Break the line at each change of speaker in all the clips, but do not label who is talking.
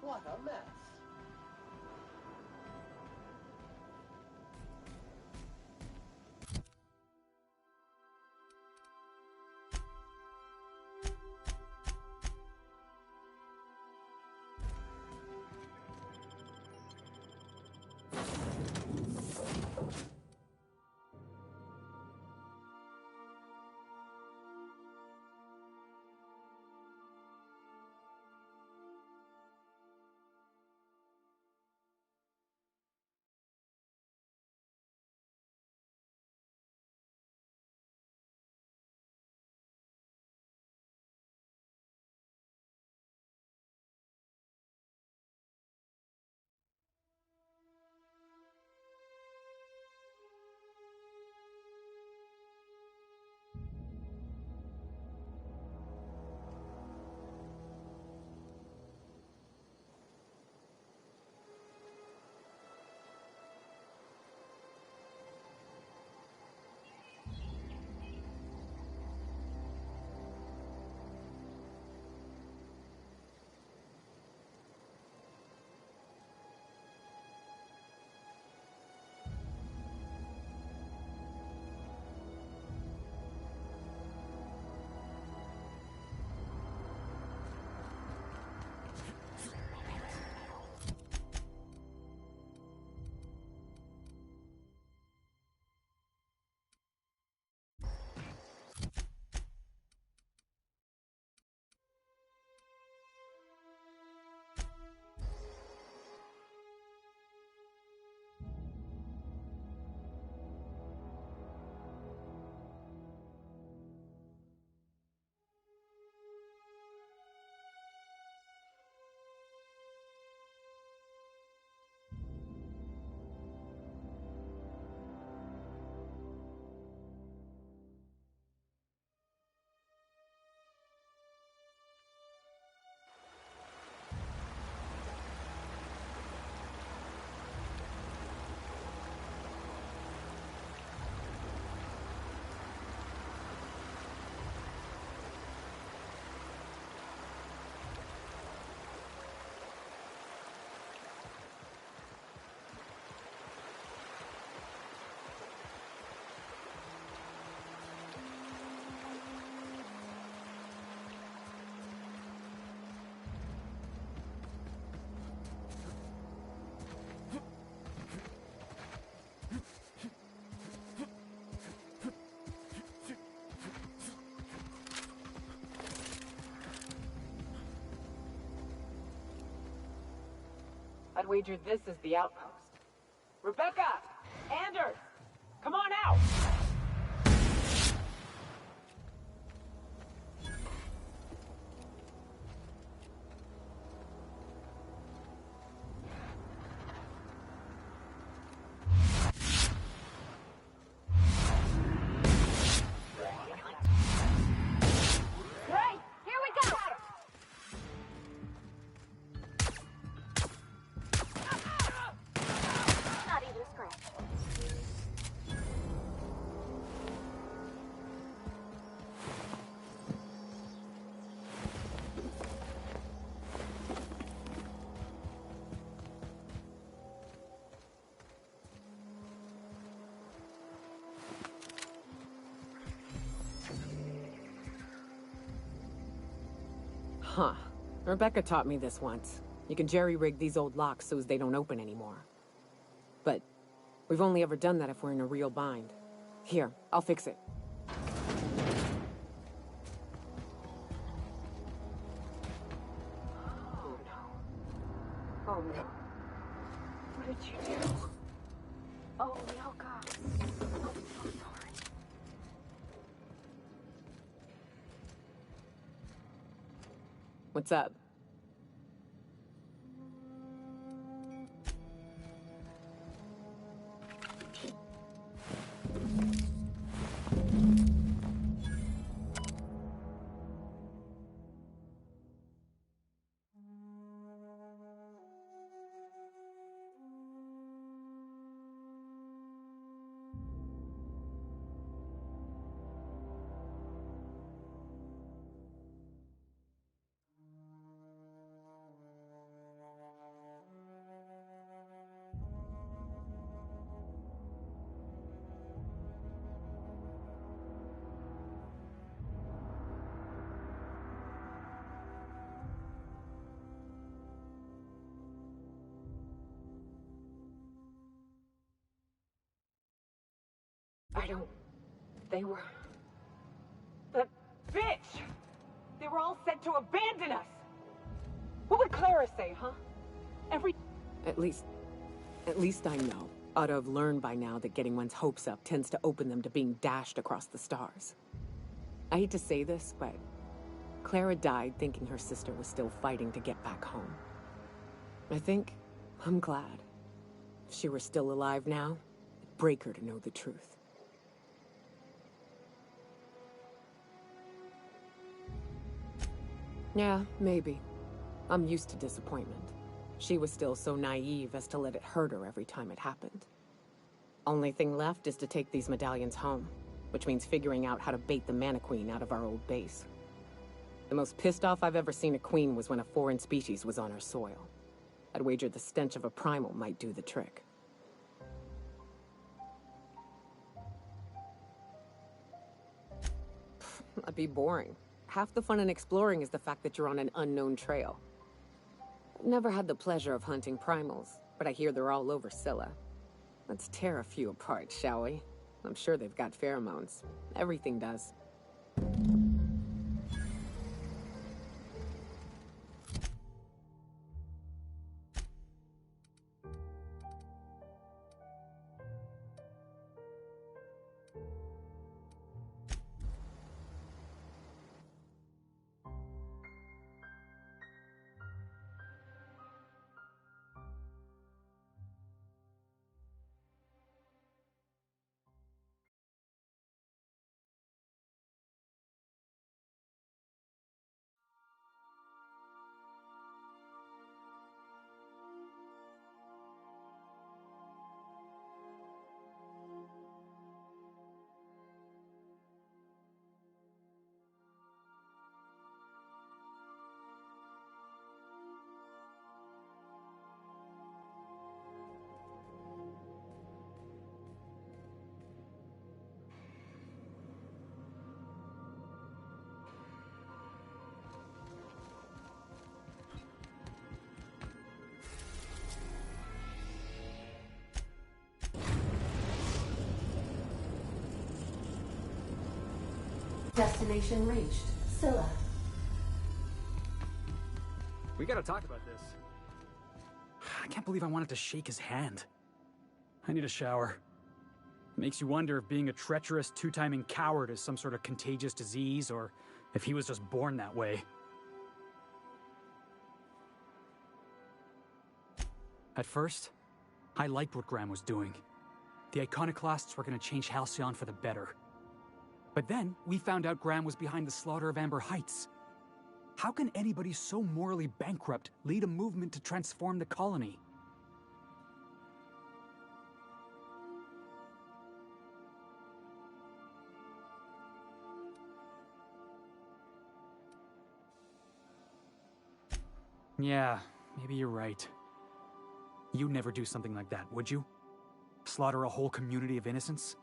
What a mess.
I'd wager this is the outpost. Rebecca! Anders! Come on out!
Right, here we go! Not even a scratch.
Huh. Rebecca taught me this once. You can jerry-rig these old locks so as they don't open anymore. But we've only ever done that if we're in a real bind. Here, I'll fix it. Oh no. Oh no. What did you do? Oh, Yelka. I'm so sorry. What's up? I don't... They were... That bitch! They were all set to abandon us! What would Clara say, huh? At least I know. Ought to have learned by now that getting one's hopes up tends to open them to being dashed across the stars. I hate to say this, but Clara died thinking her sister was still fighting to get back home. I'm glad. If she were still alive now, it'd break her to know the truth. Yeah, maybe. I'm used to disappointment. She was still so naive as to let it hurt her every time it happened. Only thing left is to take these medallions home, which means figuring out how to bait the Mantiqueen out of our old base. The most pissed off I've ever seen a queen was when a foreign species was on her soil. I'd wager the stench of a primal might do the trick. That'd be boring. Half the fun in exploring is the fact that you're on an unknown trail. I've never had the pleasure of hunting primals, but I hear they're all over Scylla. Let's tear a few apart, shall we? I'm sure they've got pheromones. Everything does.
Destination reached. Scylla.
We gotta talk about this. I can't believe I wanted to shake his hand. I need a shower. Makes you wonder if being a treacherous, two-timing coward is some sort of contagious disease, or if he was just born that way. At first, I liked what Graham was doing. The Iconoclasts were gonna change Halcyon for the better. But then, we found out Graham was behind the slaughter of Amber Heights. How can anybody so morally bankrupt lead a movement to transform the colony? Yeah, maybe you're right. You'd never do something like that, would you? Slaughter a whole community of innocents?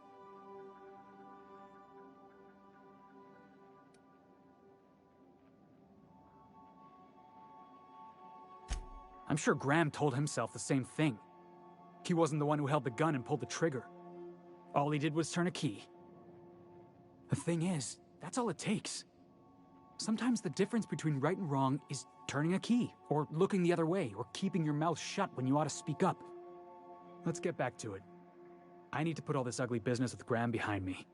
I'm sure Graham told himself the same thing. He wasn't the one who held the gun and pulled the trigger. All he did was turn a key. The thing is, that's all it takes. Sometimes the difference between right and wrong is turning a key, or looking the other way, or keeping your mouth shut when you ought to speak up. Let's get back to it. I need to put all this ugly business with Graham behind me.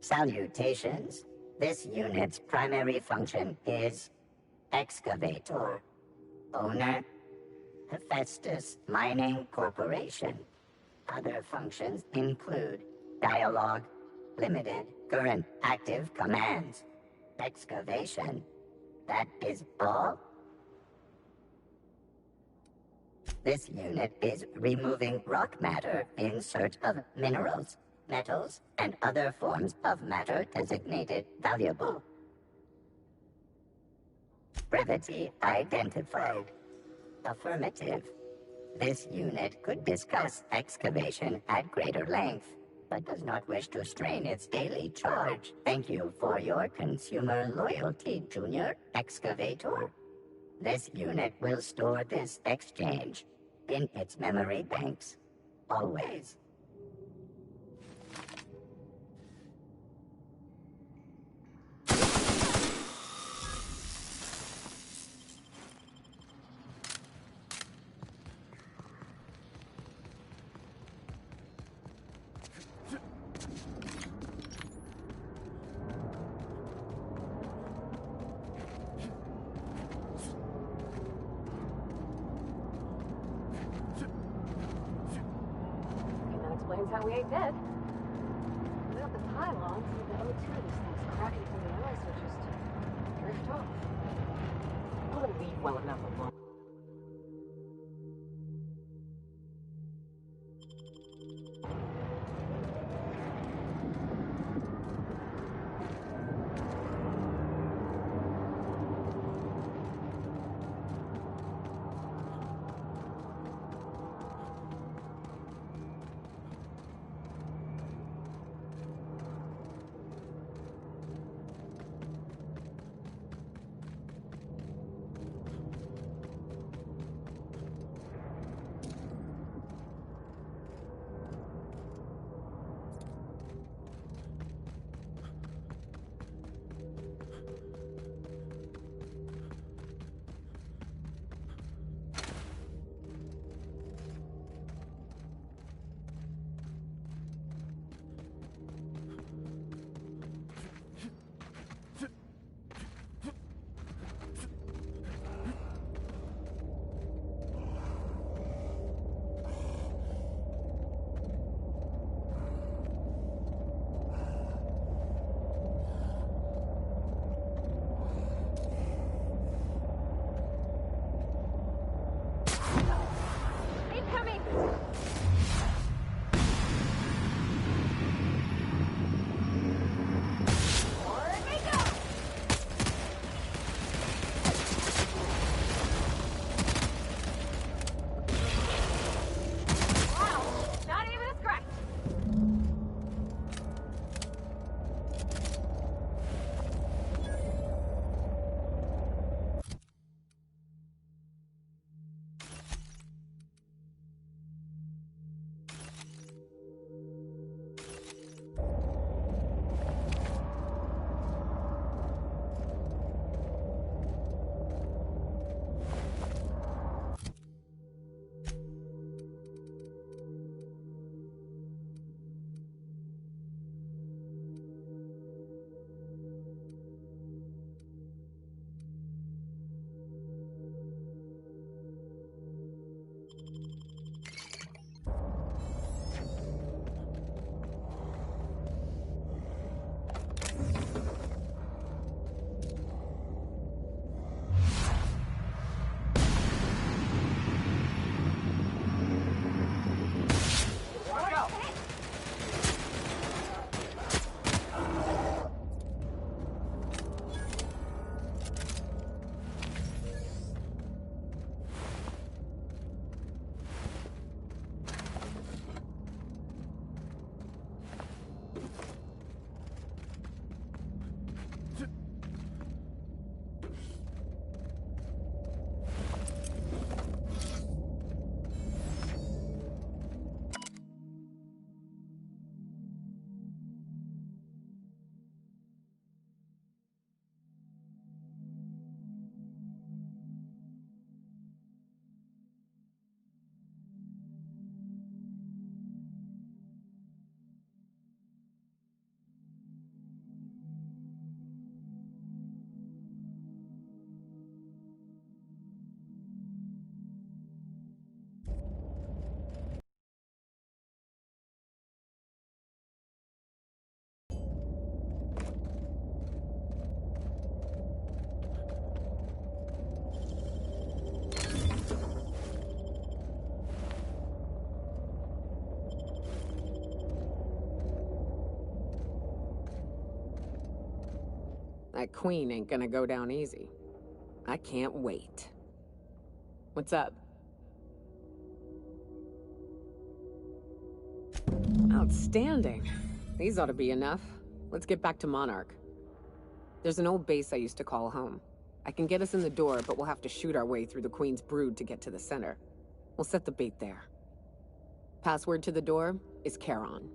Salutations. This unit's primary function is excavator. Owner, Hephaestus Mining Corporation. Other functions include dialogue, limited, current, active commands, excavation. That is all. This unit is removing rock matter in search of minerals, metals, and other forms of matter designated valuable. Brevity identified. Affirmative. This unit could discuss excavation at greater length, but does not wish to strain its daily charge. Thank you for your consumer loyalty, Junior Excavator. This unit will store this exchange in its memory banks, always.
Explains how we ain't dead. Without the pylons, the O2 this thing's cracking from the ice will just drift off. I want to leave well enough alone.
That queen ain't gonna go down easy. I can't wait. What's up? Outstanding. These ought to be enough. Let's get back to Monarch. There's an old base I used to call home. I can get us in the door, but we'll have to shoot our way through the Queen's brood to get to the center. We'll set the bait there. Password to the door is Charon.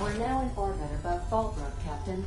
are now in orbit above Fallbrook, Captain.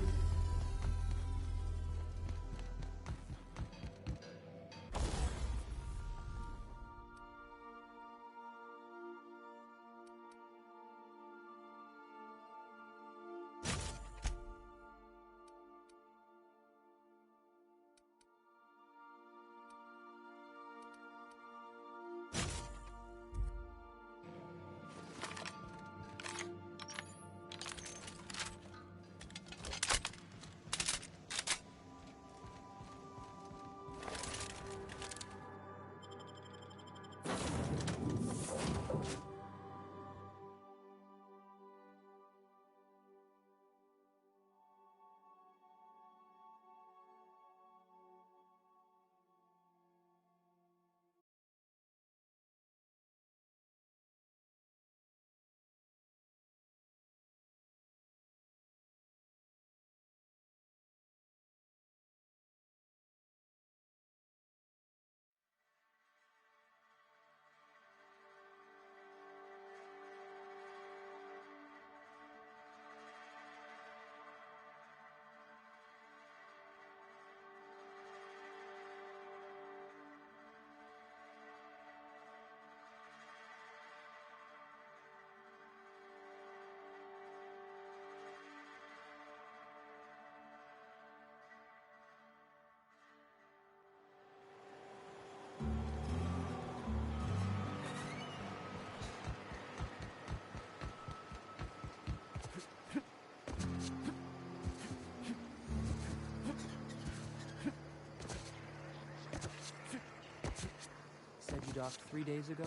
Said you docked 3 days ago?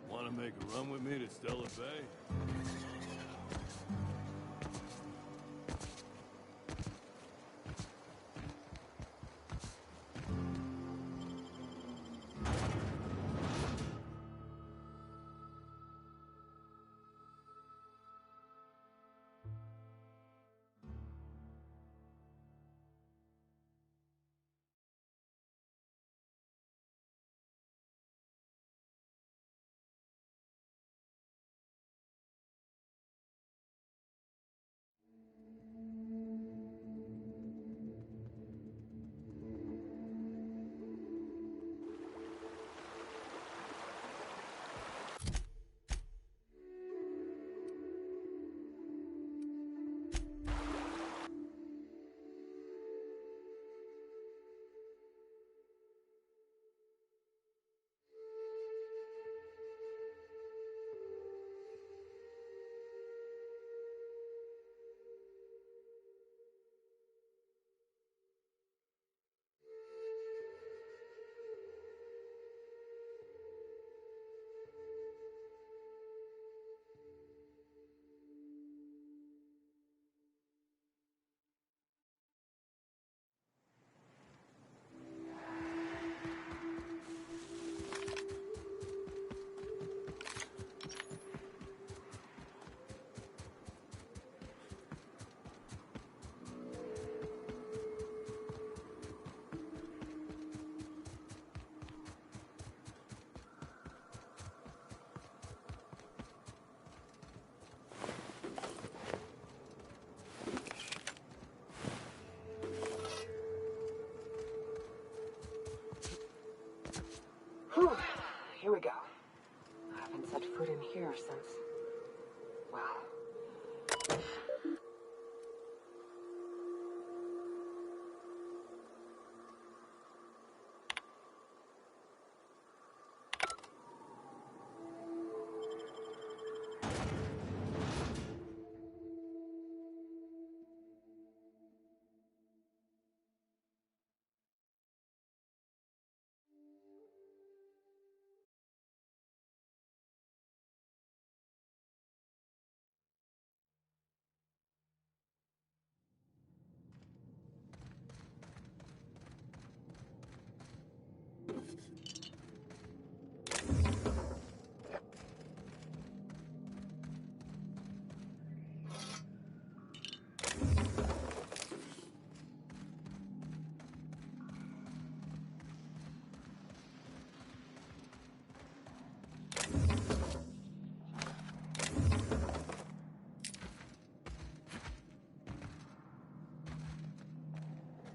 Wanna make a run with me to Stella Bay?
Whew. Here we go. I haven't set foot in here since... well...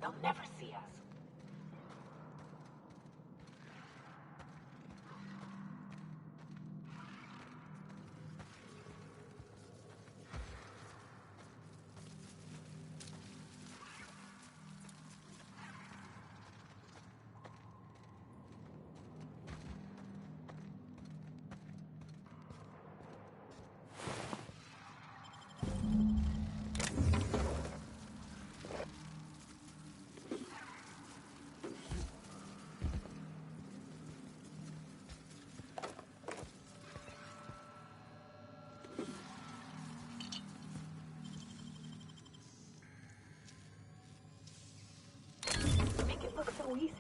they'll never see us. Make it look so easy.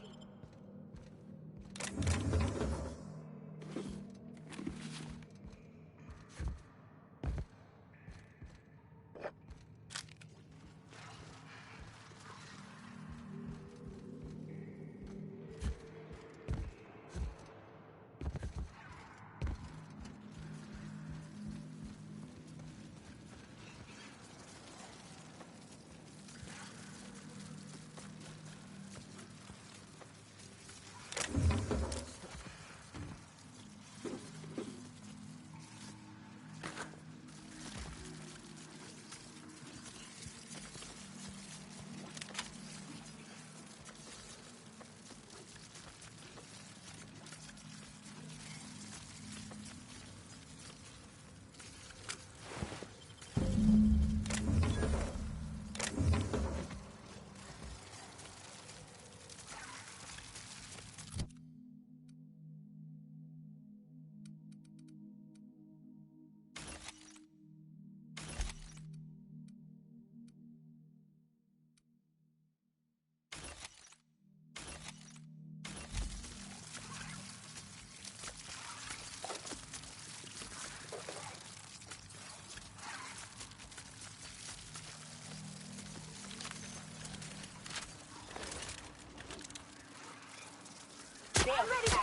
I'm ready for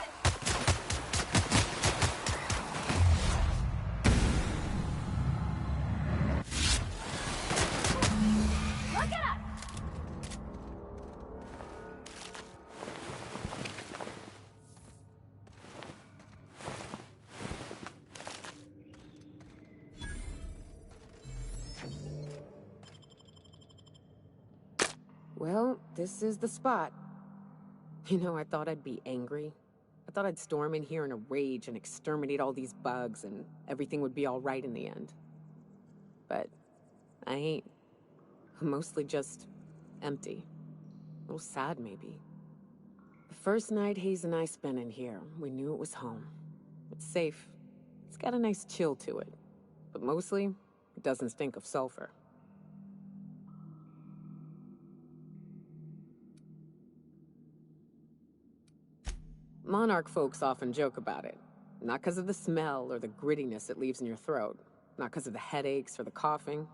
Look at us! Well, this is the spot. You know, I thought I'd be angry. I thought I'd storm in here in a rage and exterminate all these bugs and everything would be all right in the end. But I ain't. I'm mostly just empty. A little sad, maybe. The first night Hayes and I spent in here, we knew it was home. It's safe. It's got a nice chill to it. But mostly, it doesn't stink of sulfur. Monarch folks often joke about it. Not because of the smell or the grittiness it leaves in your throat. Not because of the headaches or the coughing.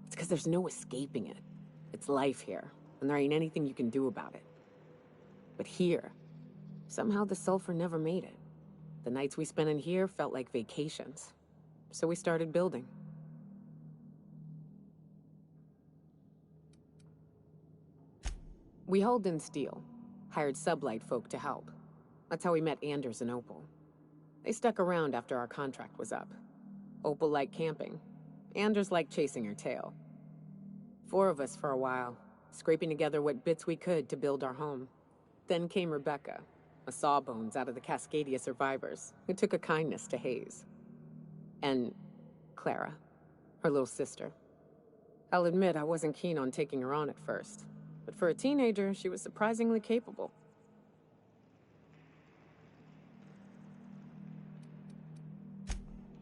It's because there's no escaping it. It's life here, and there ain't anything you can do about it. But here, somehow the sulfur never made it. The nights we spent in here felt like vacations. So we started building. We hauled in steel, hired sublight folk to help. That's how we met Anders and Opal. They stuck around after our contract was up. Opal liked camping. Anders liked chasing her tail. 4 of us for a while, scraping together what bits we could to build our home. Then came Rebecca, a sawbones out of the Cascadia survivors, who took a kindness to Hayes. And Clara, her little sister. I'll admit I wasn't keen on taking her on at first, but for a teenager, she was surprisingly capable.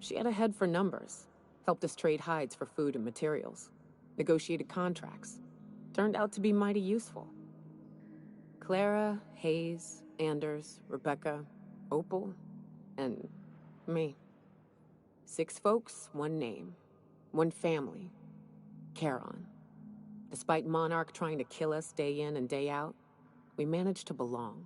She had a head for numbers, helped us trade hides for food and materials, negotiated contracts. Turned out to be mighty useful. Clara, Hayes, Anders, Rebecca, Opal, and me. 6 folks, 1 name, 1 family. Charon. Despite Monarch trying to kill us day in and day out, we managed to belong.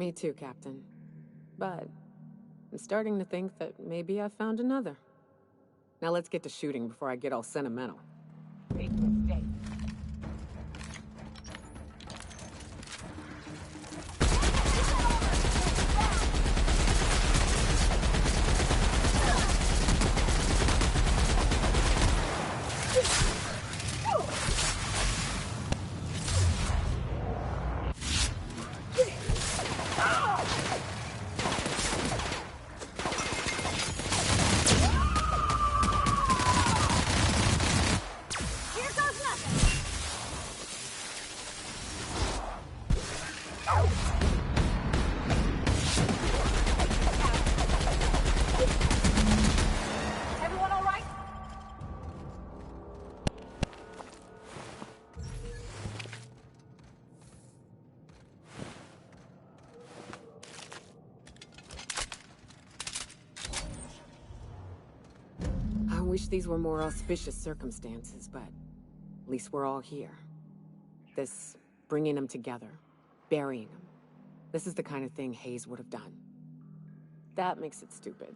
Me too, Captain. But I'm starting to think that maybe I found another. Now let's get to shooting before I get all sentimental.
Make a mistake. Everyone all right?
I wish these were more auspicious circumstances, but at least we're all here. This bringing them together, burying them. This is the kind of thing Hayes would have done. That makes it stupid.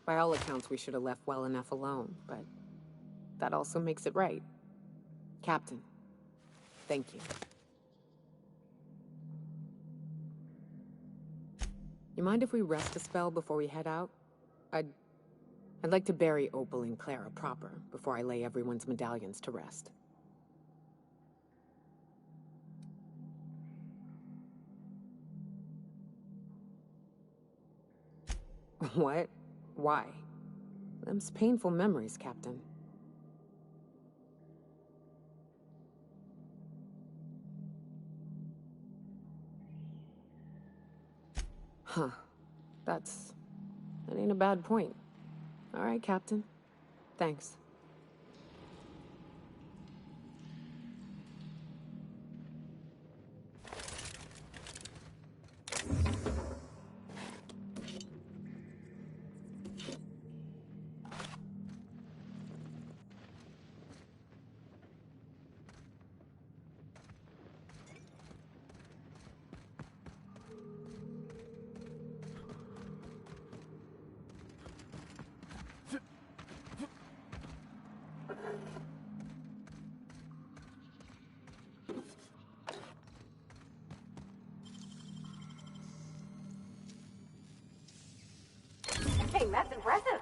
By all accounts, we should have left well enough alone, but that also makes it right. Captain, thank you. You mind if we rest a spell before we head out? I'd like to bury Opal and Clara proper before I lay everyone's medallions to rest. What? Why? Them's painful memories, Captain. Huh. That ain't a bad point. All right, Captain. Thanks.
Dang, that's impressive.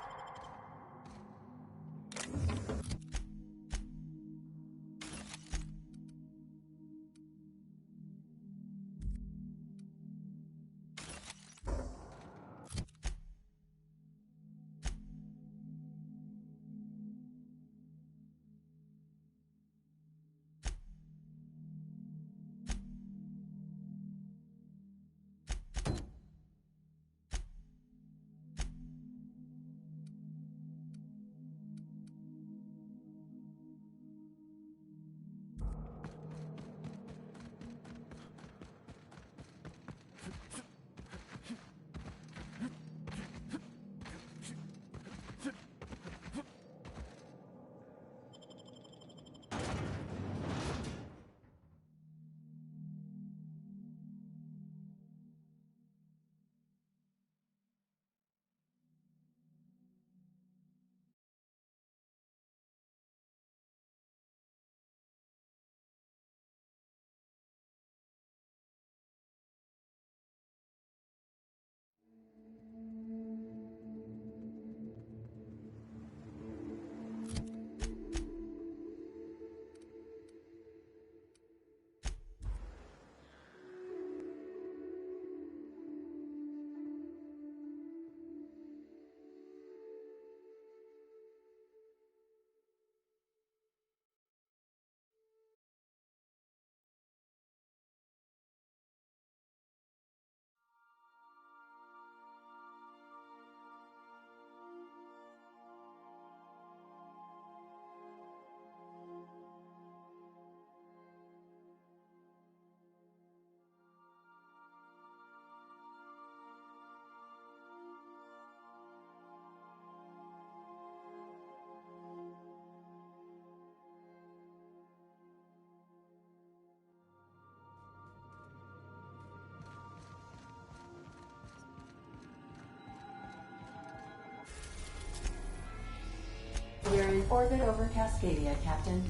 orbit over Cascadia, Captain.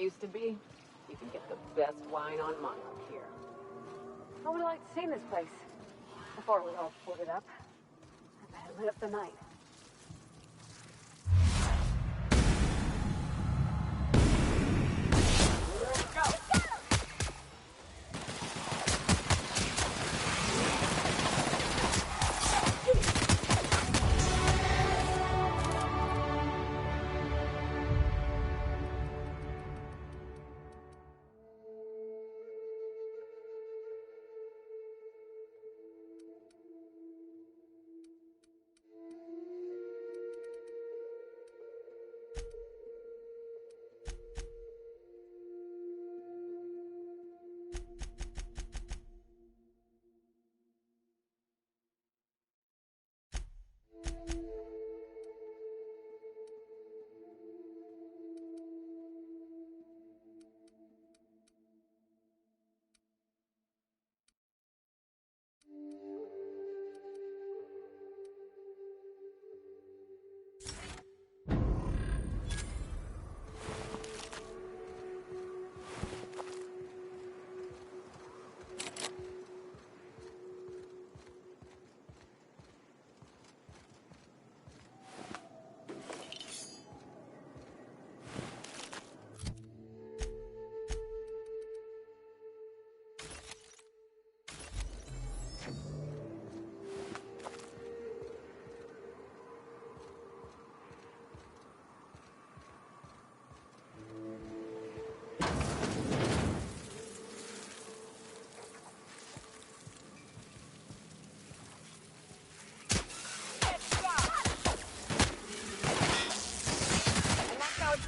used to be, you can get the best wine on Monarch here.
I would have liked to see this place before we all split it up. I bet it lit up the night.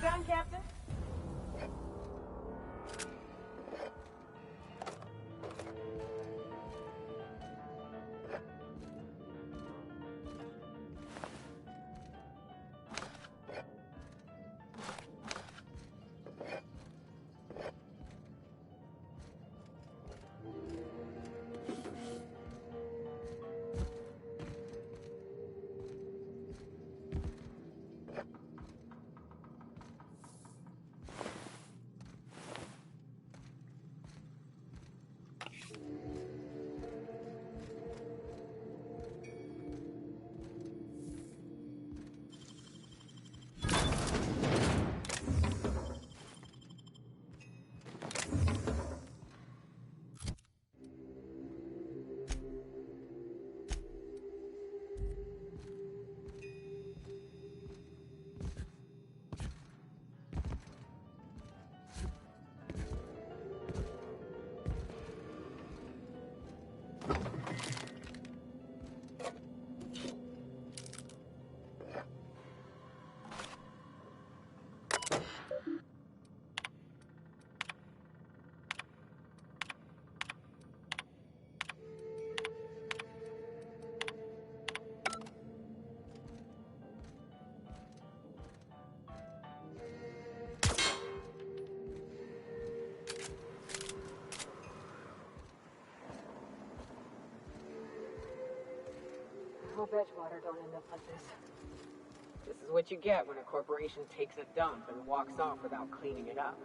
Done, Captain?
I hope Edgewater don't end up like this.
This is what you get when a corporation takes a dump and walks off without cleaning it up.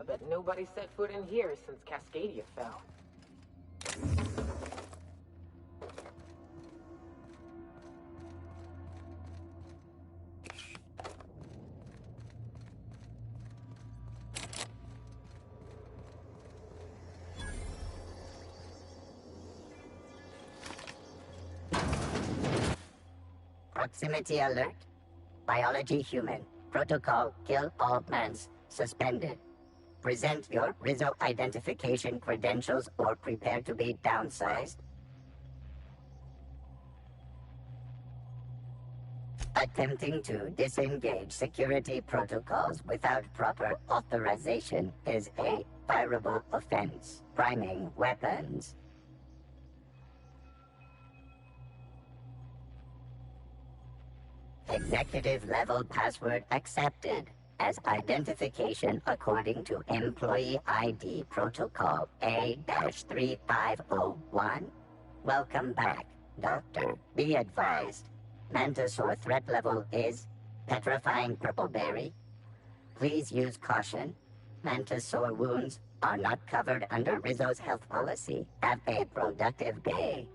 I bet nobody set foot in here since Cascadia fell.
Proximity alert. Biology human. Protocol kill all plants. Suspended. Present your Rizzo identification credentials or prepare to be downsized. Attempting to disengage security protocols without proper authorization is a fireable offense. Priming weapons. Executive level password accepted as identification according to Employee ID Protocol A-3501. Welcome back, Doctor. Be advised. Mantisaur threat level is petrifying purpleberry. Please use caution. Mantisaur wounds are not covered under Rizzo's health policy. Have a productive day.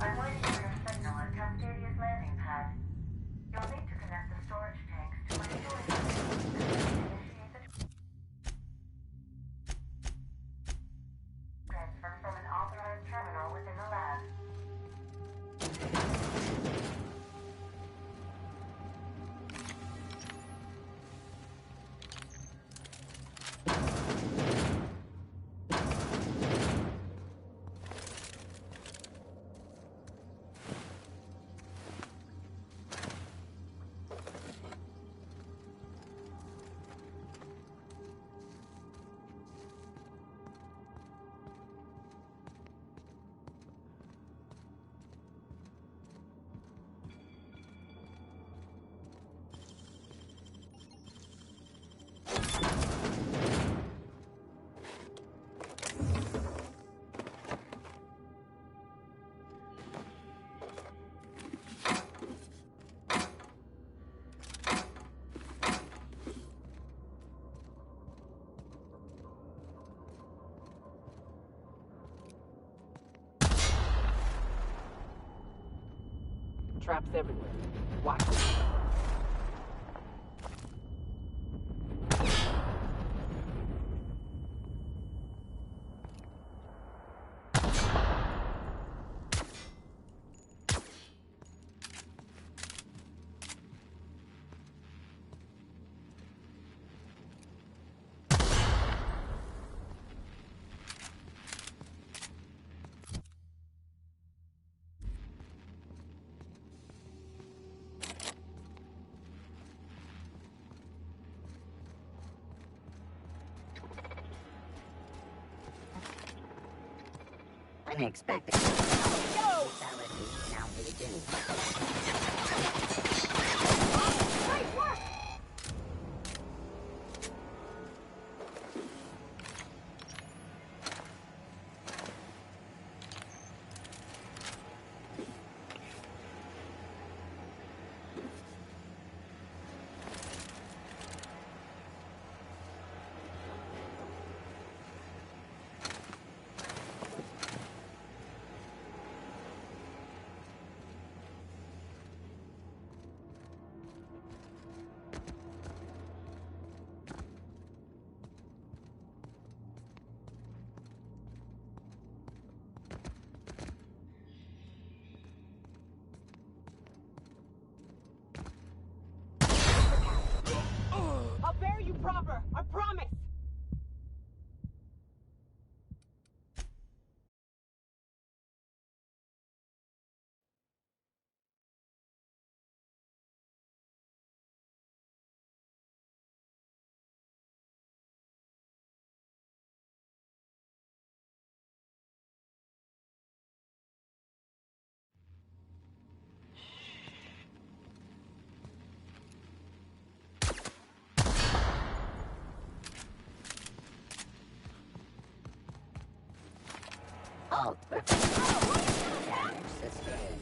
I'm waiting for your signal at Cascadia's landing pad. You'll need to connect the storage tanks to my storage tank and initiate the transfer from an authorized terminal within the lab.
Traps everywhere. Watch it.
unexpected. Brutality now begins.
Great work! I'll bury you proper, I promise!
Halt. Damage sustained.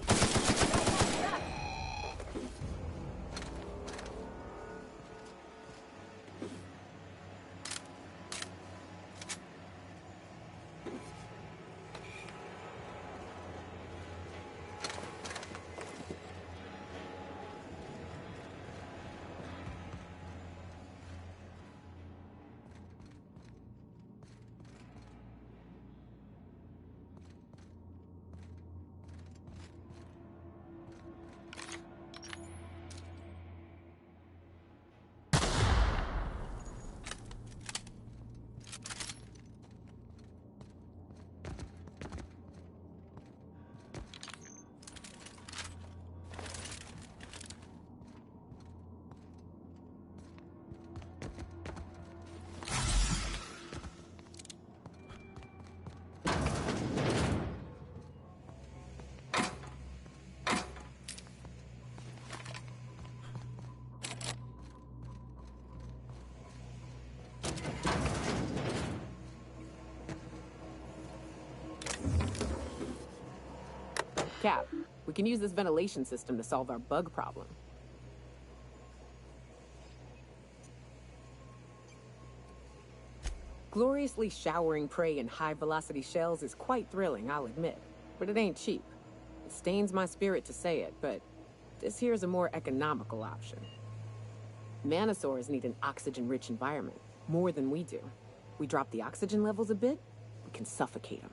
Cap, we can use this ventilation system to solve our bug problem. Gloriously showering prey in high-velocity shells is quite thrilling, I'll admit. But it ain't cheap. It stains my spirit to say it, but this here's a more economical option. Manosaurs need an oxygen-rich environment, more than we do. We drop the oxygen levels a bit, we can suffocate them.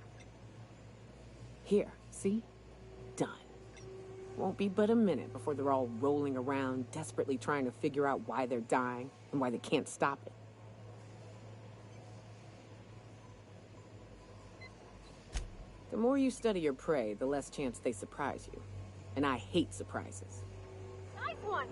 Here, see? Done. Won't be but a minute before they're all rolling around, desperately trying to figure out why they're dying and why they can't stop it. The more you study your prey, the less chance they surprise you. And I hate surprises.
Nice one!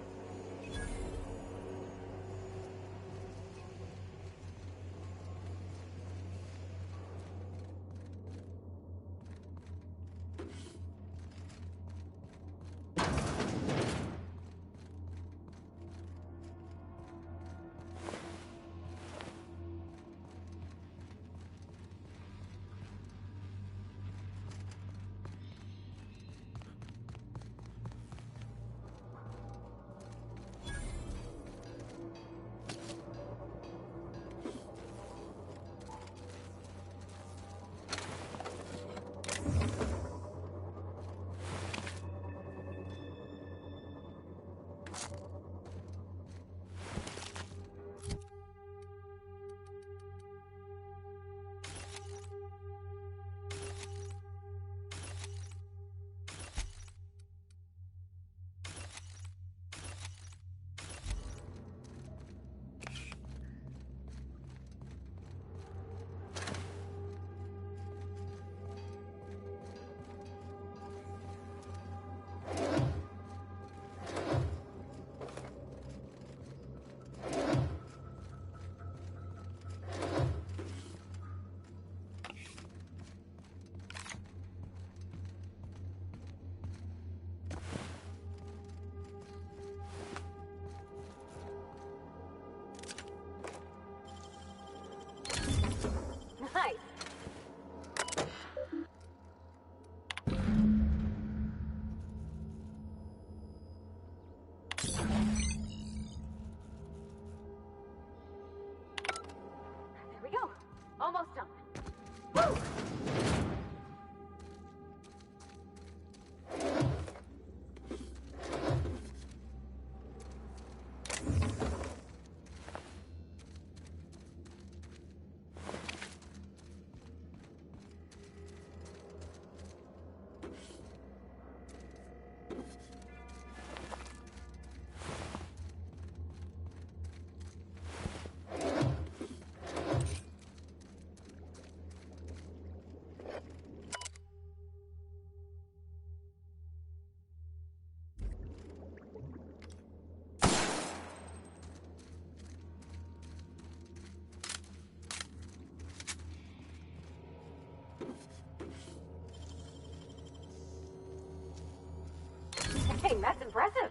Dang, that's impressive.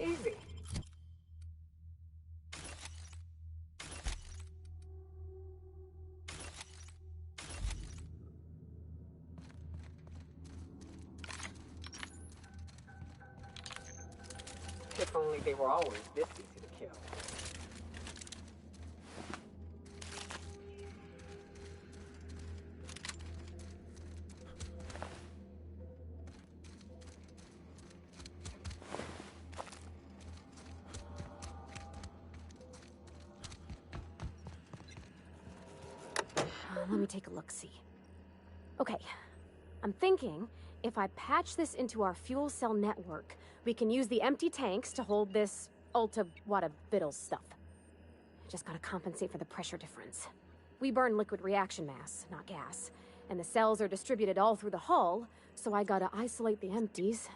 Easy.
If only they were always this easy to kill.
Let me take a look-see. Okay, I'm thinking if I patch this into our fuel cell network, we can use the empty tanks to hold this ulta-wada-biddle stuff. Just gotta compensate for the pressure difference. We burn liquid reaction mass, not gas, and the cells are distributed all through the hull, so I gotta isolate the empties.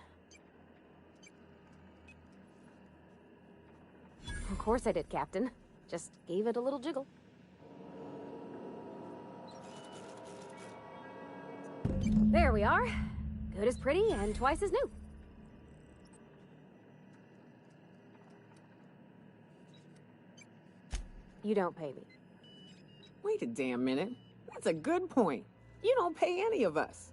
Of course I did, Captain. Just gave it a little jiggle. There we are. Good as pretty and twice as new. You don't pay me.
Wait a damn minute. That's a good point. You don't pay any of us.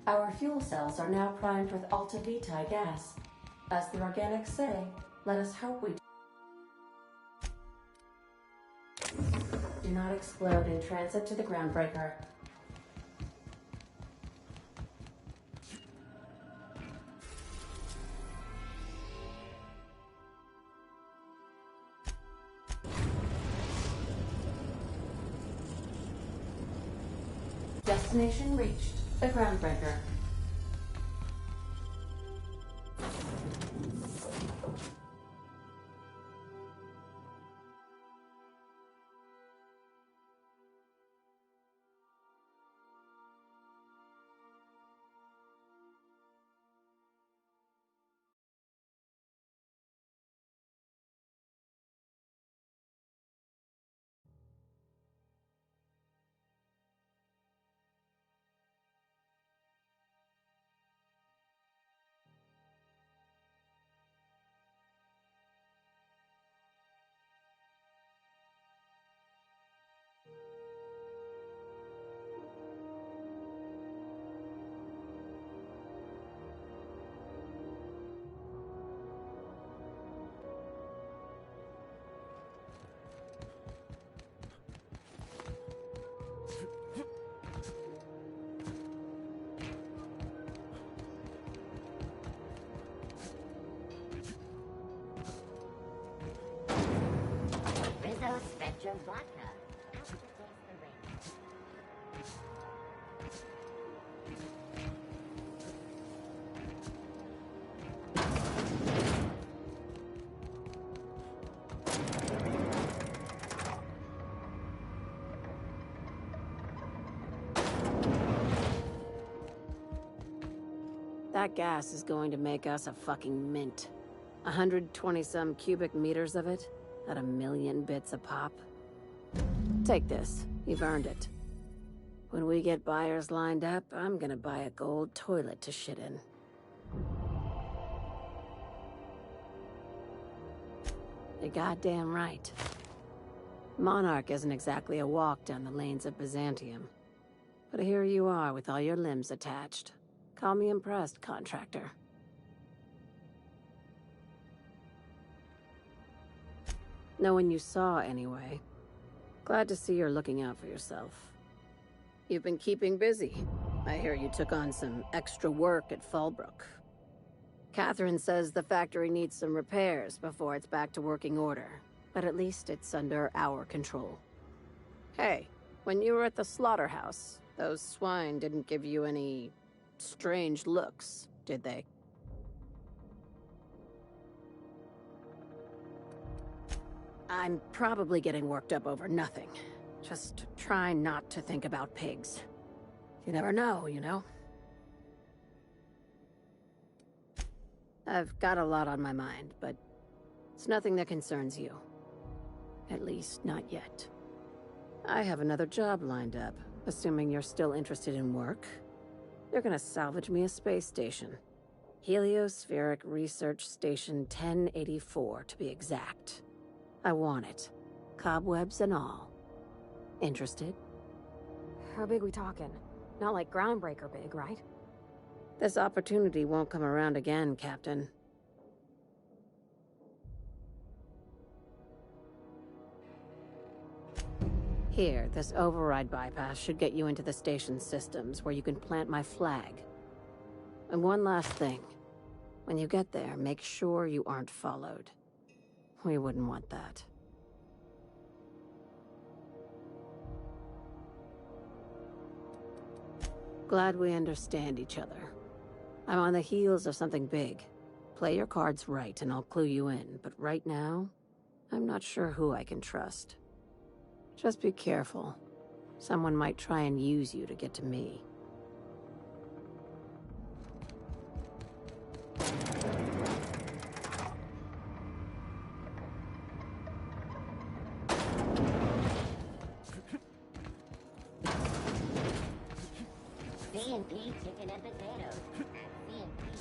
Our fuel cells are now primed with Alta Vitae gas. As the organics say, let us hope we do not explode in transit to the groundbreaker. Destination reached. The groundbreaker.
Rizzo Spectrum Vodka. Out to taste the ring.
That gas is going to make us a fucking mint. 120-some cubic meters of it, at 1,000,000 bits a pop. Take this. You've earned it. When we get buyers lined up, I'm gonna buy a gold toilet to shit in. You're goddamn right. Monarch isn't exactly a walk down the lanes of Byzantium. But here you are with all your limbs attached. Call me impressed, contractor. No one you saw, anyway. Glad to see you're looking out for yourself. You've been keeping busy. I hear you took on some extra work at Fallbrook. Catherine says the factory needs some repairs before it's back to working order. But at least it's under our control. Hey, when you were at the slaughterhouse, those swine didn't give you any strange looks, did they? I'm probably getting worked up over nothing. Just try not to think about pigs. You never know, you know? I've got a lot on my mind, but it's nothing that concerns you. At least, not yet. I have another job lined up, assuming you're still interested in work. They're gonna salvage me a space station. Heliospheric Research Station 1084, to be exact. I want it. Cobwebs and all. Interested? How big we talking? Not like groundbreaker big, right? This opportunity won't come around again, Captain. Here, this override bypass should get you into the station's systems where you can plant my flag. And one last thing. When you get there, make sure you aren't followed. We wouldn't want that. Glad we understand each other. I'm on the heels of something big. Play your cards right and I'll clue you in, but right now, I'm not sure who I can trust. Just be careful. Someone might try and use you to get to me.
C&P chicken and potatoes. And C&P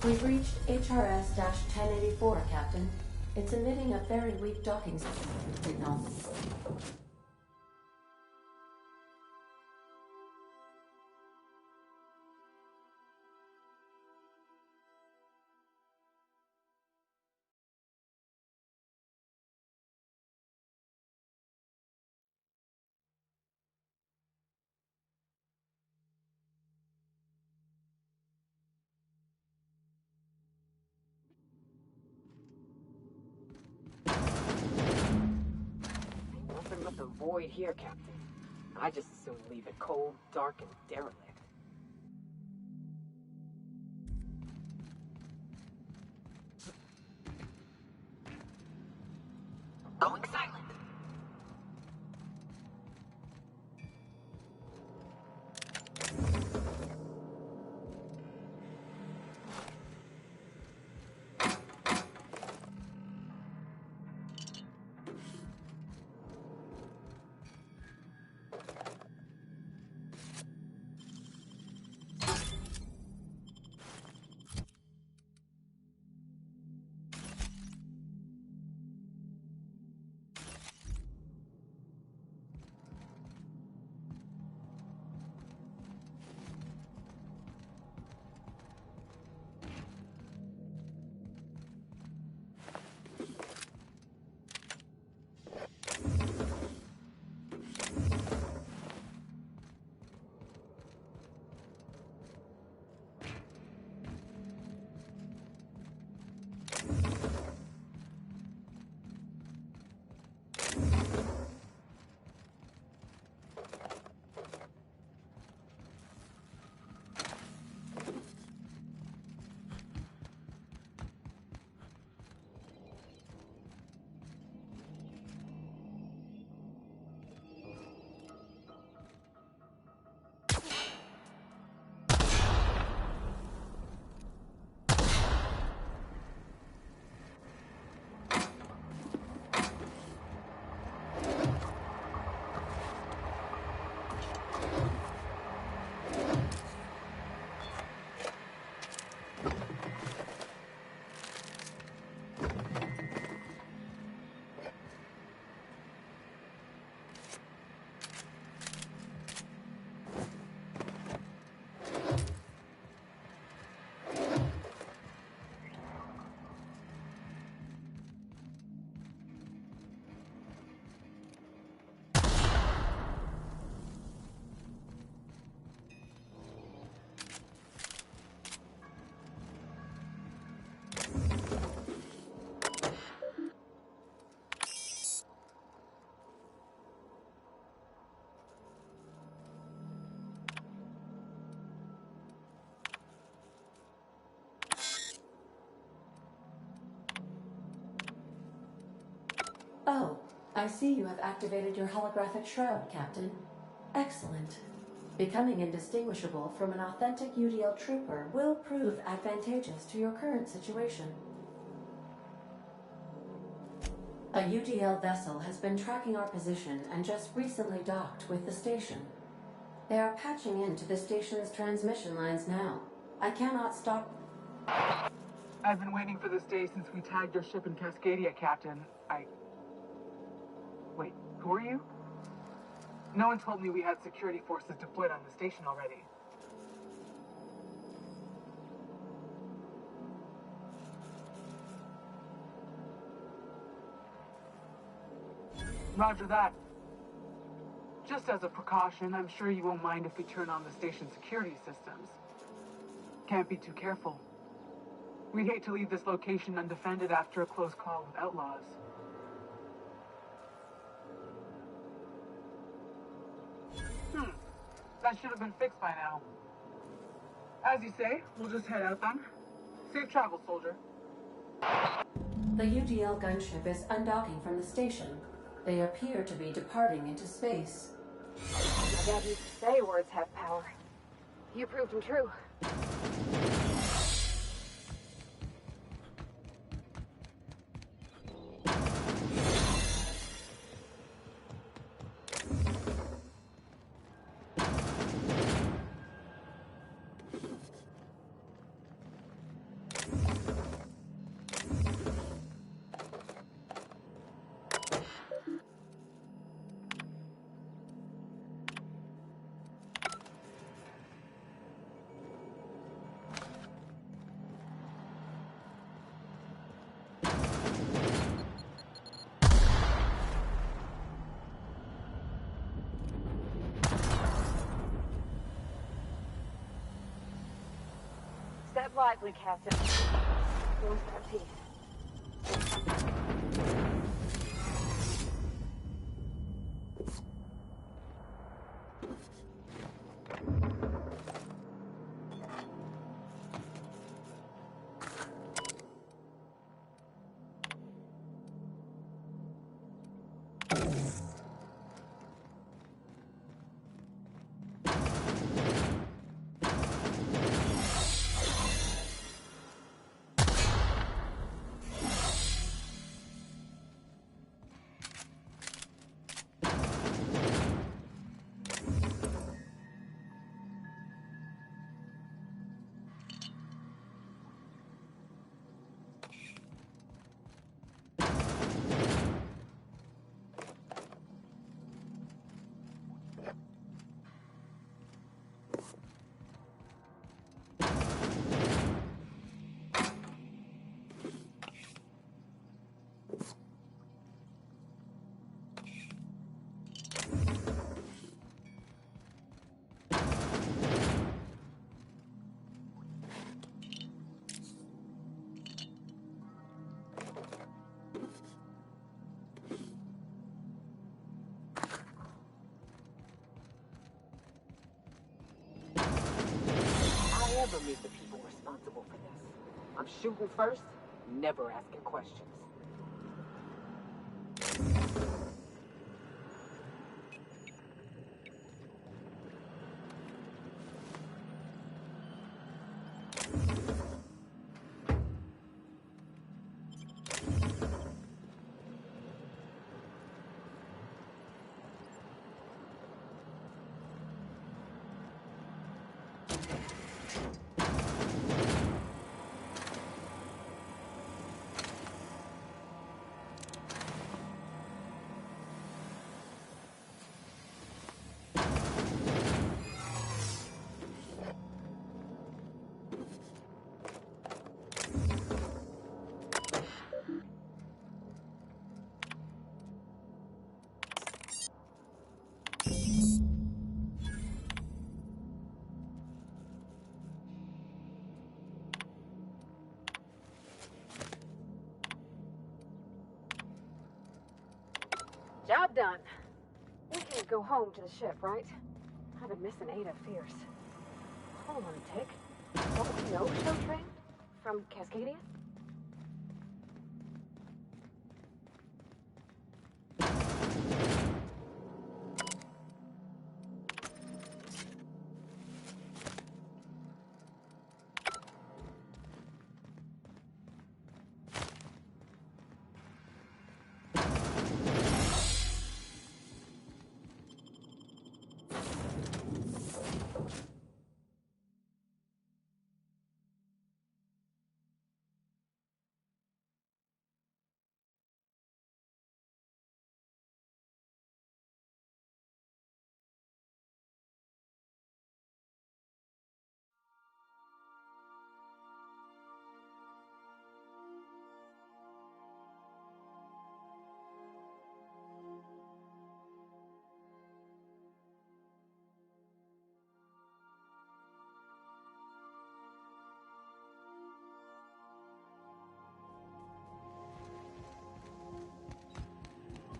We've reached HRS-1084, Captain. It's emitting a very weak docking signal.
Nothing but the void here, Captain. I just as soon leave it cold, dark, and derelict. Going silent.
Oh, I see you have activated your holographic shroud, Captain. Excellent. Becoming indistinguishable from an authentic UDL trooper will prove advantageous to your current situation. A UDL vessel has been tracking our position and just recently docked with the station. They are patching into the station's transmission lines now. I cannot stop...
I've been waiting for this day since we tagged your ship in Cascadia, Captain. Wait, who are you? No one told me we had security forces deployed on the station already. Roger that. Just as a precaution, I'm sure you won't mind if we turn on the station's security systems. Can't be too careful. We'd hate to leave this location undefended after a close call with outlaws. That should have been fixed by now. As you say, we'll just head out then. Safe travel, soldier.
The UDL gunship is undocking from the station. They appear to be departing into space.
My dad used to say words have power. You proved them true.
Tread lightly, Captain. Those are teeth.
Never meet the people responsible for this. I'm shooting first, never asking questions.
Job done. We can go home to the ship, right? I've been missing Ada fierce. Hold on a tick. Don't we know Show Train? From Cascadia?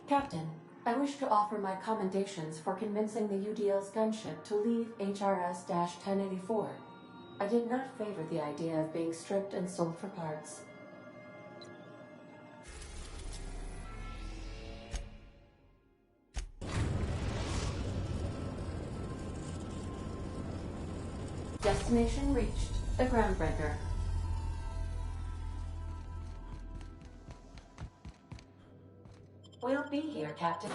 Captain, I wish to offer my commendations for convincing the UDL's gunship to leave HRS-1084. I did not favor the idea of being stripped and sold for parts. Destination reached. The Groundbreaker. We'll be here, Captain.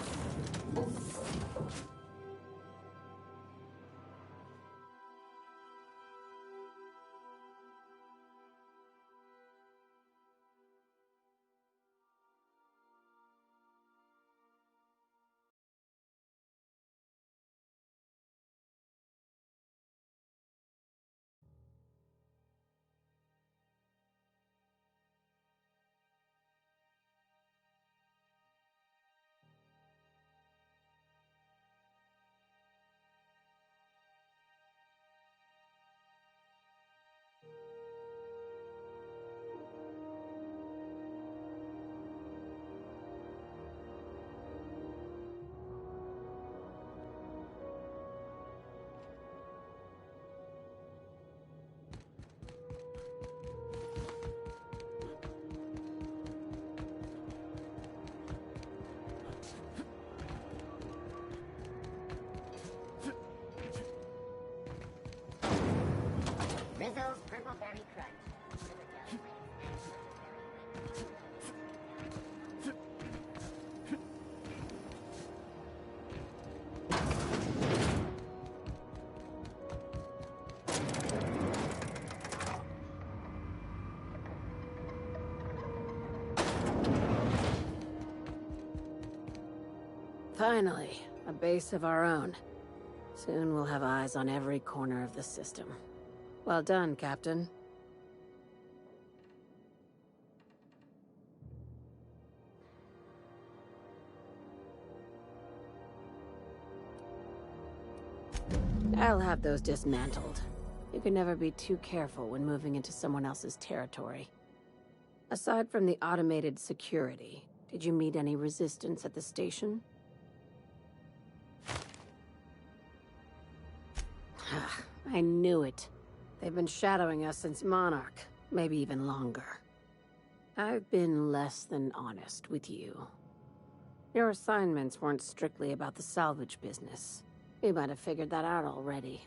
Berry Crunch.
Finally, a base of our own. Soon we'll have eyes on every corner of the system. Well done, Captain. I'll have those dismantled. You can never be too careful when moving into someone else's territory. Aside from the automated security, did you meet any resistance at the station? I knew it. They've been shadowing us since Monarch, maybe even longer. I've been less than honest with you. Your assignments weren't strictly about the salvage business. You might have figured that out already.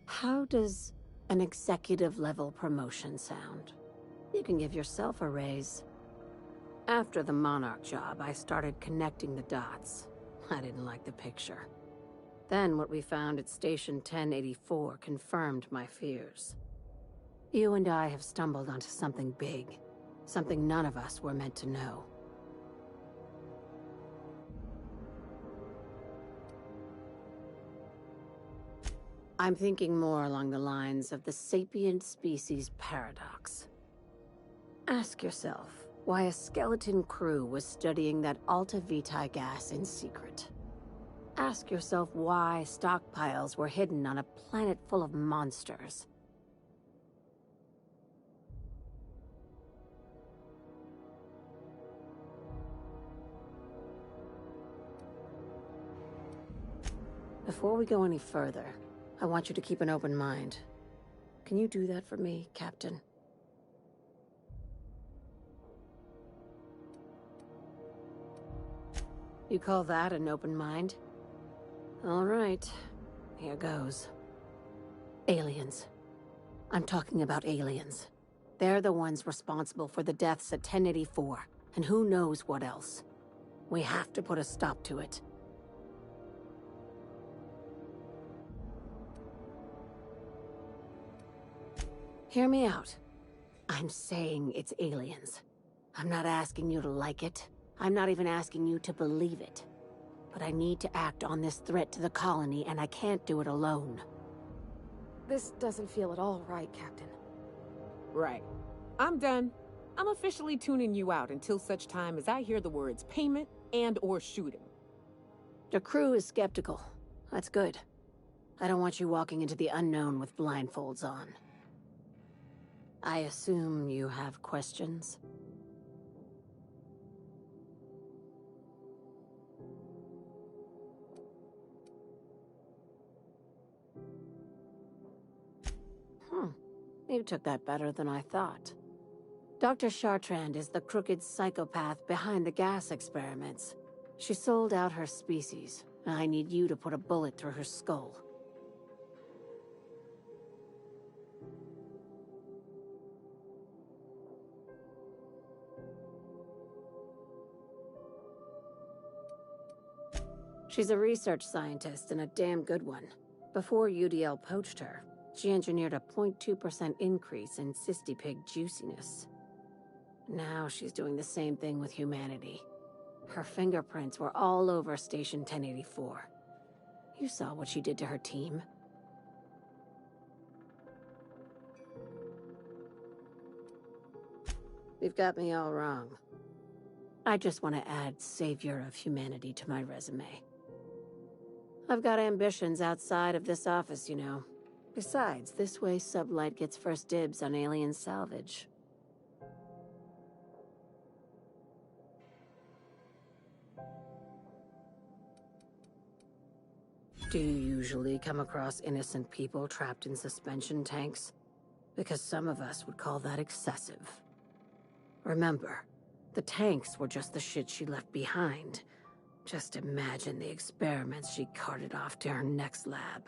How does an executive-level promotion sound? You can give yourself a raise. After the Monarch job, I started connecting the dots. I didn't like the picture. Then what we found at Station 1084 confirmed my fears. You and I have stumbled onto something big. Something none of us were meant to know. I'm thinking more along the lines of the sapient species paradox. Ask yourself why a skeleton crew was studying that Alta Vitae gas in secret. Ask yourself why stockpiles were hidden on a planet full of monsters. Before we go any further, I want you to keep an open mind. Can you do that for me, Captain? You call that an open mind? All right, here goes. Aliens. I'm talking about aliens. They're the ones responsible for the deaths at 1084, and who knows what else. We have to put a stop to it. Hear me out. I'm saying it's aliens. I'm not asking you to like it. I'm not even asking you to believe it. But I need to act on this threat to the colony, and I can't do it alone.
This doesn't feel at all right, Captain.
Right. I'm done. I'm officially tuning you out until such time as I hear the words payment and/or shooting.
The crew is skeptical. That's good. I don't want you walking into the unknown with blindfolds on. I assume you have questions? You took that better than I thought. Dr. Chartrand is the crooked psychopath behind the gas experiments. She sold out her species. I need you to put a bullet through her skull. She's a research scientist and a damn good one. Before UDL poached her, she engineered a 0.2% increase in cystipig juiciness. Now she's doing the same thing with humanity. Her fingerprints were all over Station 1084. You saw what she did to her team. You've got me all wrong. I just want to add Savior of Humanity to my resume. I've got ambitions outside of this office, you know. Besides, this way Sublight gets first dibs on alien salvage. Do you usually come across innocent people trapped in suspension tanks? Because some of us would call that excessive. Remember, The tanks were just the shit she left behind. Just imagine the experiments she carted off to her next lab.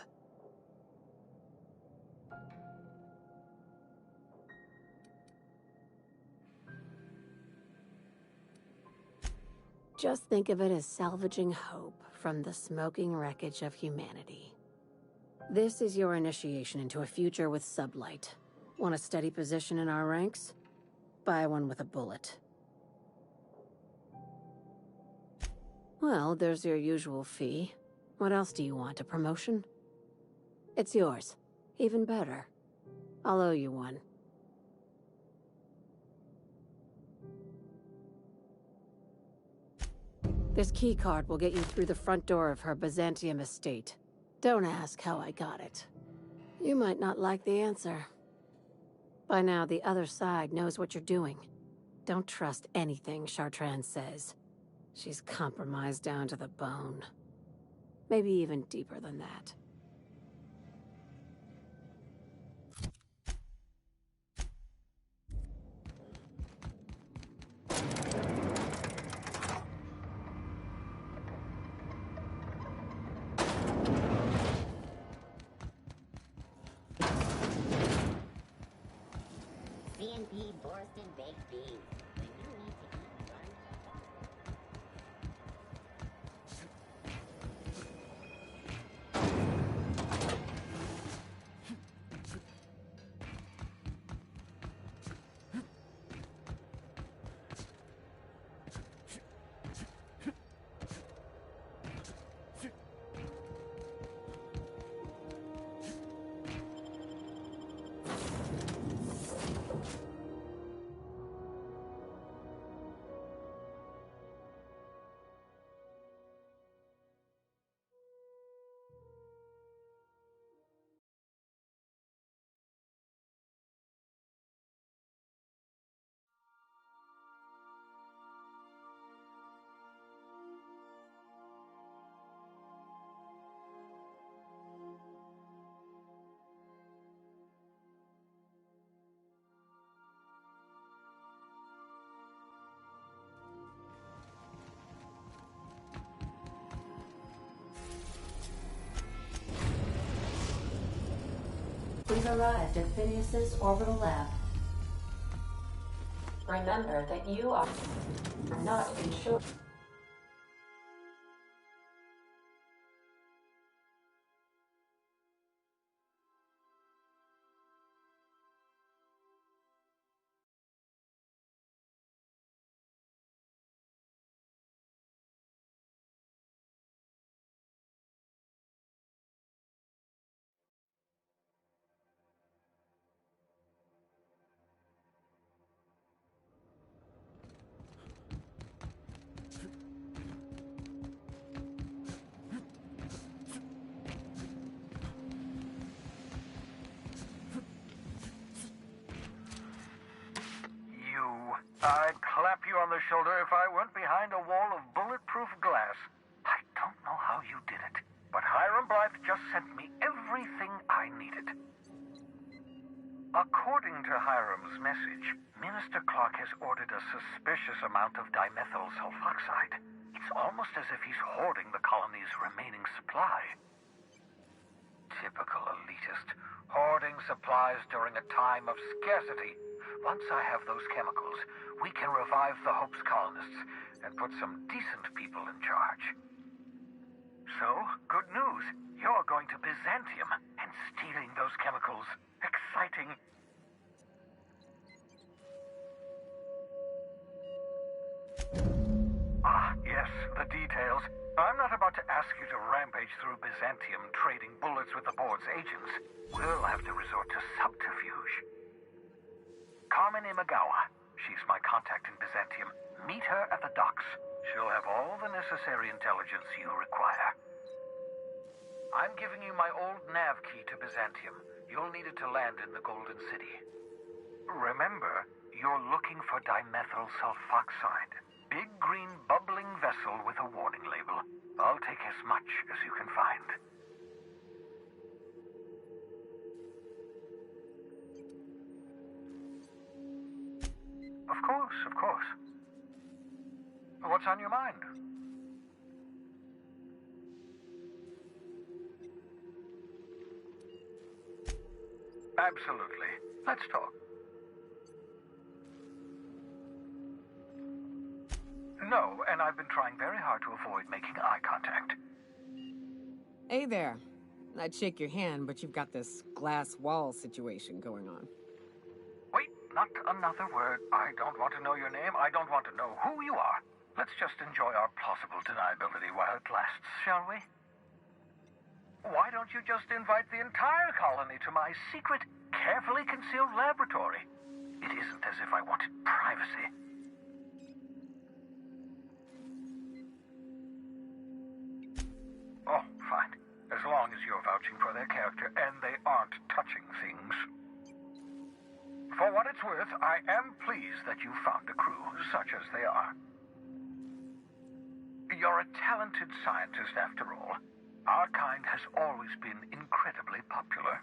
Just think of it as salvaging hope from the smoking wreckage of humanity. This is your initiation into a future with sublight. Want a steady position in our ranks? Buy one with a bullet. Well, there's your usual fee. What else do you want? A promotion? It's yours. Even better. I'll owe you one. This keycard will get you through the front door of her Byzantium estate. Don't ask how I got it. You might not like the answer. By now, the other side knows what you're doing. Don't trust anything Chartrand says. She's compromised down to the bone. Maybe even deeper than that.
C&P Borston Baked Beans. When you need to eat lunch.
We've arrived at Phineas's orbital lab. Remember that you are not insured.
I'd clap you on the shoulder if I weren't behind a wall of bulletproof glass. I don't know how you did it, but Hiram Blythe just sent me everything I needed. According to Hiram's message, Minister Clark has ordered a suspicious amount of dimethyl sulfoxide. It's almost as if he's hoarding the colony's remaining supply. Typical elitist, hoarding supplies during a time of scarcity. Once I have those chemicals, we can revive the Hope's colonists and put some decent people in charge. So, good news. You're going to Byzantium and stealing those chemicals. Exciting. Ah, yes, the details. I'm not about to ask you to rampage through Byzantium trading bullets with the board's agents. We'll have to resort to subterfuge. Carmen Imagawa. She's my contact in Byzantium. Meet her at the docks. She'll have all the necessary intelligence you require. I'm giving you my old nav key to Byzantium. You'll need it to land in the Golden City. Remember, you're looking for dimethyl sulfoxide. Big green bubbling vessel with a warning label. I'll take as much as you can find. Of course, of course. What's on your mind? Absolutely. Let's talk. No, and I've been trying very hard to avoid making eye contact.
Hey there. I'd shake your hand, but you've got this glass wall situation going on.
Wait, not another word. I don't want to know your name. I don't want to know who you are. Let's just enjoy our plausible deniability while it lasts, shall we? Why don't you just invite the entire colony to my secret, carefully concealed laboratory? It isn't as if I wanted privacy. Oh, fine. As long as you're vouching for their character and they aren't touching things. For what it's worth, I am pleased that you found a crew, such as they are. You're a talented scientist, after all. Our kind has always been incredibly popular.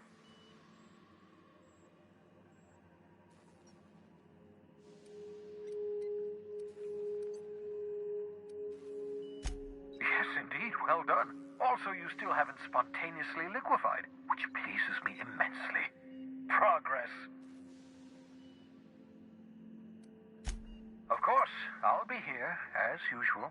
Yes, indeed, well done. Also, you still haven't spontaneously liquefied, which pleases me immensely. Progress. Of course, I'll be here, as usual.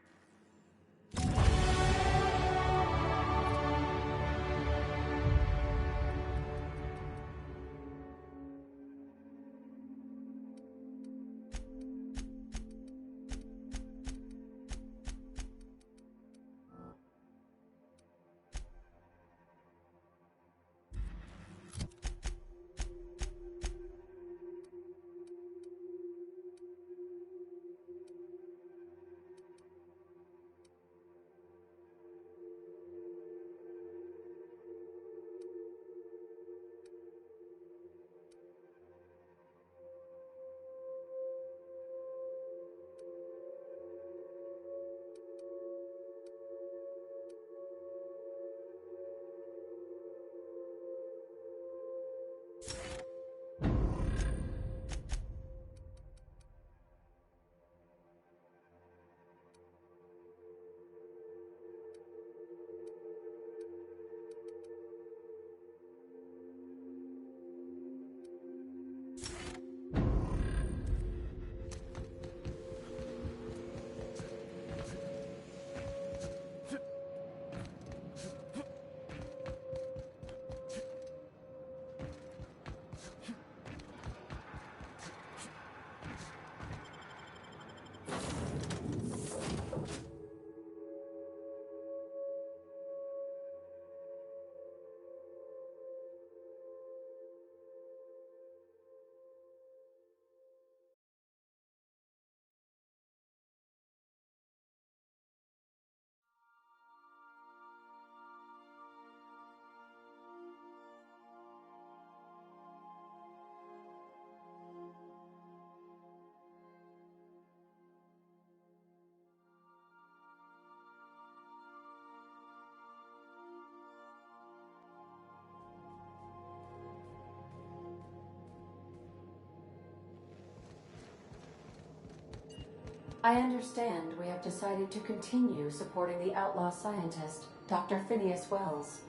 I understand we have decided to continue supporting the outlaw scientist, Dr. Phineas Wells.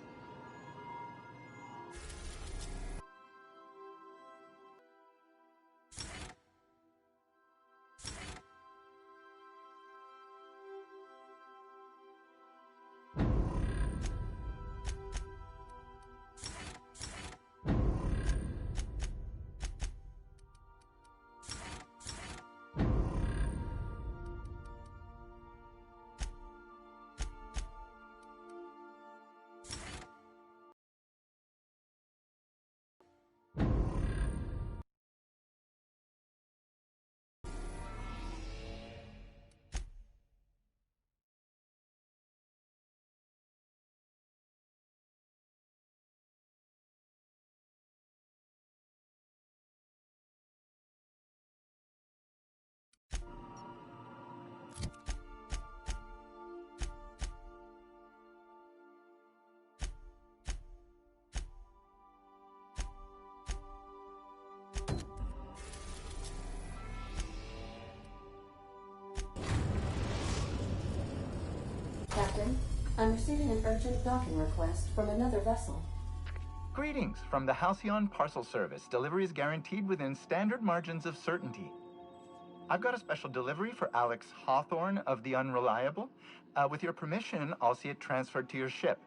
Captain, I'm receiving an urgent docking request from another vessel.
Greetings from the Halcyon Parcel Service. Delivery is guaranteed within standard margins of certainty. I've got a special delivery for Alex Hawthorne of the Unreliable. With your permission, I'll see it transferred to your ship.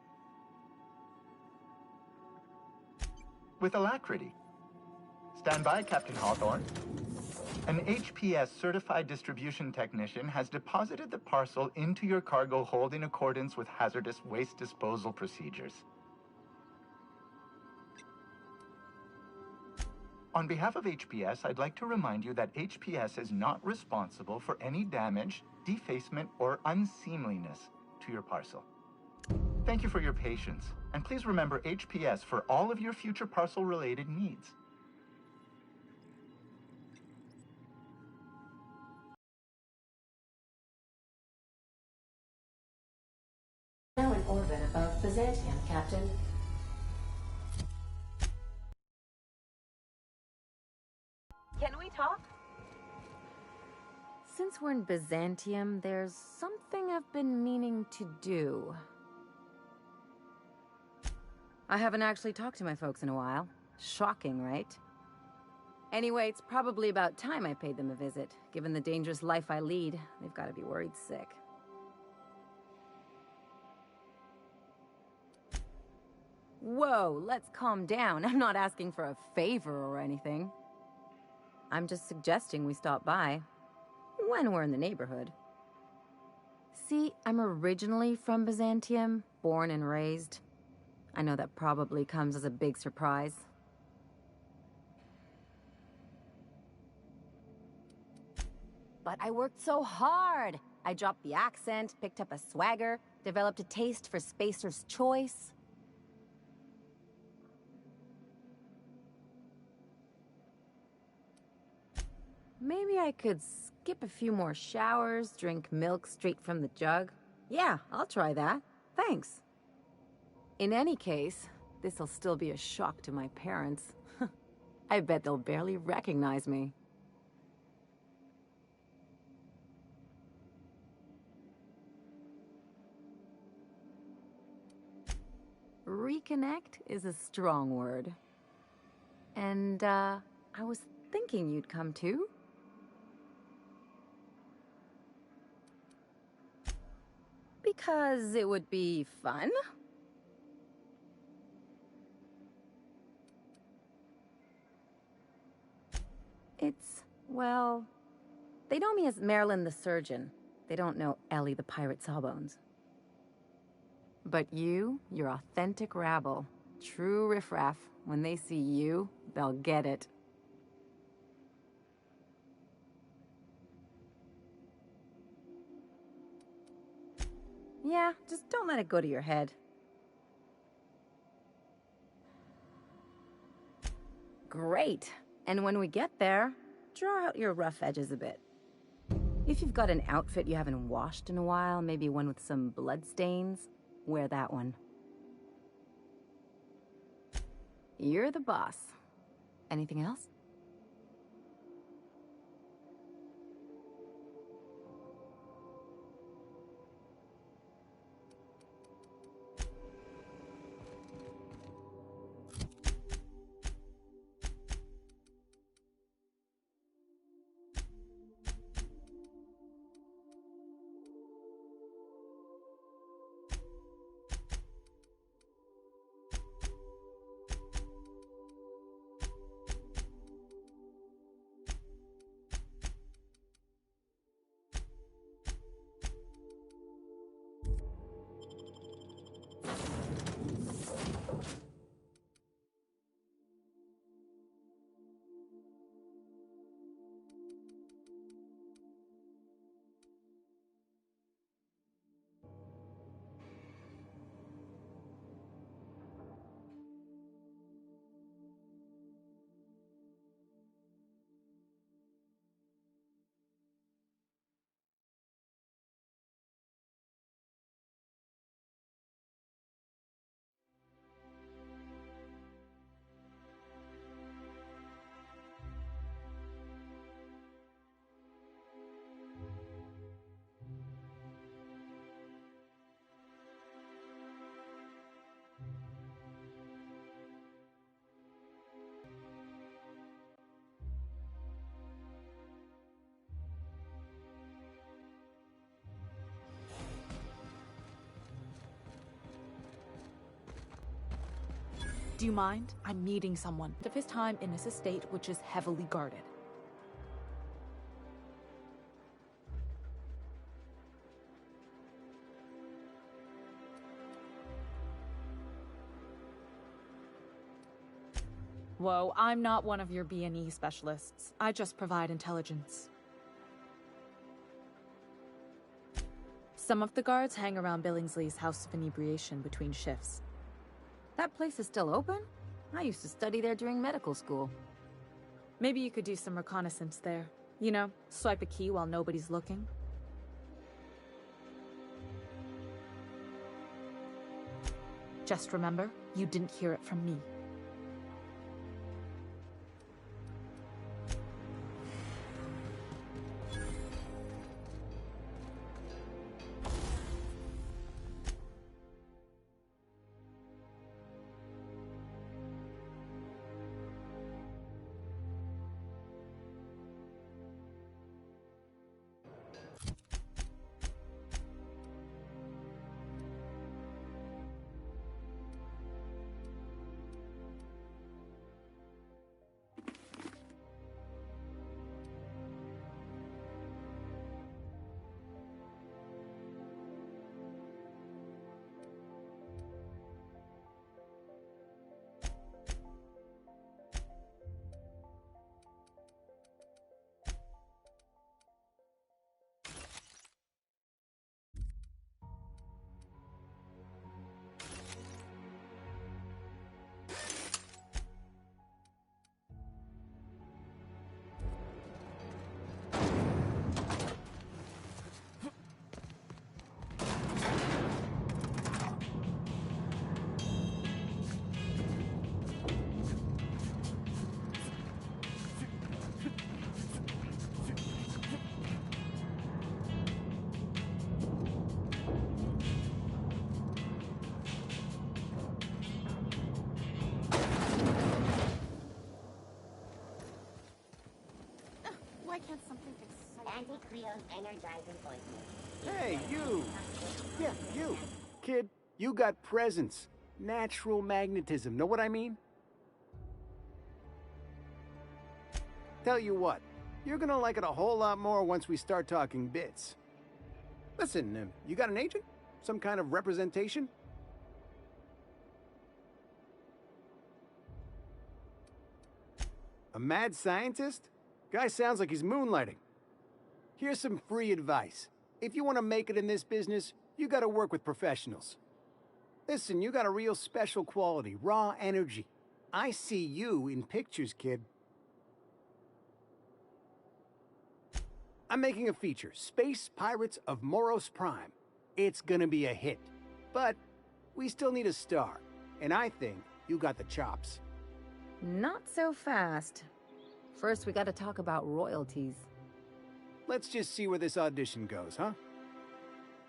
With alacrity. Stand by, Captain Hawthorne. An HPS certified distribution technician has deposited the parcel into your cargo hold in accordance with hazardous waste disposal procedures. On behalf of HPS, I'd like to remind you that HPS is not responsible for any damage, defacement, or unseemliness to your parcel. Thank you for your patience, and please remember HPS for all of your future parcel-related needs.
Now in orbit above Byzantium, Captain.
Can we talk? Since we're in Byzantium, there's something I've been meaning to do. I haven't actually talked to my folks in a while. Shocking, right? Anyway, it's probably about time I paid them a visit. Given the dangerous life I lead, they've got to be worried sick. Whoa, let's calm down. I'm not asking for a favor or anything. I'm just suggesting we stop by when we're in the neighborhood. See, I'm originally from Byzantium, born and raised. I know that probably comes as a big surprise. But I worked so hard. I dropped the accent, picked up a swagger, developed a taste for Spacer's Choice. Maybe I could skip a few more showers, drink milk straight from the jug. Yeah, I'll try that. Thanks. In any case, this'll still be a shock to my parents. I bet they'll barely recognize me. Reconnect is a strong word. And, I was thinking you'd come too. Because it would be fun? Well, they know me as Marilyn the Surgeon. They don't know Ellie the Pirate Sawbones. But you're authentic rabble. True riffraff. When they see you, they'll get it. Yeah, just don't let it go to your head. Great. And when we get there, draw out your rough edges a bit. If you've got an outfit you haven't washed in a while, maybe one with some blood stains, wear that one. You're the boss. Anything else?
Do you mind? I'm meeting someone of his time in this estate, which is heavily guarded. Whoa, I'm not one of your B&E specialists. I just provide intelligence. Some of the guards hang around Billingsley's House of Inebriation between shifts.
That place is still open? I used to study there during medical school.
Maybe you could do some reconnaissance there. You know, swipe a key while nobody's looking. Just remember, you didn't hear it from me.
Why can't something excite?
Anti-Creo's energizing ointment.
Hey, you! Yeah, you! Kid, you got presence. Natural magnetism, know what I mean? Tell you what, you're gonna like it a whole lot more once we start talking bits. Listen, you got an agent? Some kind of representation? A mad scientist? Guy sounds like he's moonlighting. Here's some free advice. If you want to make it in this business, you gotta work with professionals. Listen, you got a real special quality, raw energy. I see you in pictures, kid. I'm making a feature, Space Pirates of Moros Prime. It's gonna be a hit. But we still need a star, and I think you got the chops.
Not so fast. First, we gotta talk about royalties.
Let's just see where this audition goes, huh?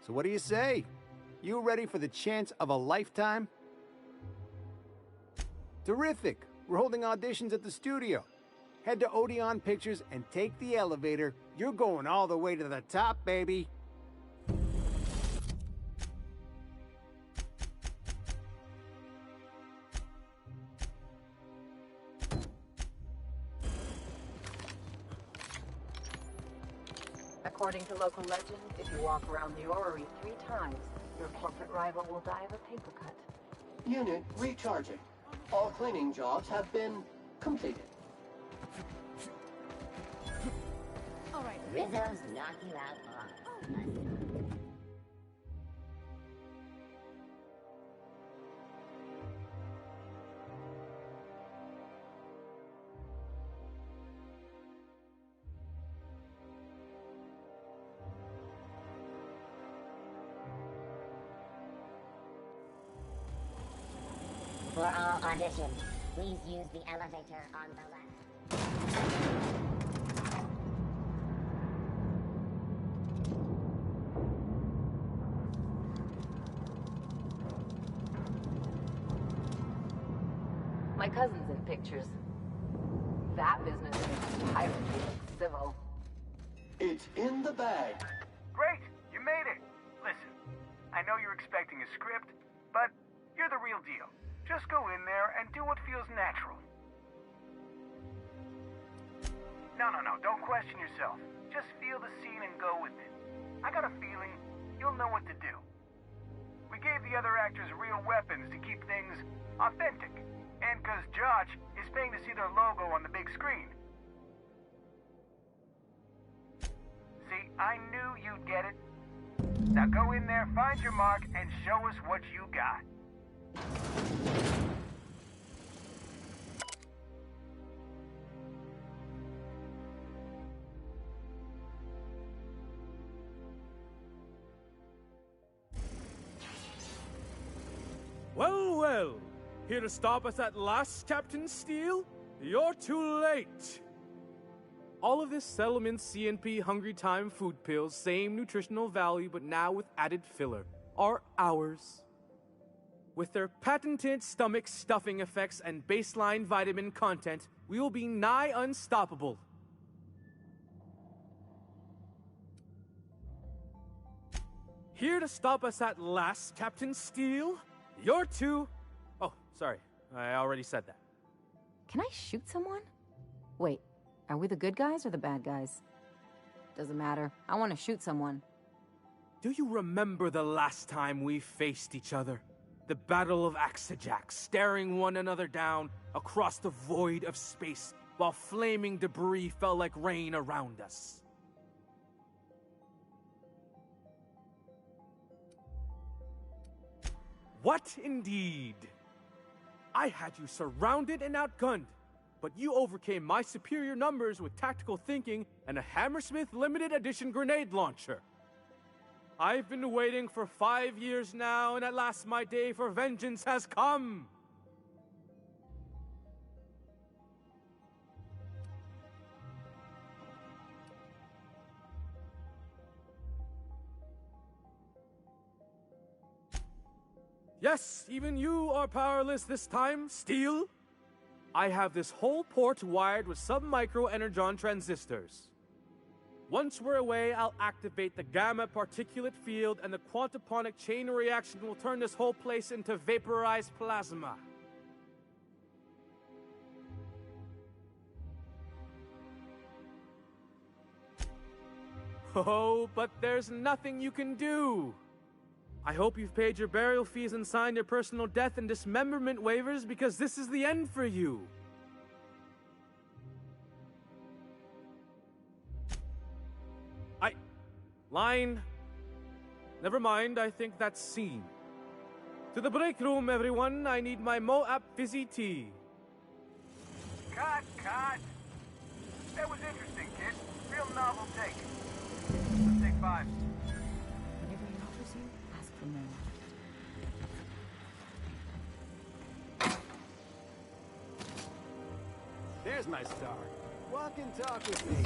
So what do you say? You ready for the chance of a lifetime? Terrific! We're holding auditions at the studio. Head to Odeon Pictures and take the elevator. You're going all the way to the top, baby.
According to local legend, if you walk around the orrery 3 times, your corporate rival will die of a paper cut.
Unit recharging. All cleaning jobs have been completed.
All right.
Rizzo's knock you out on. For all auditions, please use the elevator on the left.
My cousin's in pictures. That business makes piracy look civil.
It's in the bag.
Great, you made it. Listen, I know you're expecting a script, but you're the real deal. Just Just go in there and do what feels natural. No, don't question yourself. Just feel the scene and go with it. I got a feeling you'll know what to do. We gave the other actors real weapons to keep things authentic. And because Josh is paying to see their logo on the big screen. See, I knew you'd get it. Now go in there, find your mark, and show us what you got.
Well. Here to stop us at last, Captain Steele? You're too late. All of this Settlement CNP Hungry Time food pills, same nutritional value, but now with added filler, are ours. With their patented stomach stuffing effects and baseline vitamin content, we will be nigh unstoppable. Here to stop us at last, Captain Steele? You're too... Oh, sorry. I already said that.
Can I shoot someone? Wait, are we the good guys or the bad guys? Doesn't matter. I want to shoot someone.
Do you remember the last time we faced each other? The Battle of Axejack, staring one another down across the void of space while flaming debris fell like rain around us. What indeed? I had you surrounded and outgunned, but you overcame my superior numbers with tactical thinking and a Hammersmith limited edition grenade launcher. I've been waiting for 5 years now, and at last my day for vengeance has come. Yes, even you are powerless this time, Steele. I have this whole port wired with sub-micro energon transistors. Once we're away, I'll activate the gamma particulate field and the quantaponic chain reaction will turn this whole place into vaporized plasma. Oh, but there's nothing you can do. I hope you've paid your burial fees and signed your personal death and dismemberment waivers because this is the end for you. Line. Never mind, I think that's scene. To the break room, everyone. I need my Moab fizzy tea.
Cut! That was interesting, kid. Real novel take. Let's take 5.
Whatever he offers you, ask for more.
There's my star. Walk and talk with me.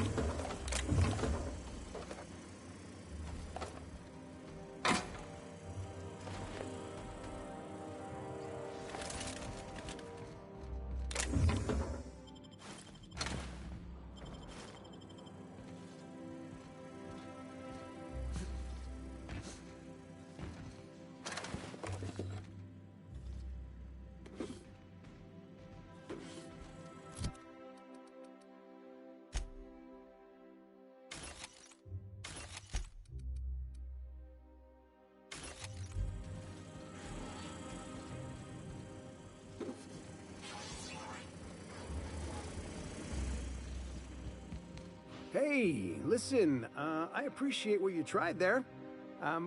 Hey, listen, I appreciate what you tried there.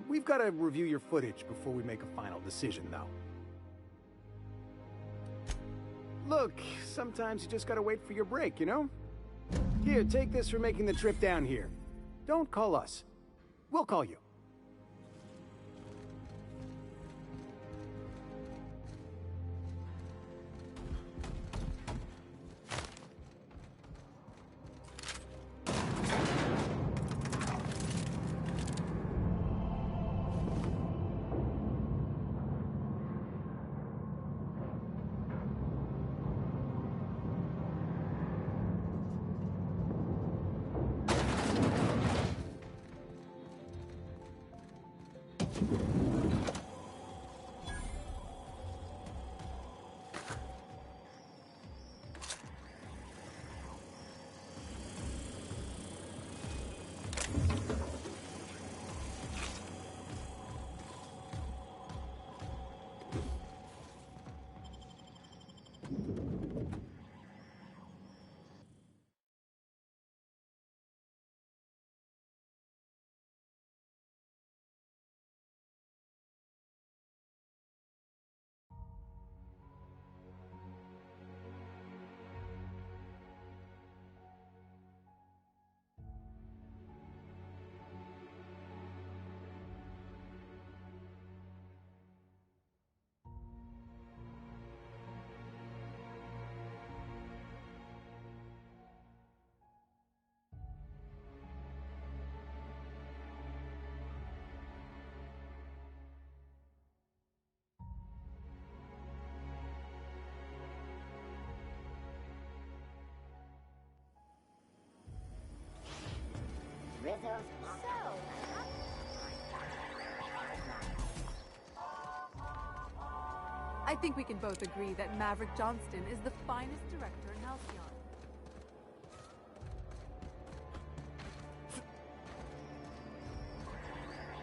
We've got to review your footage before we make a final decision, though. Look, sometimes you just gotta wait for your break, you know? Here, take this for making the trip down here. Don't call us. We'll call you.
puzzles. So,
I think we can both agree that Maverick Johnston is the finest director in Halcyon.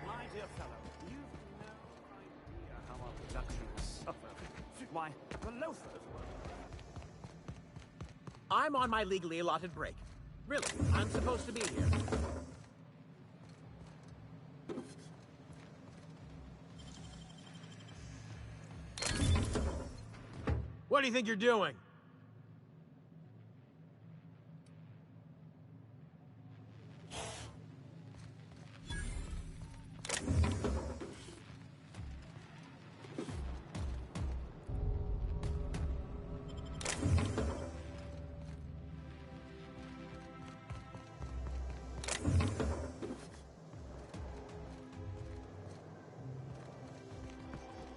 My dear fellow, you've no idea how our production has suffered. Why, the loafers were...
I'm on my legally allotted break. Really, I'm supposed to be here. What do you think you're doing?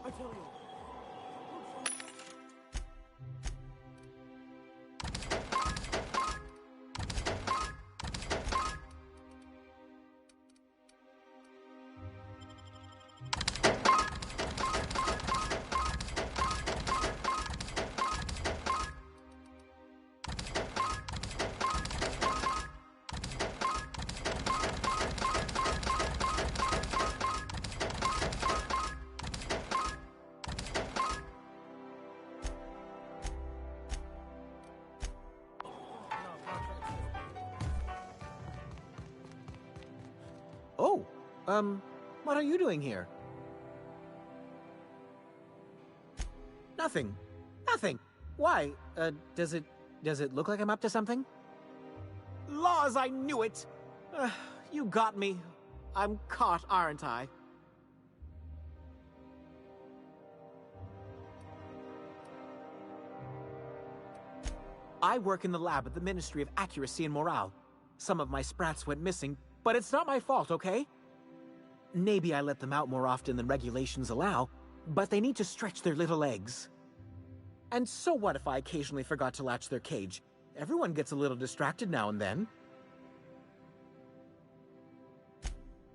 I tell you.
Oh, what are you doing here? Nothing. Nothing. Why? Does it look like I'm up to something? Laws, I knew it! You got me. I'm caught, aren't I? I work in the lab at the Ministry of Accuracy and Morale. Some of my sprats went missing, but it's not my fault, okay? Maybe I let them out more often than regulations allow, but they need to stretch their little legs. And so what if I occasionally forgot to latch their cage? Everyone gets a little distracted now and then.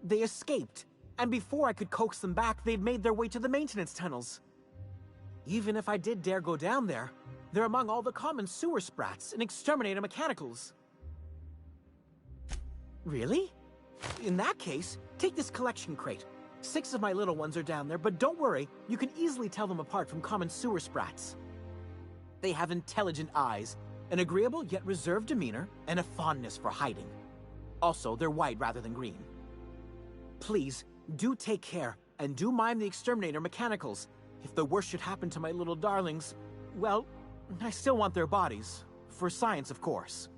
They escaped, and before I could coax them back, they'd made their way to the maintenance tunnels. Even if I did dare go down there, they're among all the common sewer sprats and exterminator mechanicals. Really? In that case, take this collection crate. 6 of my little ones are down there, but don't worry, you can easily tell them apart from common sewer sprats. They have intelligent eyes, an agreeable yet reserved demeanor, and a fondness for hiding. Also, they're white rather than green. Please, do take care, and do mind the exterminator mechanicals. If the worst should happen to my little darlings, well, I still want their bodies. For science, of course.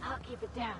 I'll keep it down.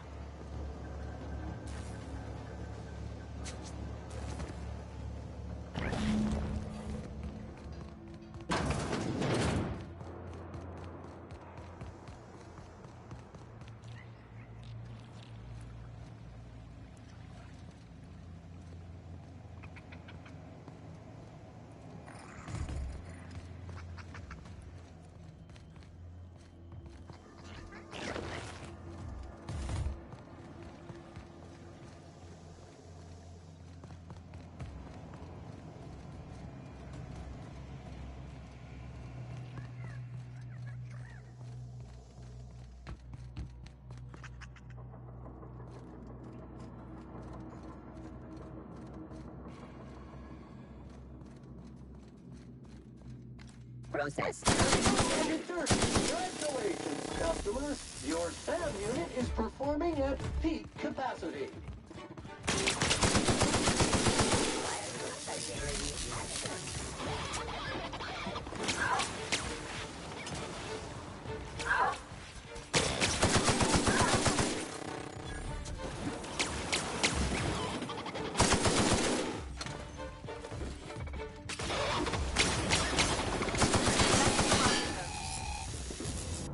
process.
Congratulations, customer. Your SAM unit is performing at peak capacity.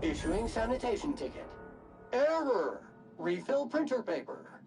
Issuing sanitation ticket. Error! Refill printer paper.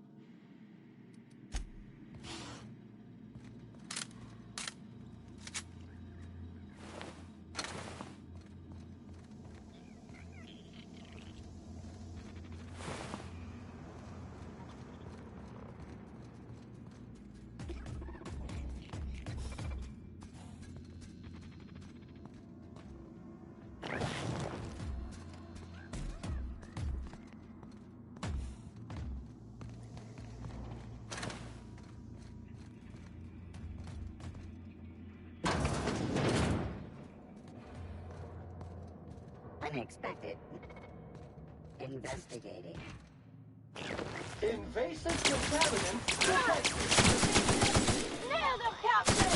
Unexpected. Investigating.
Invasive contaminants detected.
Nail them, Captain!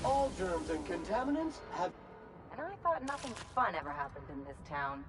All germs and contaminants have...
And I thought nothing fun ever happened in this town.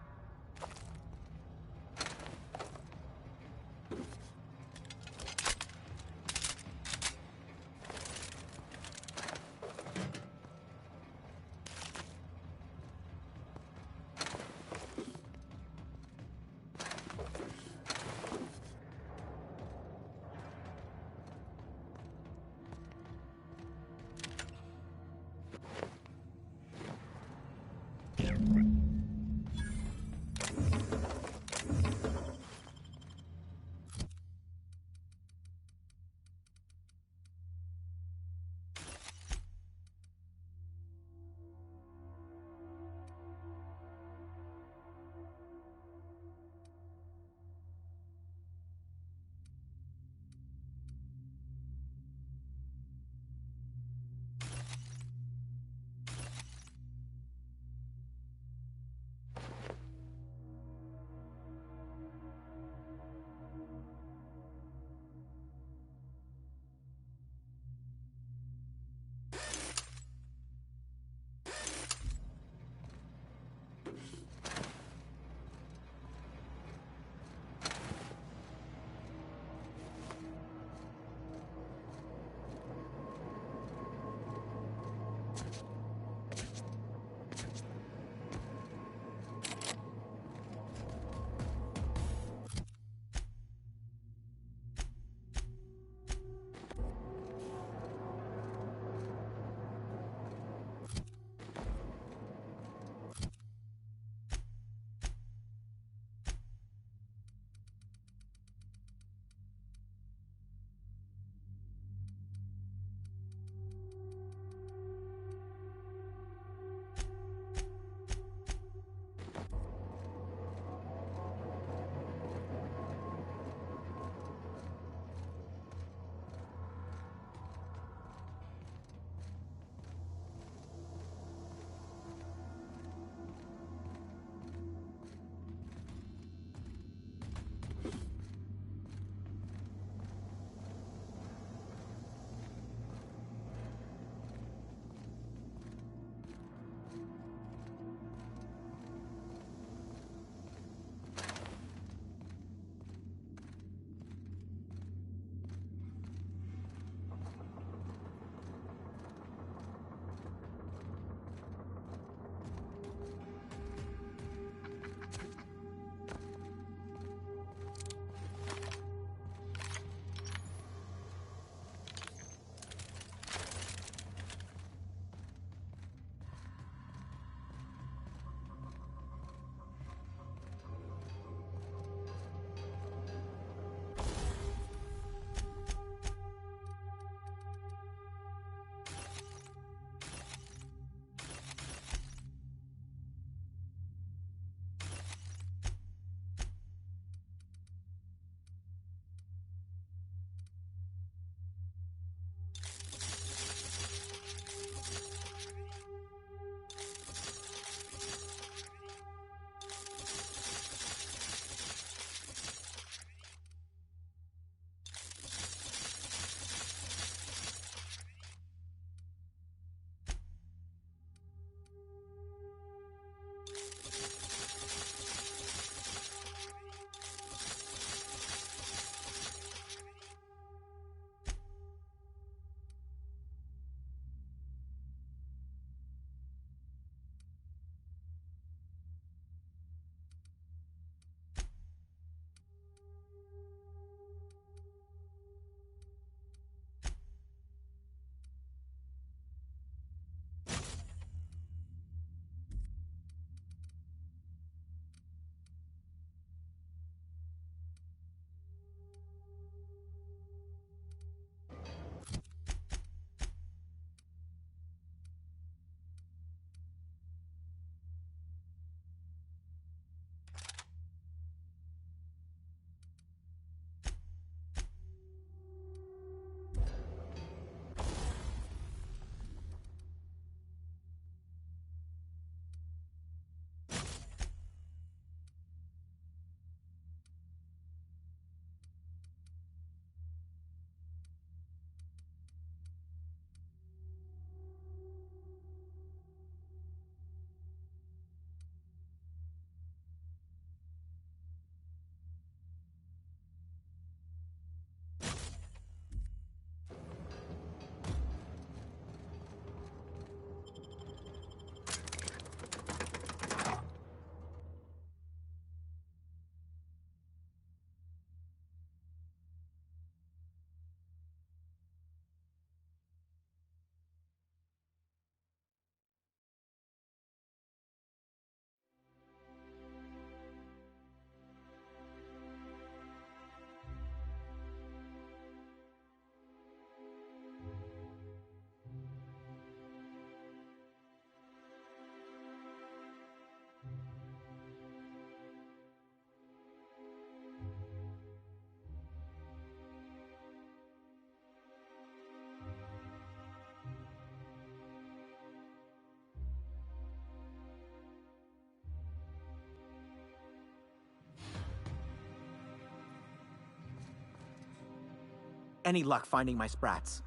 any luck finding my sprats.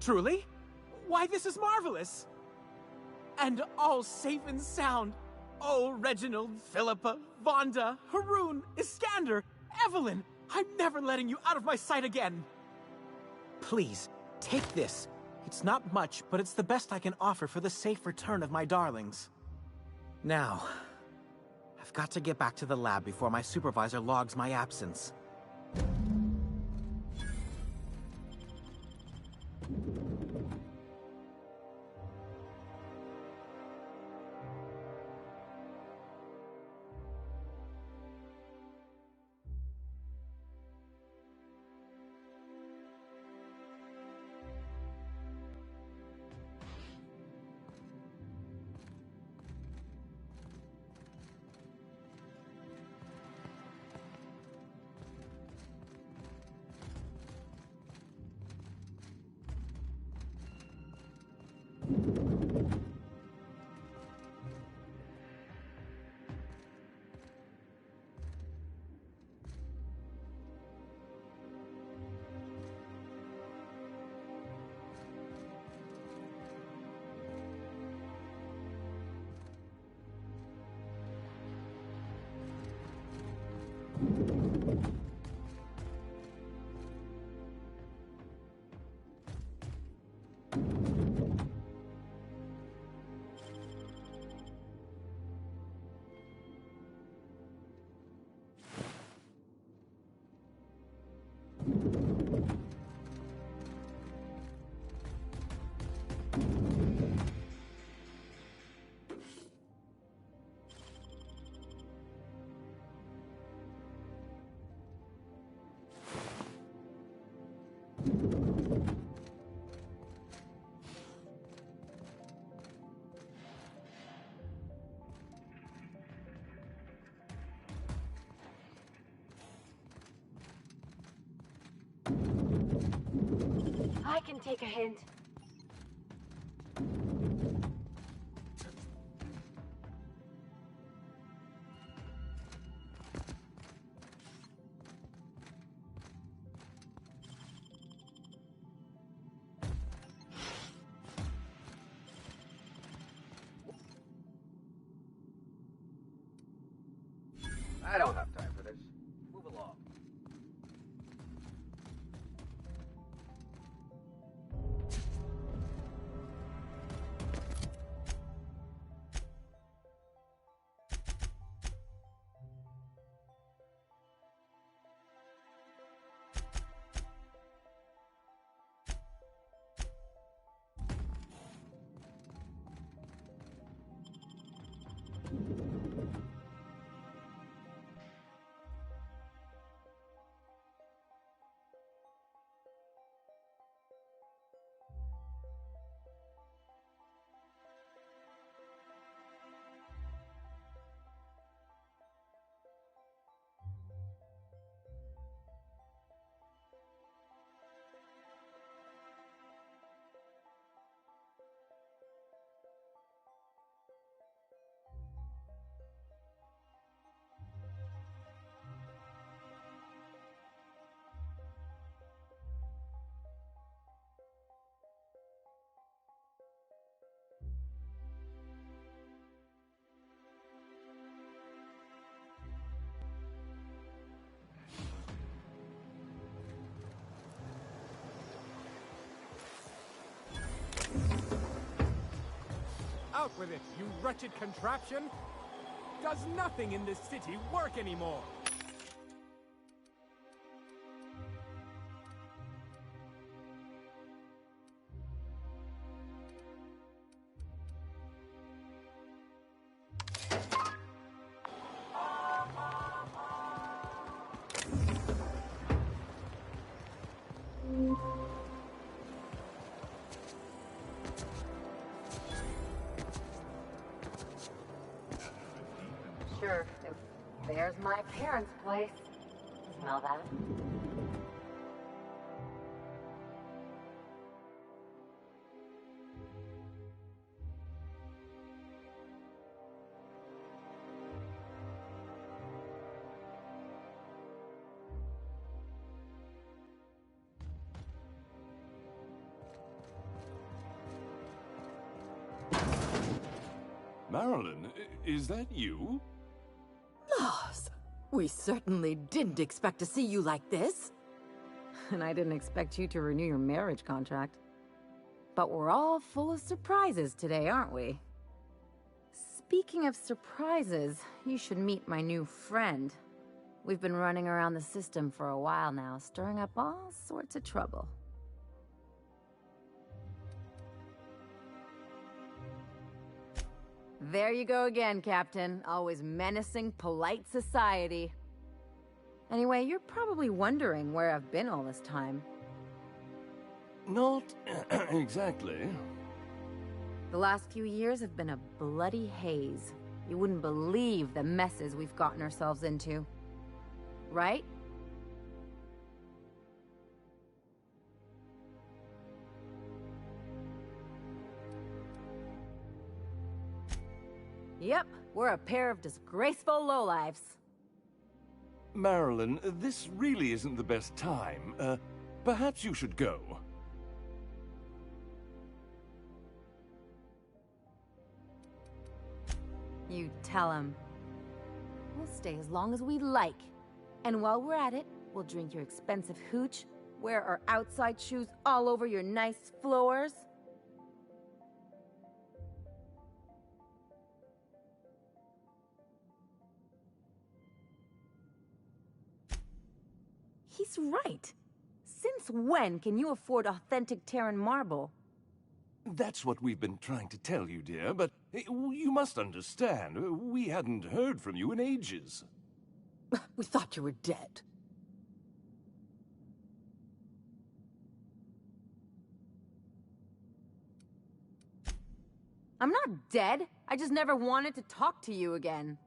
Truly? Why, this is marvelous! And all safe and sound. Oh, Reginald, Philippa, Vonda, Haroon, Iskander, Evelyn, I'm never letting you out of my sight again. Please, take this. It's not much, but it's the best I can offer for the safe return of my darlings. Now, I've got to get back to the lab before my supervisor logs my absence.
I can take a hint.
I don't have time for this. Move along.
Out with it, you wretched contraption! Does nothing in this city work anymore?
Sure, if there's my parents' place. Smell that?
Marilyn, is that you?
Lars, we certainly didn't expect to see you like this.
And I didn't expect you to renew your marriage contract. But we're all full of surprises today, aren't we? Speaking of surprises, you should meet my new friend. We've been running around the system for a while now, stirring up all sorts of trouble. There you go again, Captain. Always menacing polite society. Anyway, you're probably wondering where I've been all this time.
Not exactly.
The last few years have been a bloody haze. You wouldn't believe the messes we've gotten ourselves into. Right? Yep, we're a pair of disgraceful lowlifes.
Marilyn, this really isn't the best time. Perhaps you should go.
You tell him. We'll stay as long as we like. And while we're at it, we'll drink your expensive hooch, wear our outside shoes all over your nice floors. He's right. Since when can you afford authentic Terran marble?
That's what we've been trying to tell you, dear, but you must understand, we hadn't heard from you in ages.
We thought you were dead.
I'm not dead. I just never wanted to talk to you again.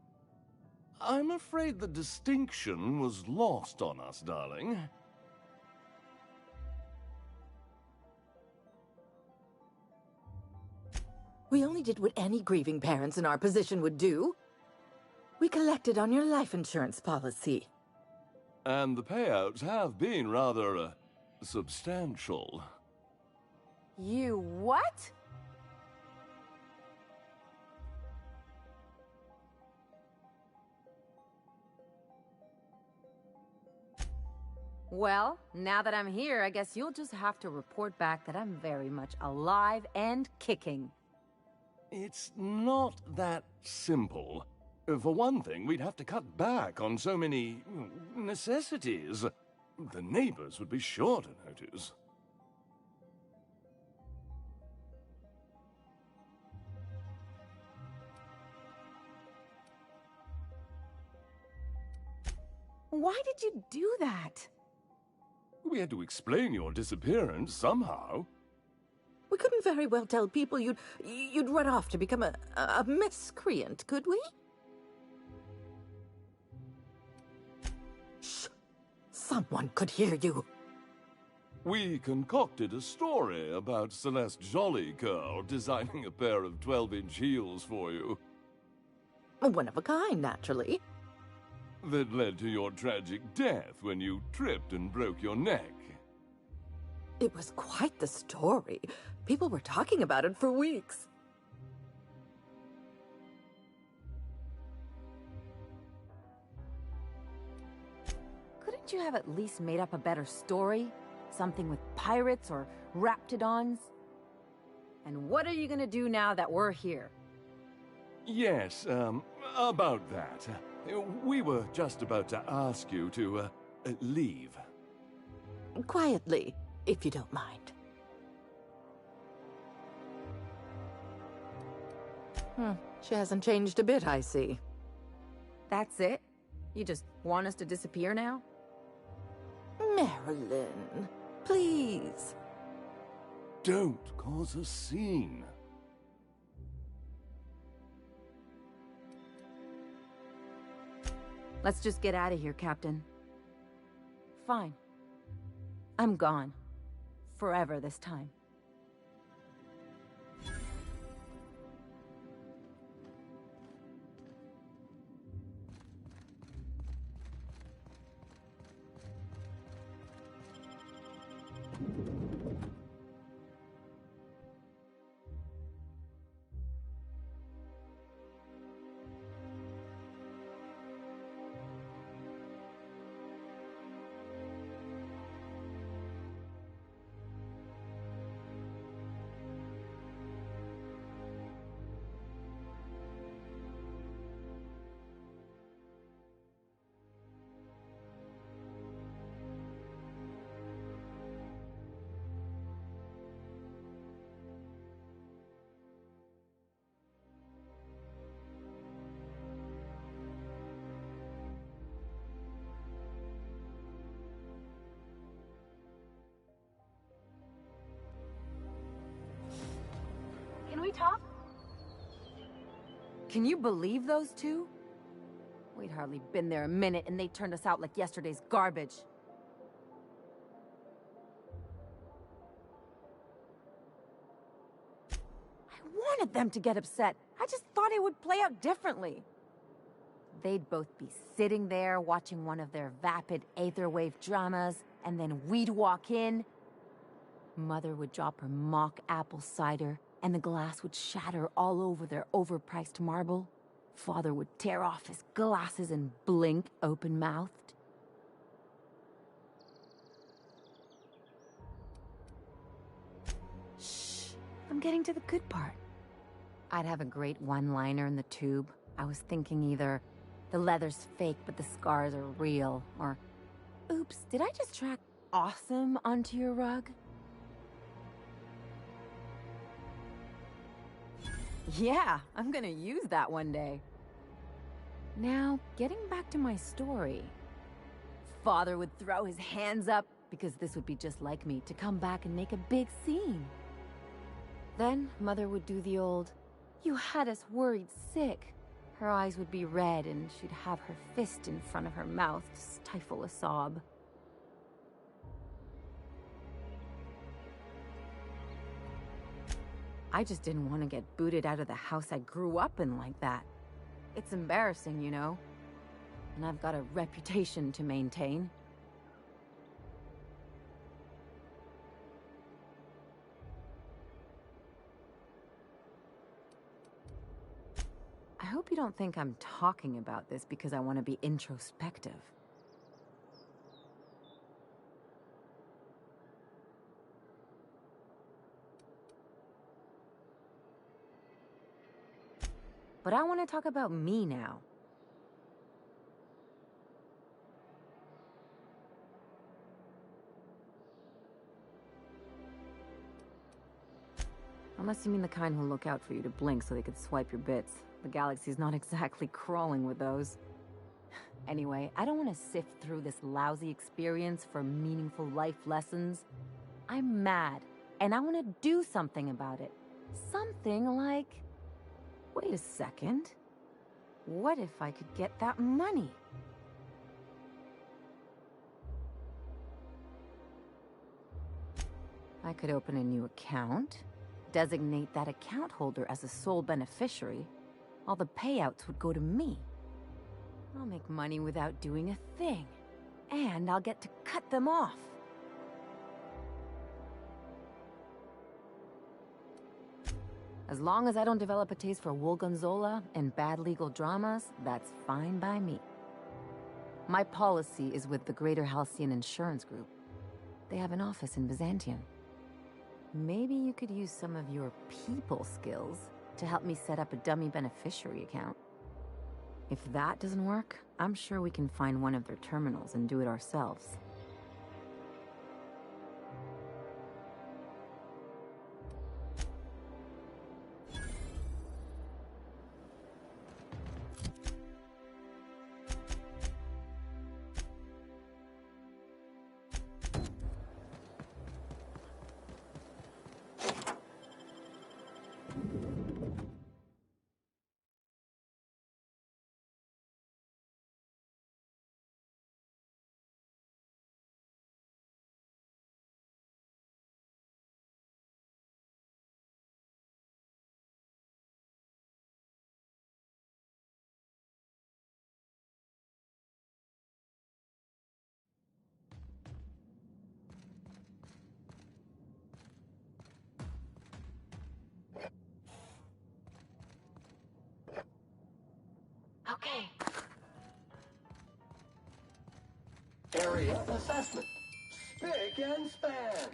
I'm afraid the distinction was lost on us, darling.
We only did what any grieving parents in our position would do. We collected on your life insurance policy.
And the payouts have been rather, substantial.
You what? Well, now that I'm here, I guess you'll just have to report back that I'm very much alive and kicking.
It's not that simple. For one thing, we'd have to cut back on so many necessities. The neighbors would be sure to notice.
Why did you do that?
We had to explain your disappearance somehow.
We couldn't very well tell people you'd run off to become a miscreant, could we? Shh! Someone could hear you.
We concocted a story about Celeste Jollycurl designing a pair of 12-inch heels for you.
One of a kind, naturally.
That led to your tragic death when you tripped and broke your neck.
It was quite the story. People were talking about it for weeks.
Couldn't you have at least made up a better story? Something with pirates or raptidons? And what are you gonna do now that we're here?
Yes, about that. We were just about to ask you to, leave.
Quietly, if you don't mind. She hasn't changed a bit, I see.
That's it? You just want us to disappear now?
Marilyn, please.
Don't cause a scene.
Let's just get out of here, Captain. Fine. I'm gone. Forever this time. Can you believe those two? We'd hardly been there a minute and they turned us out like yesterday's garbage. I wanted them to get upset. I just thought it would play out differently. They'd both be sitting there watching one of their vapid aetherwave dramas, and then we'd walk in. Mother would drop her mock apple cider, and the glass would shatter all over their overpriced marble. Father would tear off his glasses and blink open-mouthed. Shh, I'm getting to the good part. I'd have a great one-liner in the tube. I was thinking either, the leather's fake but the scars are real, or, oops, did I just track awesome onto your rug? Yeah, I'm gonna use that one day. Now, getting back to my story. Father would throw his hands up, because this would be just like me, to come back and make a big scene. Then, Mother would do the old, "You had us worried sick." Her eyes would be red, and she'd have her fist in front of her mouth to stifle a sob. I just didn't want to get booted out of the house I grew up in like that. It's embarrassing, you know? And I've got a reputation to maintain. I hope you don't think I'm talking about this because I want to be introspective. But I want to talk about me now. Unless you mean the kind who'll look out for you to blink so they could swipe your bits. The galaxy's not exactly crawling with those. Anyway, I don't want to sift through this lousy experience for meaningful life lessons. I'm mad, and I want to do something about it. Something like... Wait a second. What if I could get that money? I could open a new account, designate that account holder as a sole beneficiary. All the payouts would go to me. I'll make money without doing a thing. And I'll get to cut them off. As long as I don't develop a taste for Woolgonzola and bad legal dramas, that's fine by me. My policy is with the Greater Halcyon Insurance Group. They have an office in Byzantium. Maybe you could use some of your people skills to help me set up a dummy beneficiary account. If that doesn't work, I'm sure we can find one of their terminals and do it ourselves.
Okay. Area assessment. Spick and span.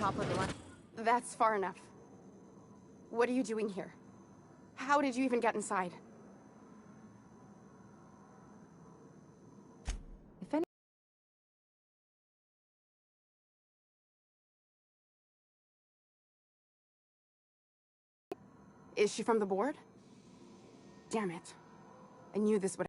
top of the line.
That's far enough. What are you doing here? How did you even get inside?
If any...
Is she from the board? Damn it. I knew this would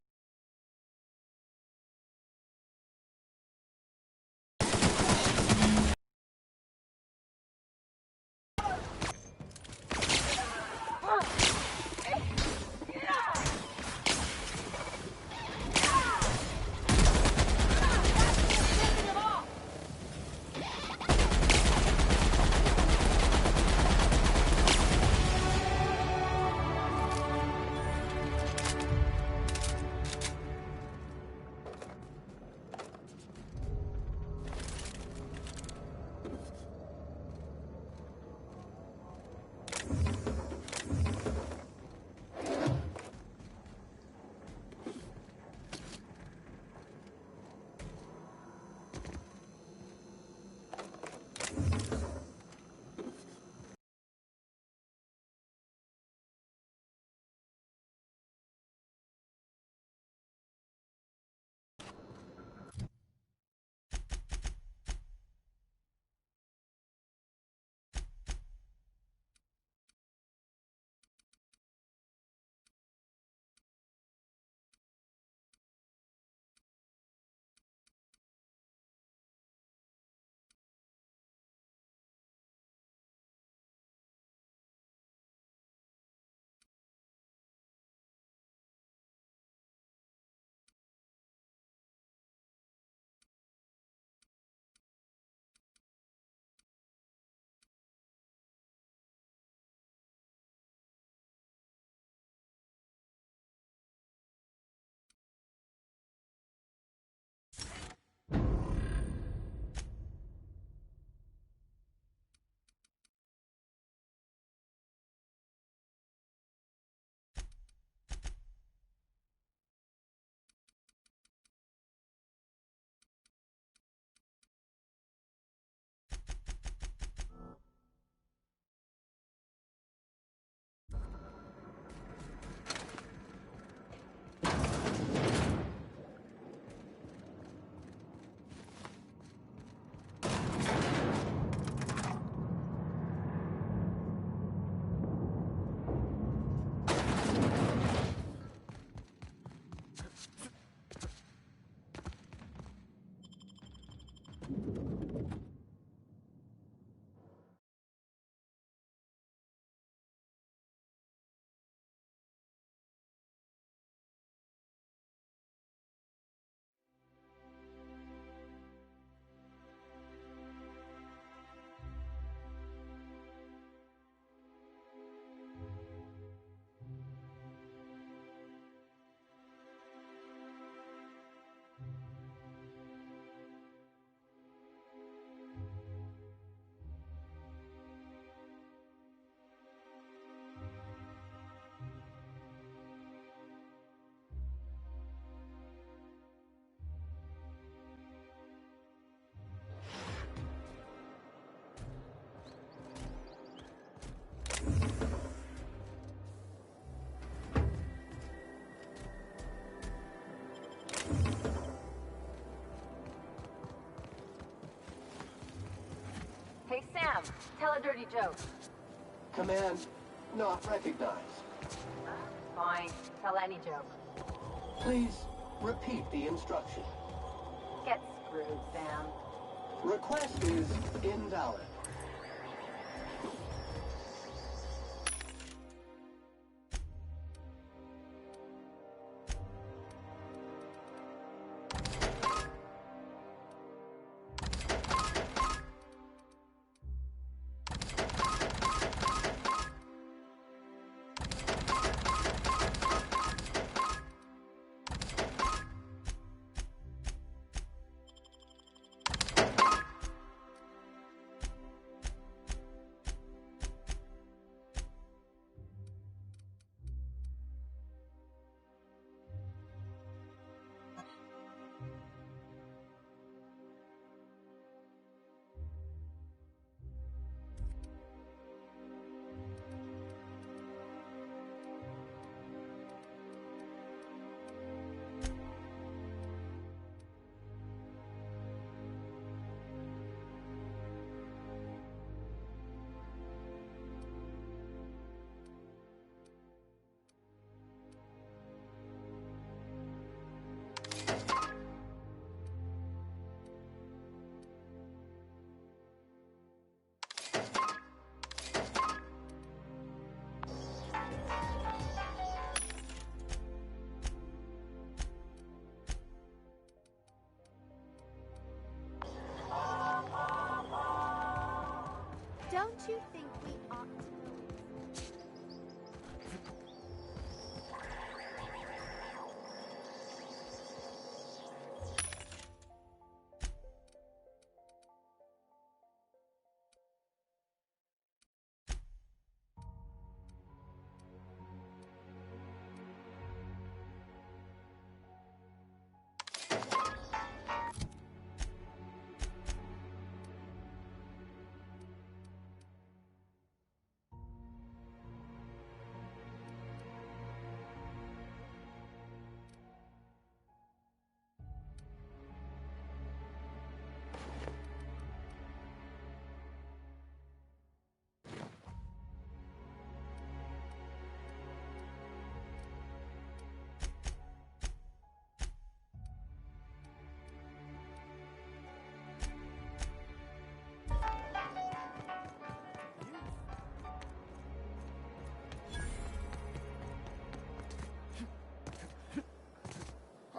Hey, Sam, tell a dirty joke.
Command not recognized.
Fine, tell any joke.
Please repeat the instruction.
Get screwed, Sam.
Request is invalid.
you think we ought to go?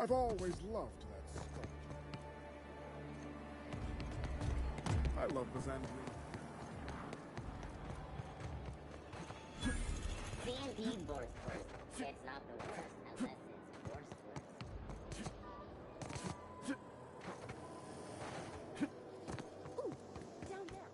I've always loved that sculpture. I love Byzantium.
C&P Borsworth. It's not the worst unless it's Borsworth.
Ooh, down there.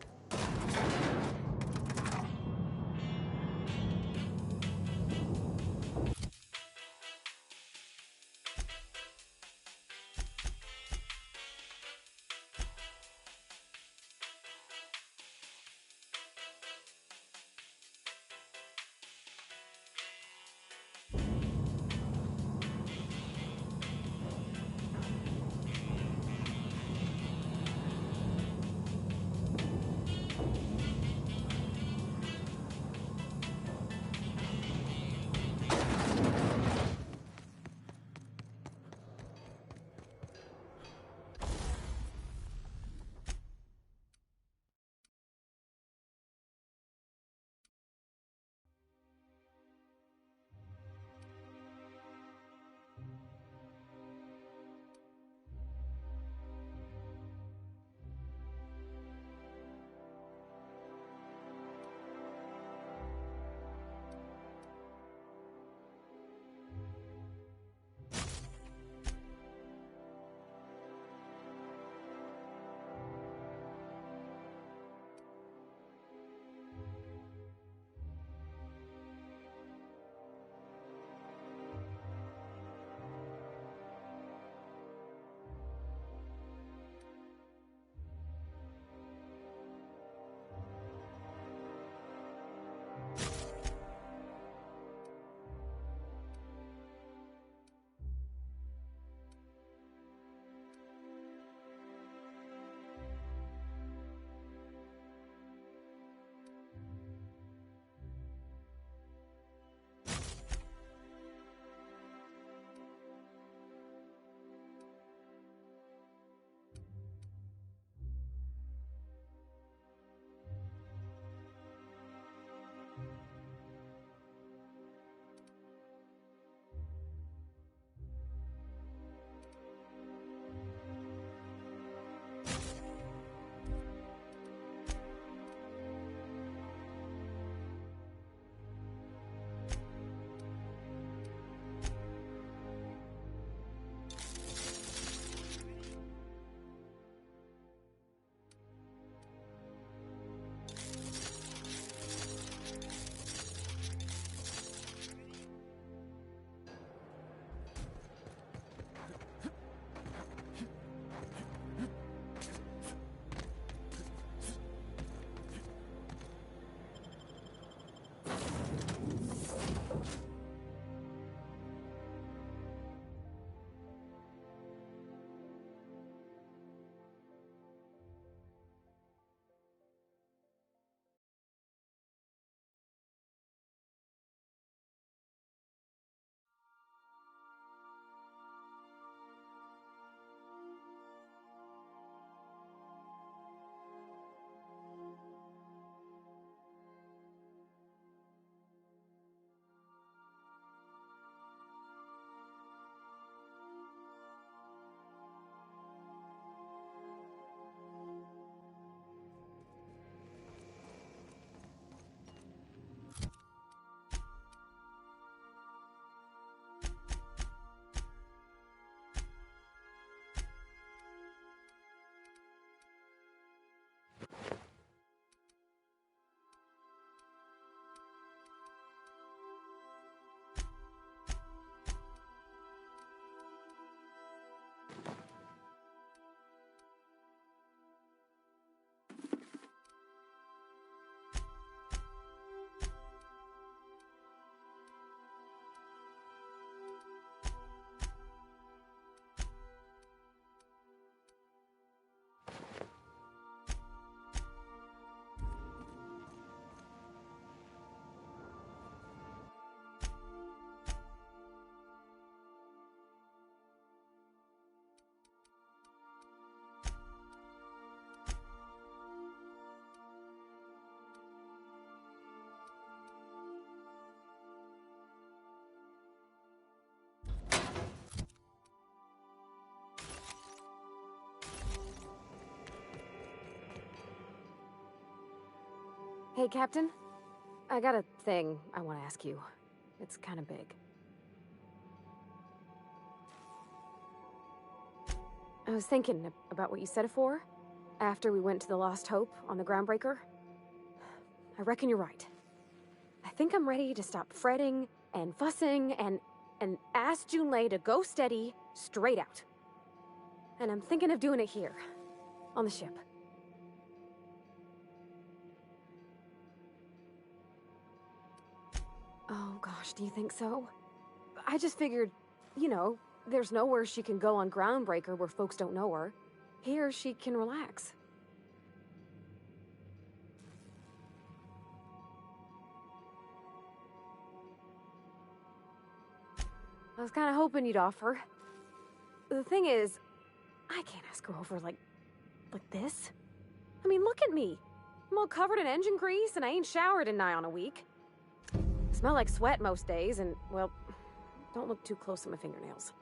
Hey, Captain. I got a thing I want to ask you. It's kind of big. I was thinking about what you said before, after we went to the Lost Hope on the Groundbreaker. I reckon you're right. I think I'm ready to stop fretting and fussing and ask Junlei to go steady, straight out. And I'm thinking of doing it here, on the ship. Oh gosh, do you think so? I just figured, you know, there's nowhere she can go on Groundbreaker where folks don't know her. Here, she can relax. I was kind of hoping you'd offer. The thing is, I can't ask her over like this. I mean, look at me. I'm all covered in engine grease and I ain't showered in nigh on a week. Smell like sweat most days and, well, don't look too close at my fingernails.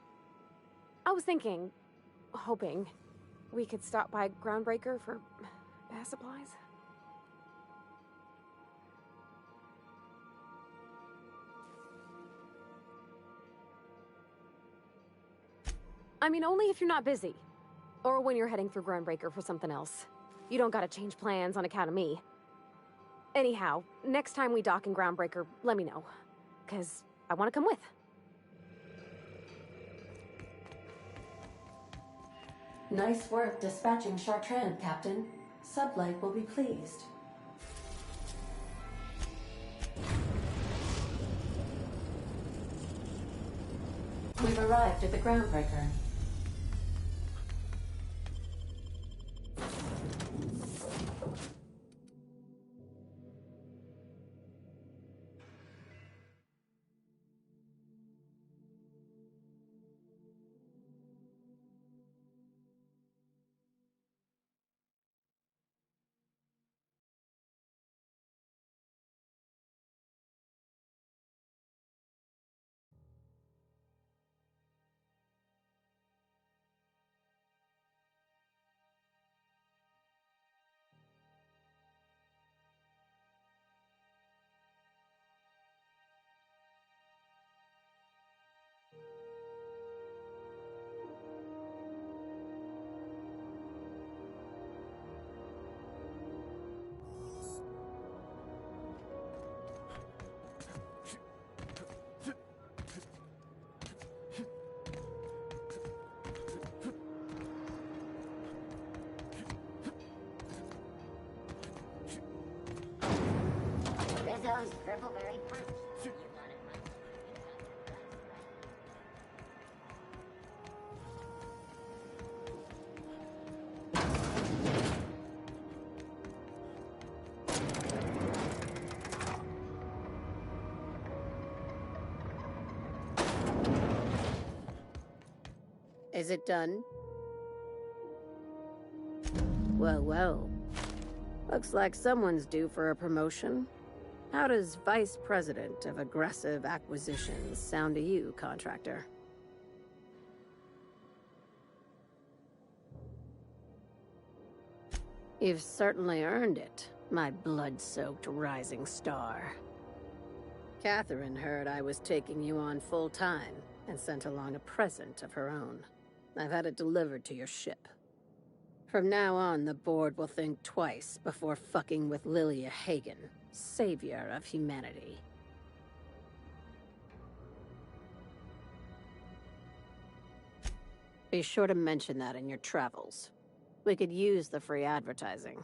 I was thinking, hoping, we could stop by Groundbreaker for bath supplies. I mean, only if you're not busy. Or when you're heading through Groundbreaker for something else. You don't gotta change plans on account of me. Anyhow, next time we dock in Groundbreaker, let me know. 'Cause I want to come with.
Nice work dispatching Chartrand, Captain. Sublight will be pleased. We've arrived at the Groundbreaker.
Rizzo's Purpleberry Punch.
Is it done? Well, well. Looks like someone's due for a promotion. How does Vice President of Aggressive Acquisitions sound to you, contractor? You've certainly earned it, my blood-soaked rising star. Catherine heard I was taking you on full-time and sent along a present of her own. I've had it delivered to your ship. From now on, the board will think twice before fucking with Lilia Hagen, savior of humanity. Be sure to mention that in your travels. We could use the free advertising.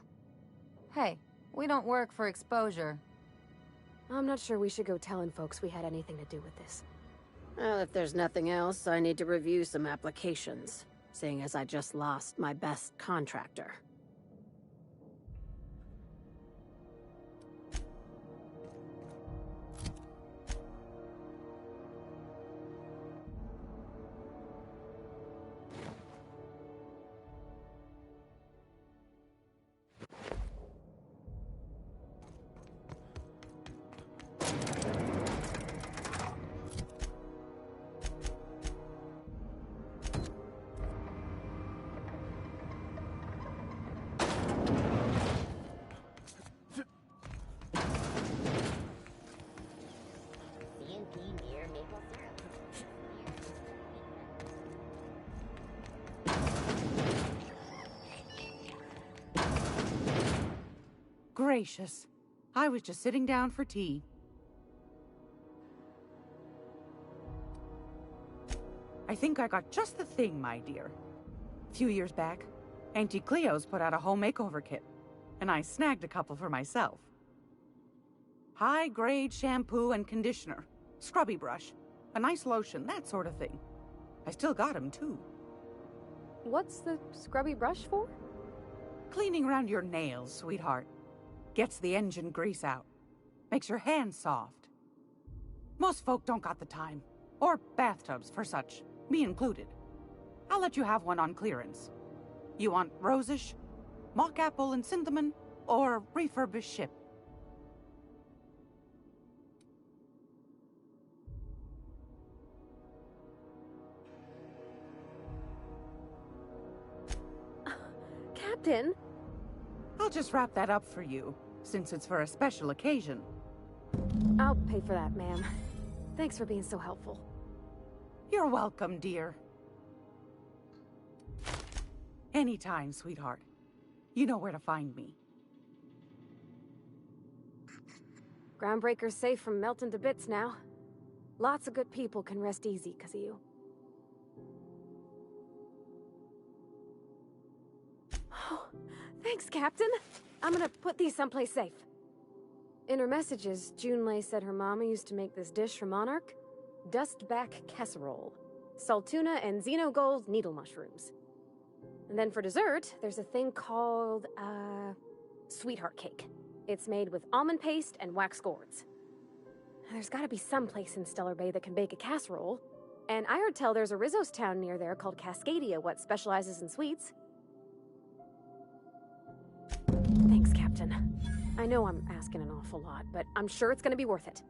Hey, we don't work for exposure.
I'm not sure we should go telling folks we had anything to do with this.
Well, if there's nothing else, I need to review some applications, seeing as I just lost my best contractor.
gracious. I was just sitting down for tea. I think I got just the thing, my dear. A few years back, Auntie Cleo's put out a home makeover kit, and I snagged a couple for myself. High-grade shampoo and conditioner, scrubby brush, a nice lotion, that sort of thing. I still got 'em, too.
What's the scrubby brush for?
Cleaning around your nails, sweetheart. Gets the engine grease out. Makes your hands soft. Most folk don't got the time. Or bathtubs for such, me included. I'll let you have one on clearance. You want rosish, mock apple and cinnamon, or refurbished ship?
Captain?
I'll just wrap that up for you, since it's for a special occasion.
I'll pay for that, ma'am. Thanks for being so helpful.
You're welcome, dear. Anytime, sweetheart. You know where to find me.
Groundbreaker's safe from melting to bits now. Lots of good people can rest easy because of you. Oh, thanks, Captain. I'm gonna put these someplace safe. In her messages, Junlei said her mama used to make this dish for Monarch. Dustback casserole. Saltuna and Xenogold needle mushrooms. And then for dessert, there's a thing called, sweetheart cake. It's made with almond paste and wax gourds. There's gotta be some place in Stellar Bay that can bake a casserole. And I heard tell there's a Rizzo's town near there called Cascadia, what specializes in sweets. Thanks, Captain. I know I'm asking an awful lot, but I'm sure it's gonna be worth it.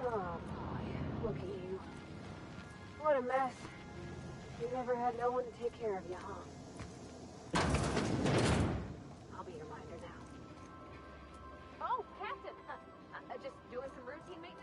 Oh boy, look at you. What a mess. You never had no one to take care of you, huh? I'll be your minder now. Oh, Captain! Just doing some routine maintenance.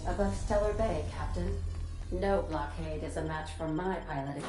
above Stellar Bay, Captain. No blockade is a match for my piloting.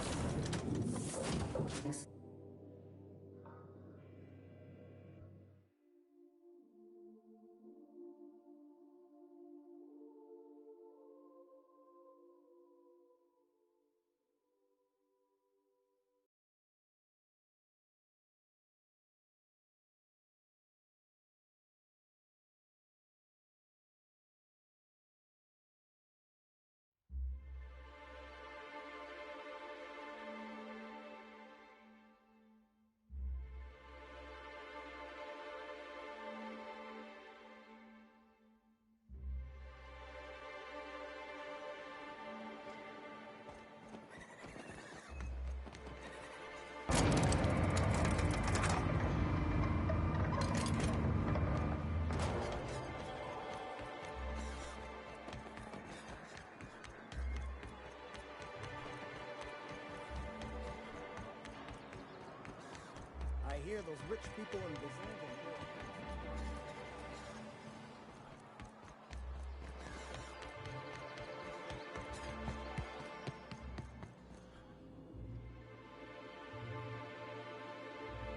I hear those rich people in Byzantium.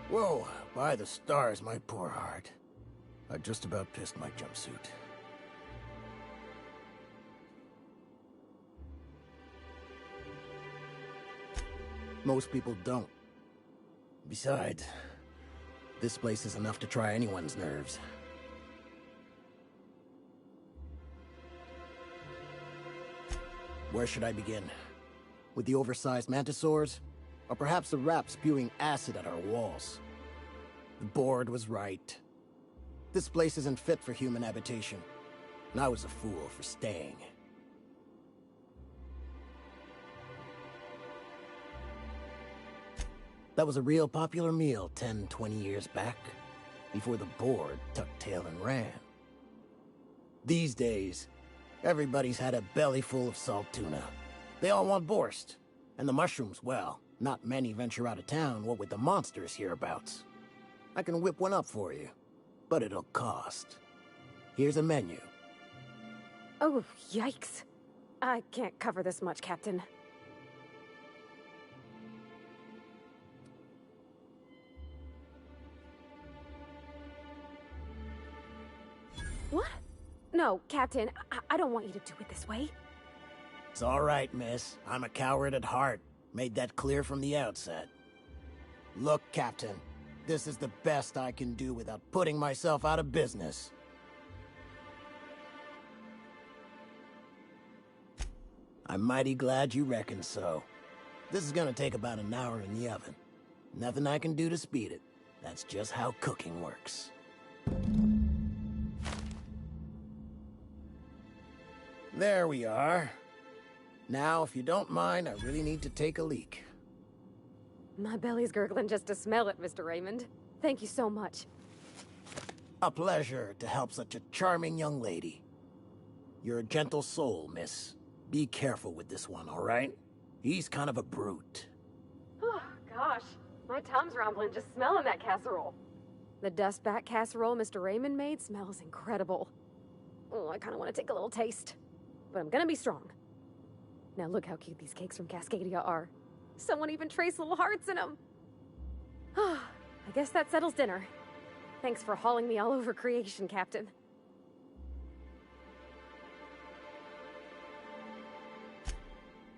Whoa, by the stars, my poor heart. I just about pissed my jumpsuit. Most people don't. Besides, this place is enough to try anyone's nerves. Where should I begin? With the oversized mantisaurs? Or perhaps the rats spewing acid at our walls? The board was right. This place isn't fit for human habitation, and I was a fool for staying. That was a real popular meal 10, 20 years back, before the board tucked tail and ran. These days, everybody's had a belly full of salt tuna. They all want borscht, and the mushrooms, well, not many venture out of town, what with the monsters hereabouts. I can whip one up for you, but it'll cost. Here's a menu.
Oh, yikes. I can't cover this much, Captain. What? No, Captain, I don't want you to do it this way.
It's all right, miss. I'm a coward at heart. Made that clear from the outset. Look, Captain, this is the best I can do without putting myself out of business. I'm mighty glad you reckon so. This is gonna take about an hour in the oven. Nothing I can do to speed it. That's just how cooking works. There we are. Now, if you don't mind, I really need to take a leak.
My belly's gurgling just to smell it, Mr. Raymond. Thank you so much.
A pleasure to help such a charming young lady. You're a gentle soul, miss. Be careful with this one, all right? He's kind of a brute.
Oh, gosh. My tum's rumbling just smelling that casserole. The dustback casserole Mr. Raymond made smells incredible. Oh, I kind of want to take a little taste. But I'm gonna be strong. Now look how cute these cakes from Cascadia are. Someone even traced little hearts in them. I guess that settles dinner. Thanks for hauling me all over creation, Captain.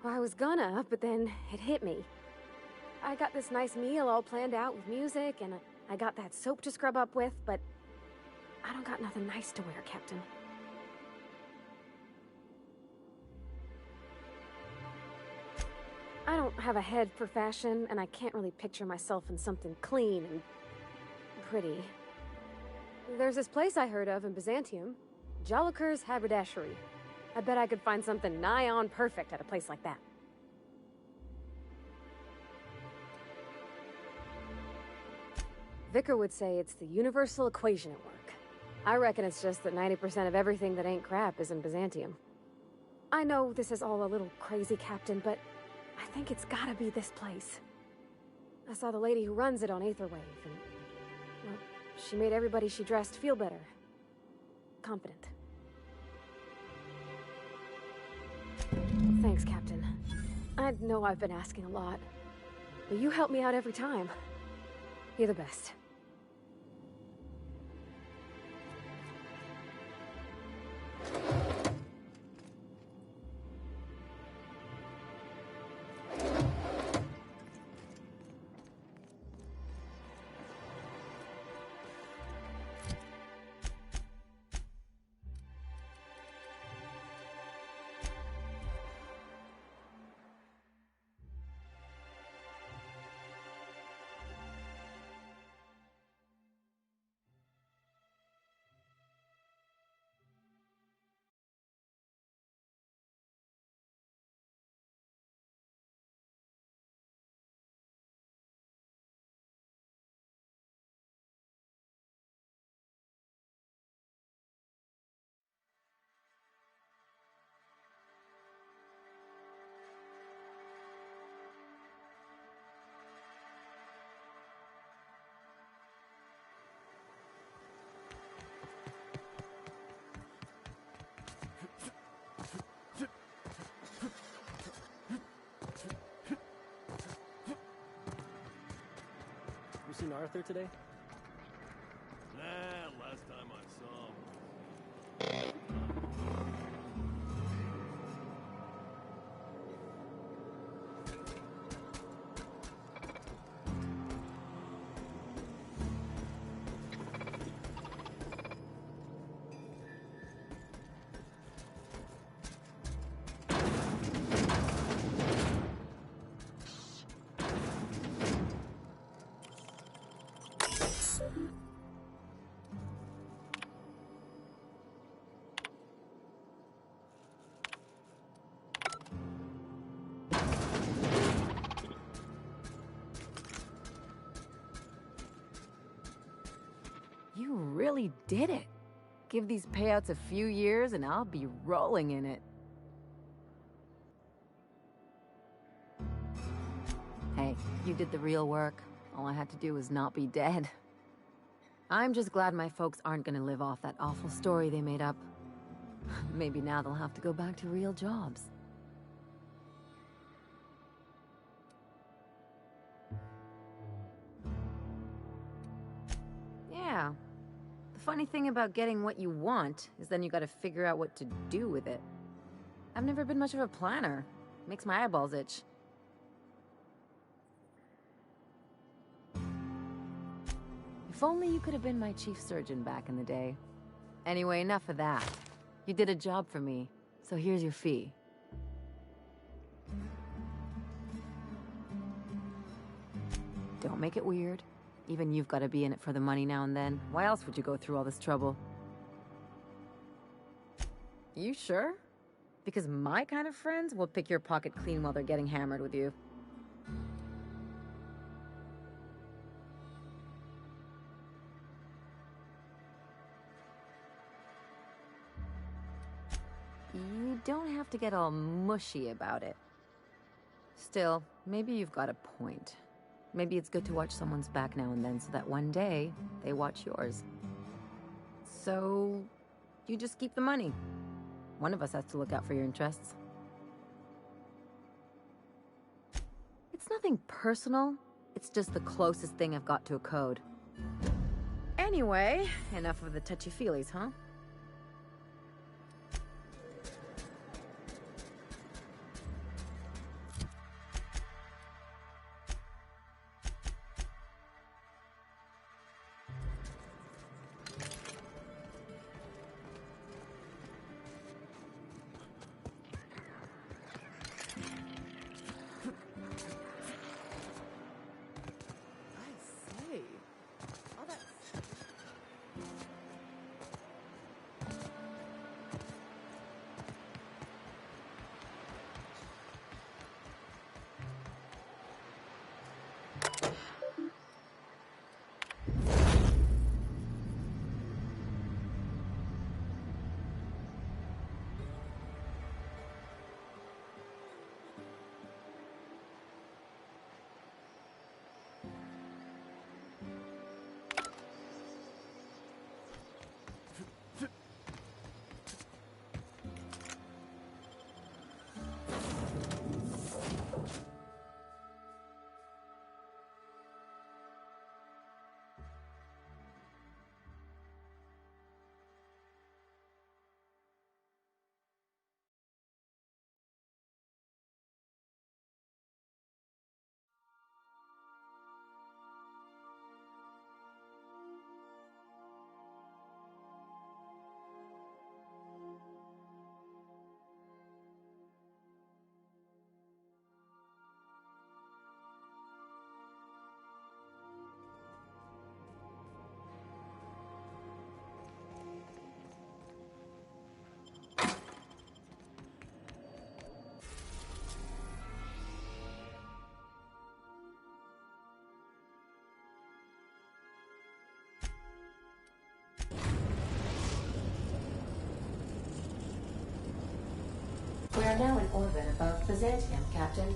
Well, I was gonna, but then it hit me. I got this nice meal all planned out with music, and I got that soap to scrub up with, but I don't got nothing nice to wear, Captain. I don't have a head for fashion, and I can't really picture myself in something clean and pretty. There's this place I heard of in Byzantium, Joliker's Haberdashery. I bet I could find something nigh on perfect at a place like that. Vicar would say it's the universal equation at work. I reckon it's just that 90% of everything that ain't crap is in Byzantium. I know this is all a little crazy, Captain, but I think it's gotta be this place. I saw the lady who runs it on Aetherwave, and, well, she made everybody she dressed feel better. Confident. Thanks, Captain. I know I've been asking a lot, but you help me out every time. You're the best.
You seen Arthur today?
Nah, last time I saw him.
You really did it. Give these payouts a few years and I'll be rolling in it. Hey, you did the real work. All I had to do was not be dead. I'm just glad my folks aren't gonna live off that awful story they made up. Maybe now they'll have to go back to real jobs. Yeah. The funny thing about getting what you want is then you gotta figure out what to do with it. I've never been much of a planner. Makes my eyeballs itch. If only you could have been my chief surgeon back in the day. Anyway, enough of that. You did a job for me, so here's your fee. Don't make it weird. Even you've got to be in it for the money now and then. Why else would you go through all this trouble? You sure? Because my kind of friends will pick your pocket clean while they're getting hammered with you. You don't have to get all mushy about it. Still, maybe you've got a point. Maybe it's good to watch someone's back now and then so that one day, they watch yours. So, you just keep the money. One of us has to look out for your interests. It's nothing personal. It's just the closest thing I've got to a code. Anyway, enough of the touchy-feelies, huh?
are now in orbit above Byzantium, Captain.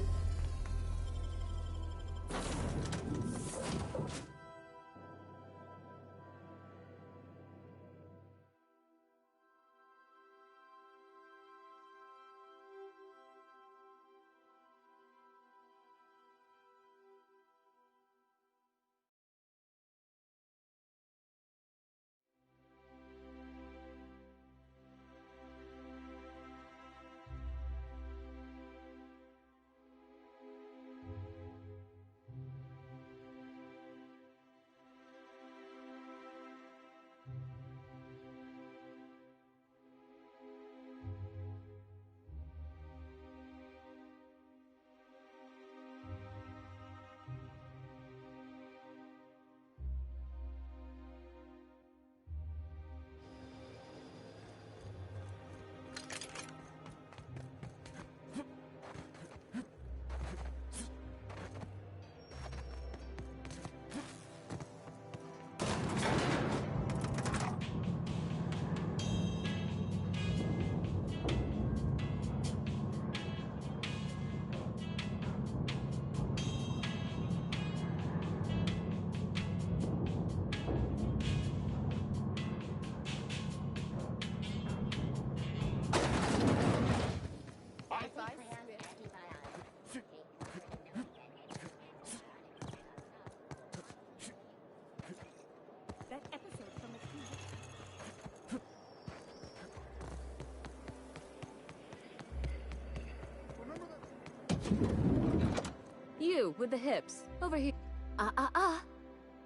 You, with the hips. Over here.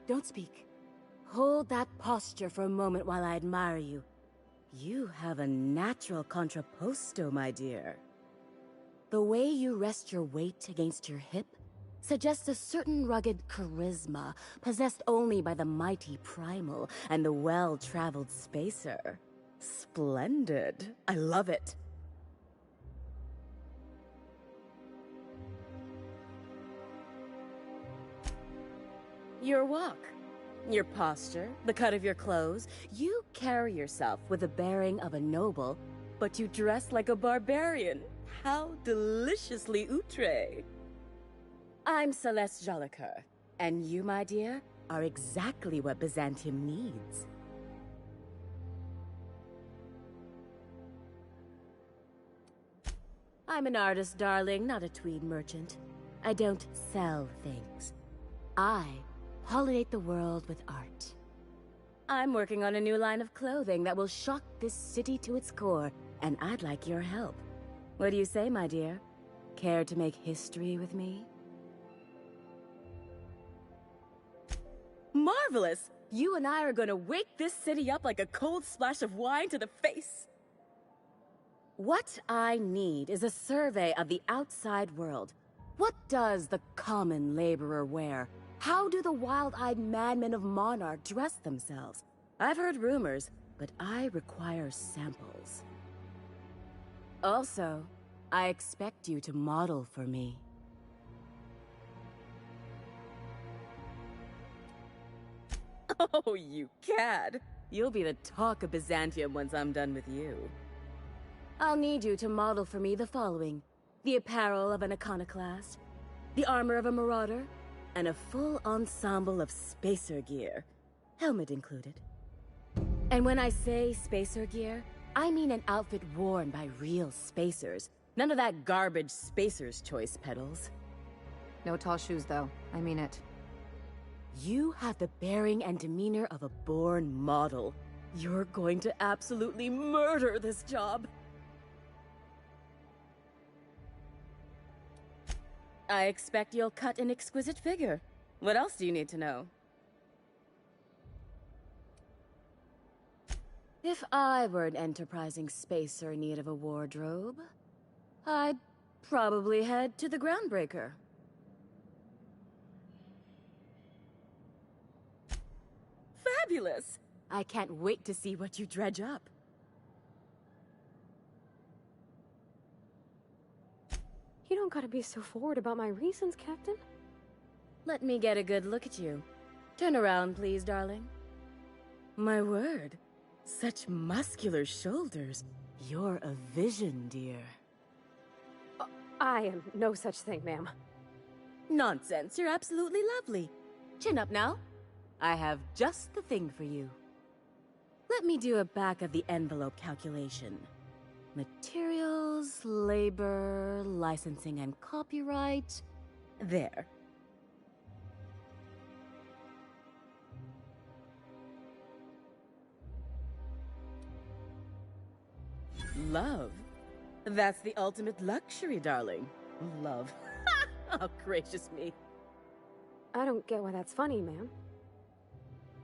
Don't speak. Hold that posture for a moment while I admire you. You have a natural contrapposto, my dear. The way you rest your weight against your hip suggests a certain rugged charisma possessed only by the mighty primal and the well-traveled spacer. Splendid. I love it. Your walk, your posture, the cut of your clothes, you carry yourself with the bearing of a noble, but you dress like a barbarian. How deliciously outre. I'm Celeste Jolicoeur, and you, my dear, are exactly what Byzantium needs. I'm an artist, darling, not a tweed merchant. I don't sell things. I pollinate the world with art. I'm working on a new line of clothing that will shock this city to its core, and I'd like your help. What do you say, my dear? Care to make history with me? Marvelous! You and I are gonna wake this city up like a cold splash of wine to the face. What I need is a survey of the outside world. What does the common laborer wear? How do the wild-eyed madmen of Monarch dress themselves? I've heard rumors, but I require samples. Also, I expect you to model for me. Oh, you cad! You'll be the talk of Byzantium once I'm done with you. I'll need you to model for me the following: the apparel of an iconoclast, the armor of a marauder, and a full ensemble of spacer gear, helmet included. And when I say spacer gear, I mean an outfit worn by real spacers. None of that garbage spacer's choice pedals.
No tall shoes, though. I mean it.
You have the bearing and demeanor of a born model. You're going to absolutely murder this job. I expect you'll cut an exquisite figure. What else do you need to know? If I were an enterprising spacer in need of a wardrobe, I'd probably head to the Groundbreaker. Fabulous! I can't wait to see what you dredge up. You don't gotta be so forward about my reasons, Captain. Let me get a good look at you. Turn around, please, darling. My word. Such muscular shoulders. You're a vision, dear. I am no such thing, ma'am.
Nonsense, you're absolutely lovely. Chin up now. I have just the thing for you. Let me do a back-of-the-envelope calculation. Materials, labor, licensing and copyright. There. Love. That's the ultimate luxury, darling. Love. Oh, gracious me.
I don't get why that's funny, ma'am.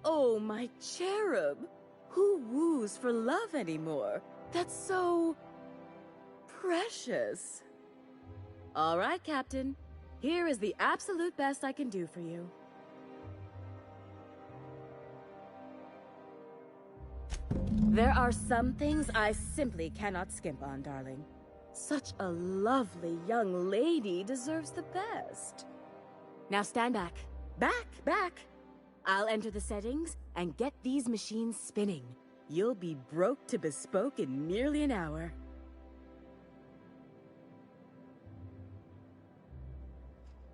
Oh, my cherub. Who woos for love anymore? That's so... precious. All right, Captain. Here is the absolute best I can do for you. There are some things I simply cannot skimp on, darling. Such a lovely young lady deserves the best. Now stand back. Back! I'll enter the settings and get these machines spinning. You'll be broke to bespoke in merely an hour.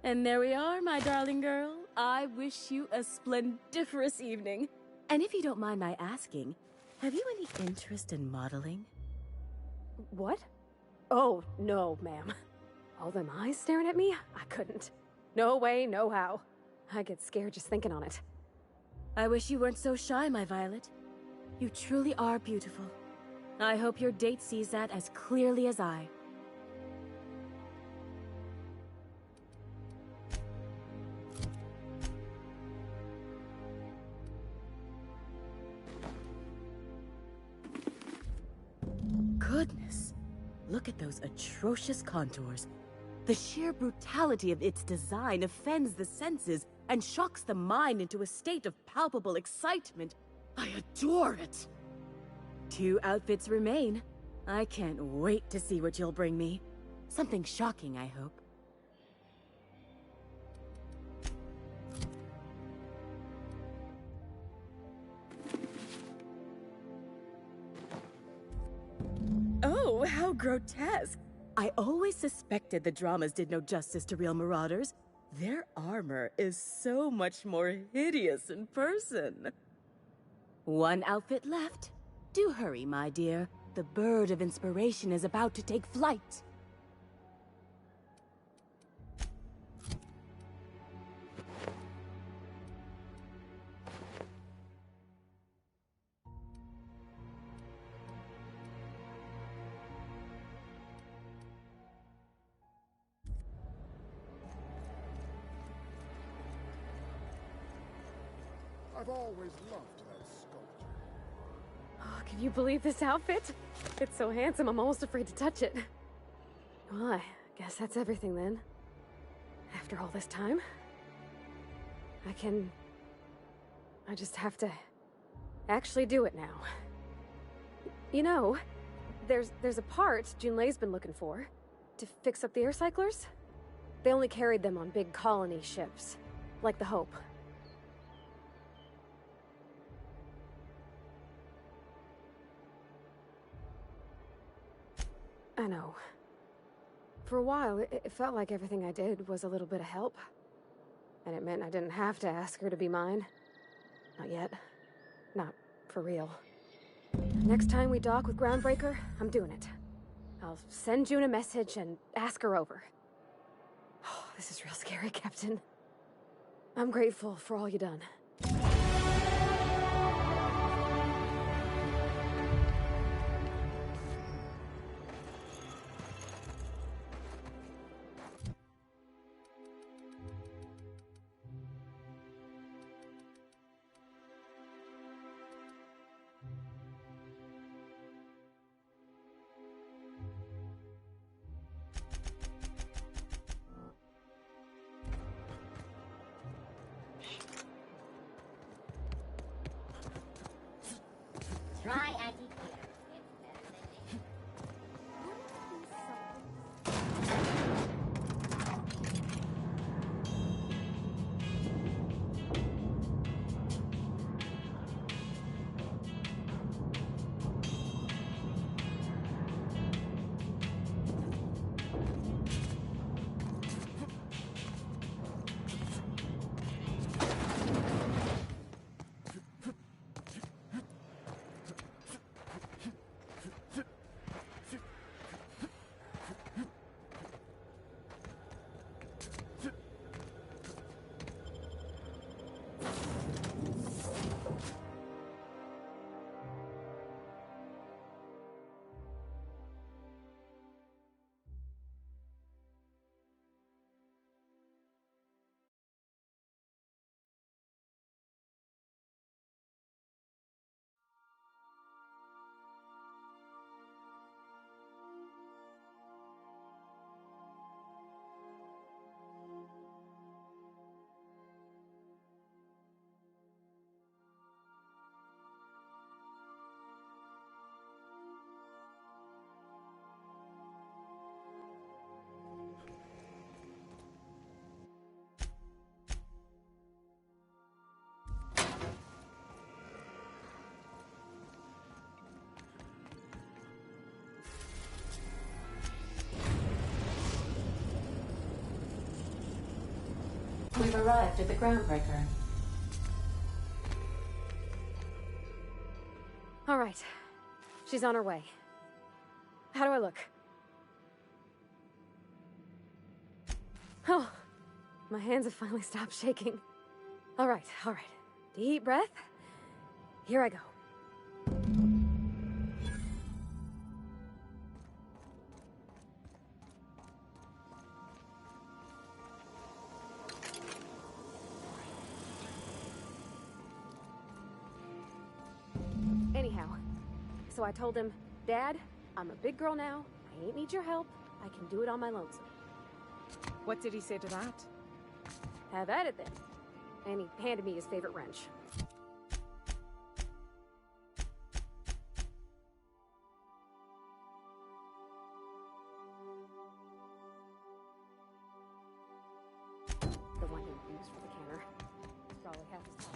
And there we are, my darling girl. I wish you a splendiferous evening. And if you don't mind my asking, have you any interest in modeling?
What? Oh, no, ma'am. All them eyes staring at me? I couldn't. No way, no how. I get scared just thinking on it.
I wish you weren't so shy, my Violet. You truly are beautiful. I hope your date sees that as clearly as I. Goodness. Look at those atrocious contours. The sheer brutality of its design offends the senses and shocks the mind into a state of palpable excitement. I adore it! 2 outfits remain. I can't wait to see what you'll bring me. Something shocking, I hope. Oh, how grotesque! I always suspected the dramas did no justice to real marauders. Their armor is so much more hideous in person. 1 outfit left. Do hurry, my dear. The bird of inspiration is about to take flight.
I've always loved that sculpture.
Oh, can you believe this outfit? It's so handsome, I'm almost afraid to touch it. Well, I guess that's everything then. After all this time, I just have to actually do it now. You know, there's a part Junlei's been looking for to fix up the air cyclers. They only carried them on big colony ships, like the Hope. I know. For a while, it felt like everything I did was a little bit of help. And it meant I didn't have to ask her to be mine. Not yet. Not for real. Next time we dock with Groundbreaker, I'm doing it. I'll send June a message and ask her over. Oh, this is real scary, Captain. I'm grateful for all you done.
We've arrived at the Groundbreaker.
All right. She's on her way. How do I look? Oh, my hands have finally stopped shaking. All right, all right. Deep breath. Here I go. Anyhow, so I told him, Dad, I'm a big girl now. I ain't need your help. I can do it on my lonesome.
What did he say to that?
Have at it then. And he handed me his favorite wrench. The one he used for the canner. Probably half his power.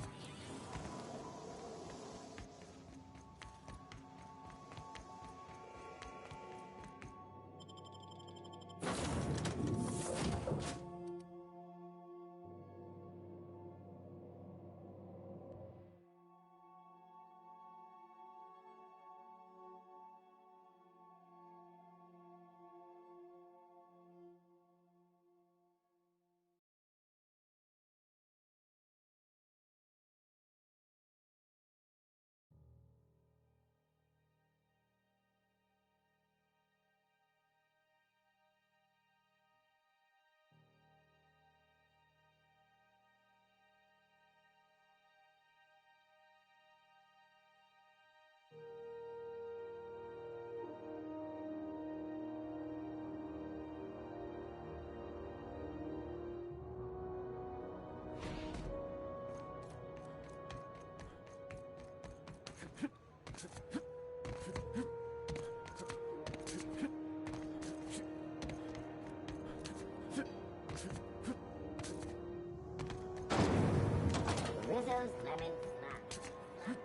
Rizzo's Lemon Snap.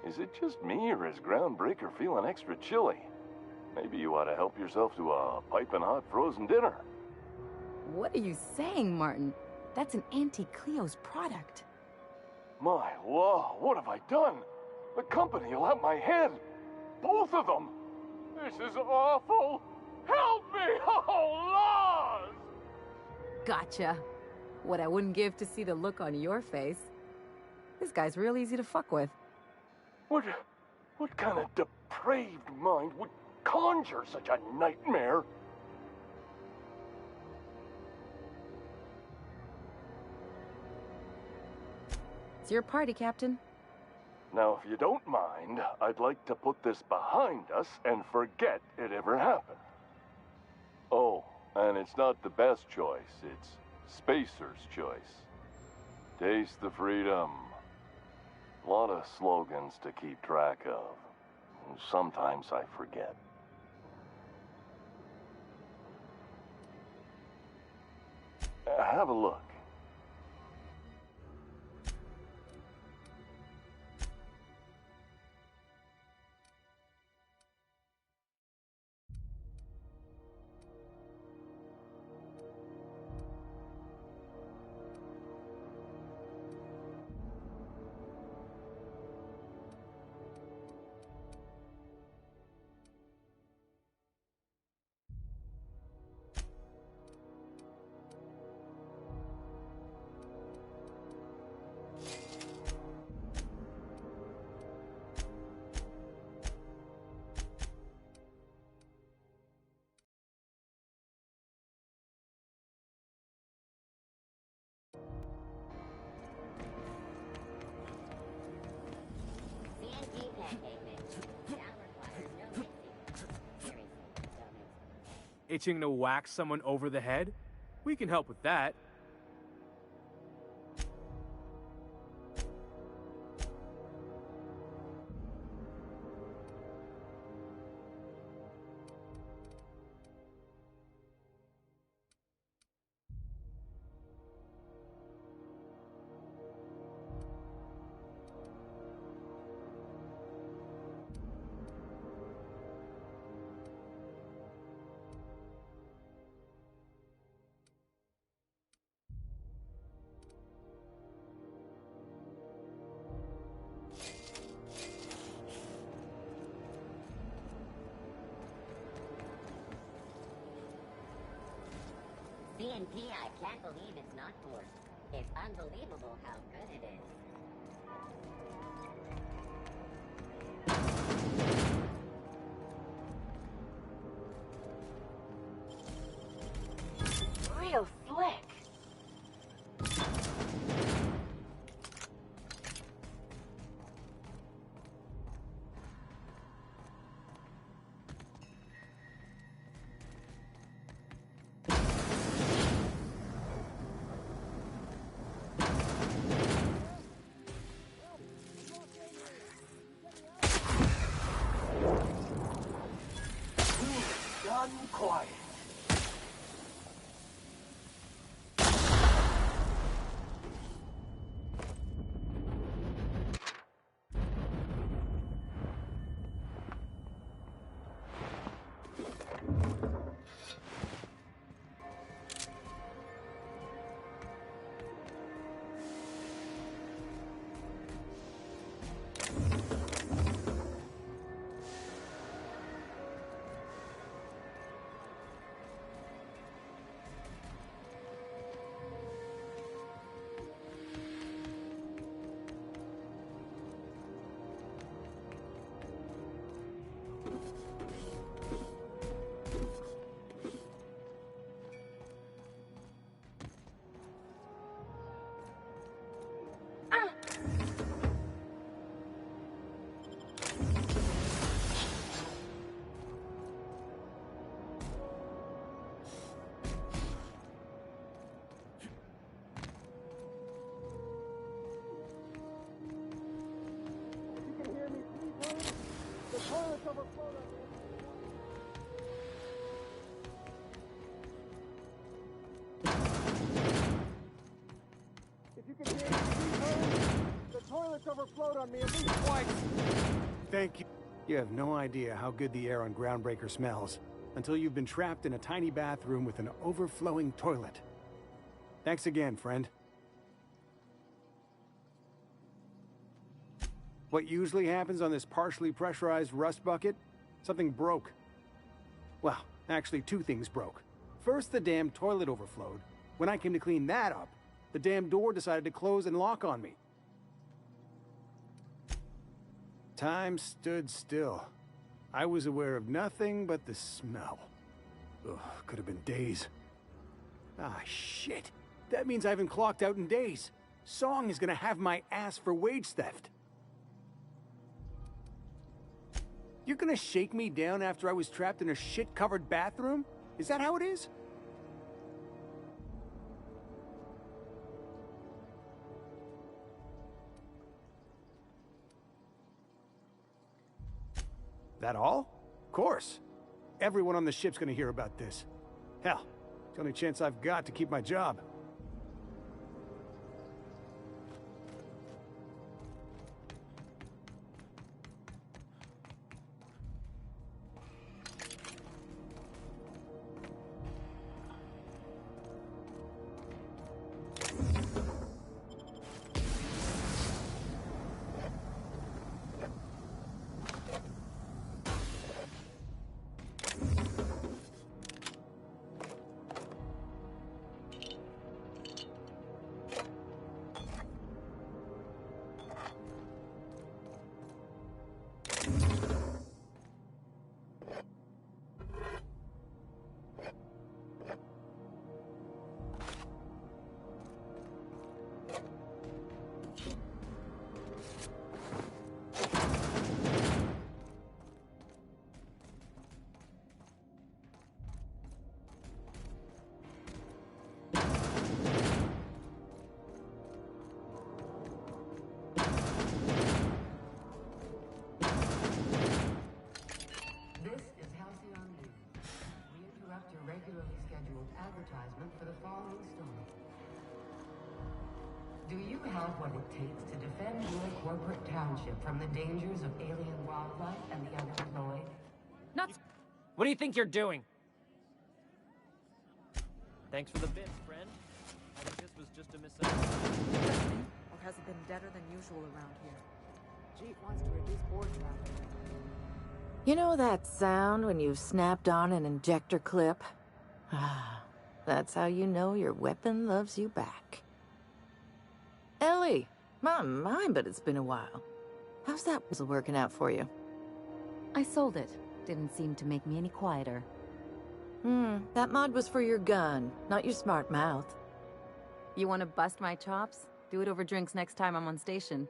Is it just me, or is Groundbreaker feeling extra chilly? Maybe you ought to help yourself to a piping hot frozen dinner.
What are you saying, Martin? That's an Auntie Cleo's product.
My law, what have I done? The company will have my head. Both of them. This is awful. Help me! Oh, Lord!
Gotcha. What I wouldn't give to see the look on your face. This guy's real easy to fuck with.
What kind of depraved mind would conjure such a nightmare?
It's your party, Captain.
Now, if you don't mind, I'd like to put this behind us and forget it ever happened. Oh, and it's not the best choice, it's Spacer's choice. Taste the freedom. A lot of slogans to keep track of. Sometimes I forget. Have a look.
Itching to whack someone over the head? We can help with that.
CNP, I can't believe it's not forced. It's unbelievable how good it is.
Real slick.
Done quiet.
Overflowed on me at least twice. Thank you. You have no idea how good the air on Groundbreaker smells until you've been trapped in a tiny bathroom with an overflowing toilet. Thanks again, friend. What usually happens on this partially pressurized rust bucket? Something broke. Well, actually, two things broke. First, the damn toilet overflowed. When I came to clean that up, the damn door decided to close and lock on me. Time stood still. I was aware of nothing but the smell. Ugh, could have been days. Ah, shit. That means I haven't clocked out in days. Song is gonna have my ass for wage theft. You're gonna shake me down after I was trapped in a shit-covered bathroom? Is that how it is? That all? Of course. Everyone on the ship's gonna hear about this. Hell, it's the only chance I've got to keep my job.
advertisement for the following story. Do you have what it takes to defend your corporate township from the dangers of alien wildlife and the unemployed?
Nuts! What do you think you're doing? Thanks for the bit, friend. I think this was just a misunderstanding.
Or has it been deader than usual around here?
Chief wants to reduce board traffic.
You know that sound when you've snapped on an injector clip? That's how you know your weapon loves you back. Ellie, my mind, but it's been a while. How's that puzzle working out for you?
I sold it. Didn't seem to make me any quieter.
That mod was for your gun, not your smart mouth.
You want to bust my chops? Do it over drinks next time I'm on station.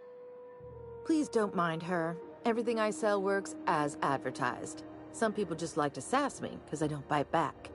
Please don't mind her. Everything I sell works as advertised. Some people just like to sass me because I don't bite back.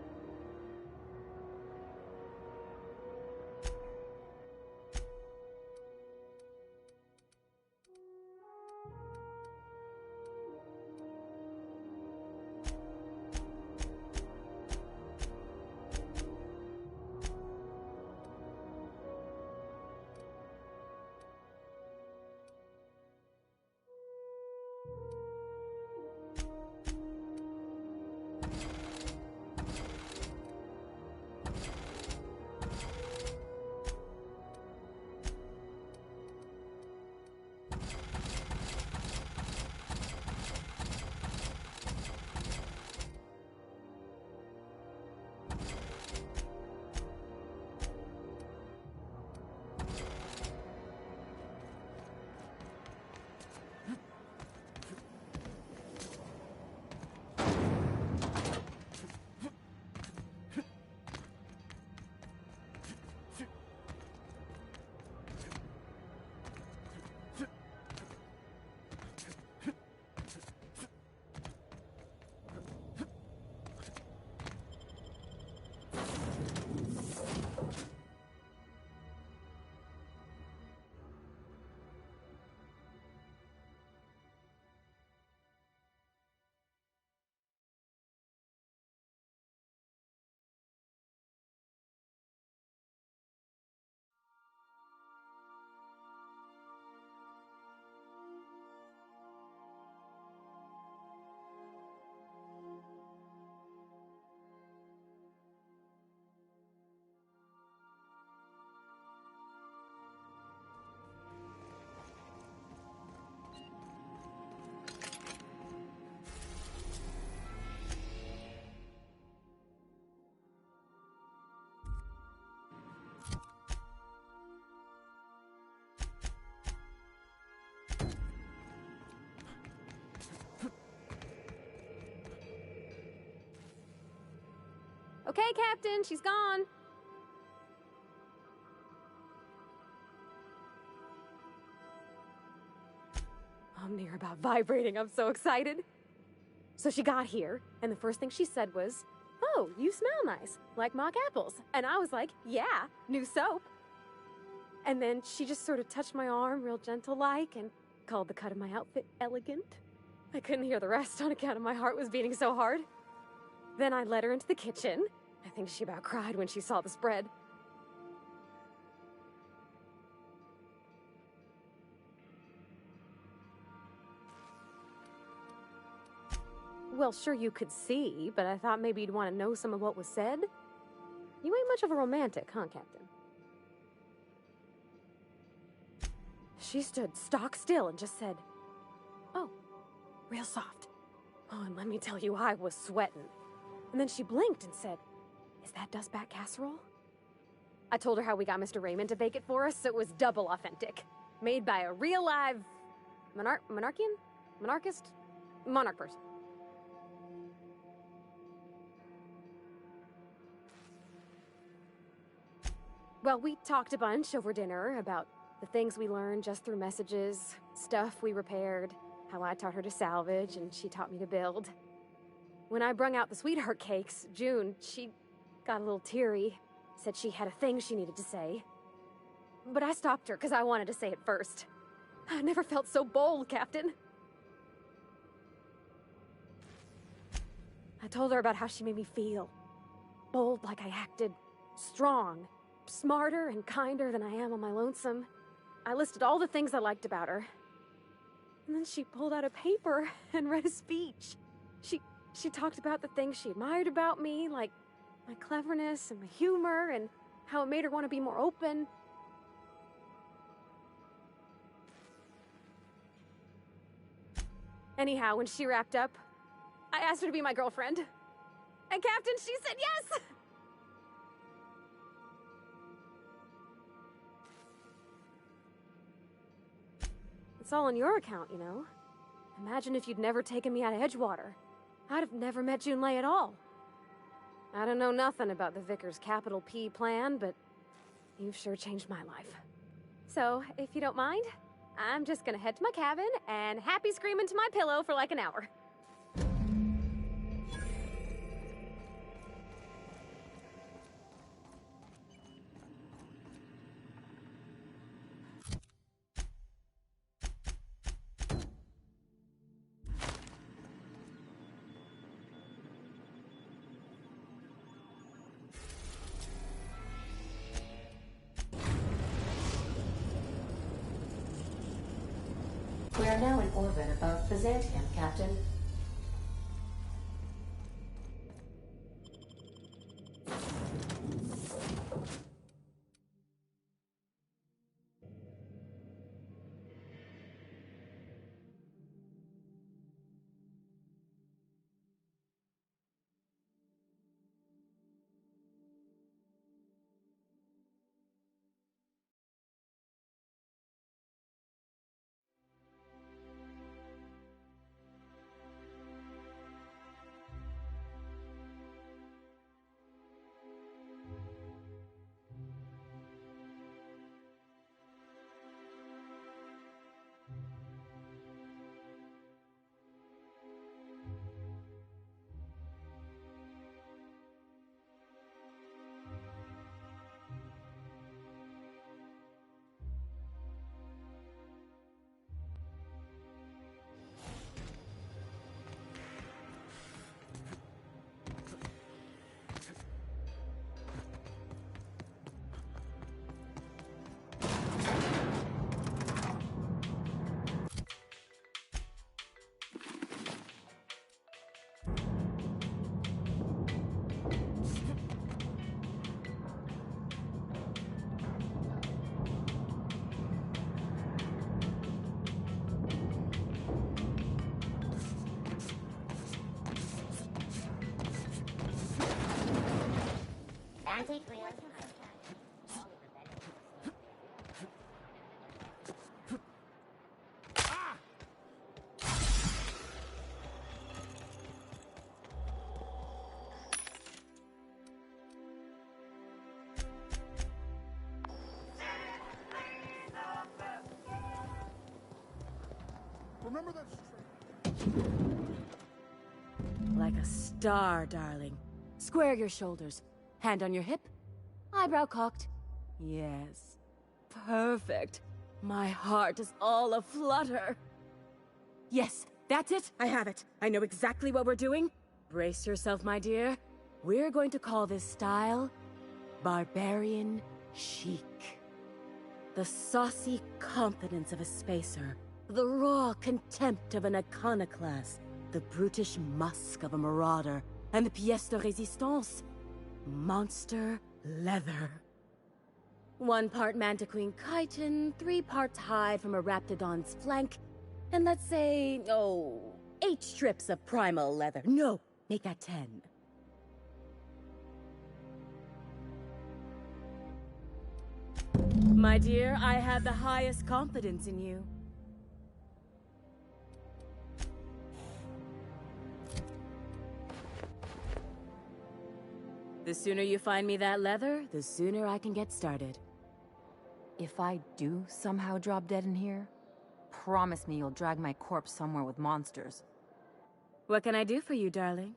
Okay, Captain, she's gone. I'm near about vibrating. I'm so excited. So she got here, and the first thing she said was, "Oh, you smell nice, like mock apples." And I was like, "Yeah, new soap." And then she just sort of touched my arm real gentle-like and called the cut of my outfit elegant. I couldn't hear the rest on account of my heart was beating so hard. Then I led her into the kitchen. I think she about cried when she saw the spread. Well, sure you could see, but I thought maybe you'd want to know some of what was said. You ain't much of a romantic, huh, Captain? She stood stock still and just said, "Oh, real soft." Oh, and let me tell you, I was sweating. And then she blinked and said, "Is that dustback casserole?" I told her how we got Mr. Raymond to bake it for us, so it was double authentic. Made by a real live monarch person. Well, we talked a bunch over dinner about the things we learned just through messages, stuff we repaired, how I taught her to salvage and she taught me to build. When I brung out the sweetheart cakes, June, she got a little teary, said she had a thing she needed to say. But I stopped her because I wanted to say it first. I never felt so bold, Captain. I told her about how she made me feel. Bold like I acted, strong, smarter and kinder than I am on my lonesome. I listed all the things I liked about her. And then she pulled out a paper and read a speech. She talked about the things she admired about me, like my cleverness and my humor, and how it made her want to be more open. Anyhow, when she wrapped up, I asked her to be my girlfriend. And Captain, she said yes! It's all on your account, you know? Imagine if you'd never taken me out of Edgewater. I'd have never met Junlei at all. I don't know nothing about the Vickers capital P plan, but you've sure changed my life. So, if you don't mind, I'm just gonna head to my cabin and happy scream into my pillow for like an hour.
We are now in orbit above Byzantium, Captain.
Remember that
Like a star, darling. Square your shoulders. Hand on your hip. Eyebrow cocked. Yes. Perfect. My heart is all aflutter. Yes, that's it. I have it. I know exactly what we're doing. Brace yourself, my dear. We're going to call this style Barbarian Chic. The saucy confidence of a spacer. The raw contempt of an iconoclast. The brutish musk of a marauder. And the pièce de résistance. Monster leather. 1 part Mantiqueen chitin, 3 parts hide from a Raptidon's flank, and let's say, 8 strips of primal leather. No, make that 10. My dear, I have the highest confidence in you. The sooner you find me that leather, the sooner I can get started.
If I do somehow drop dead in here, promise me you'll drag my corpse somewhere with monsters.
What can I do for you, darling?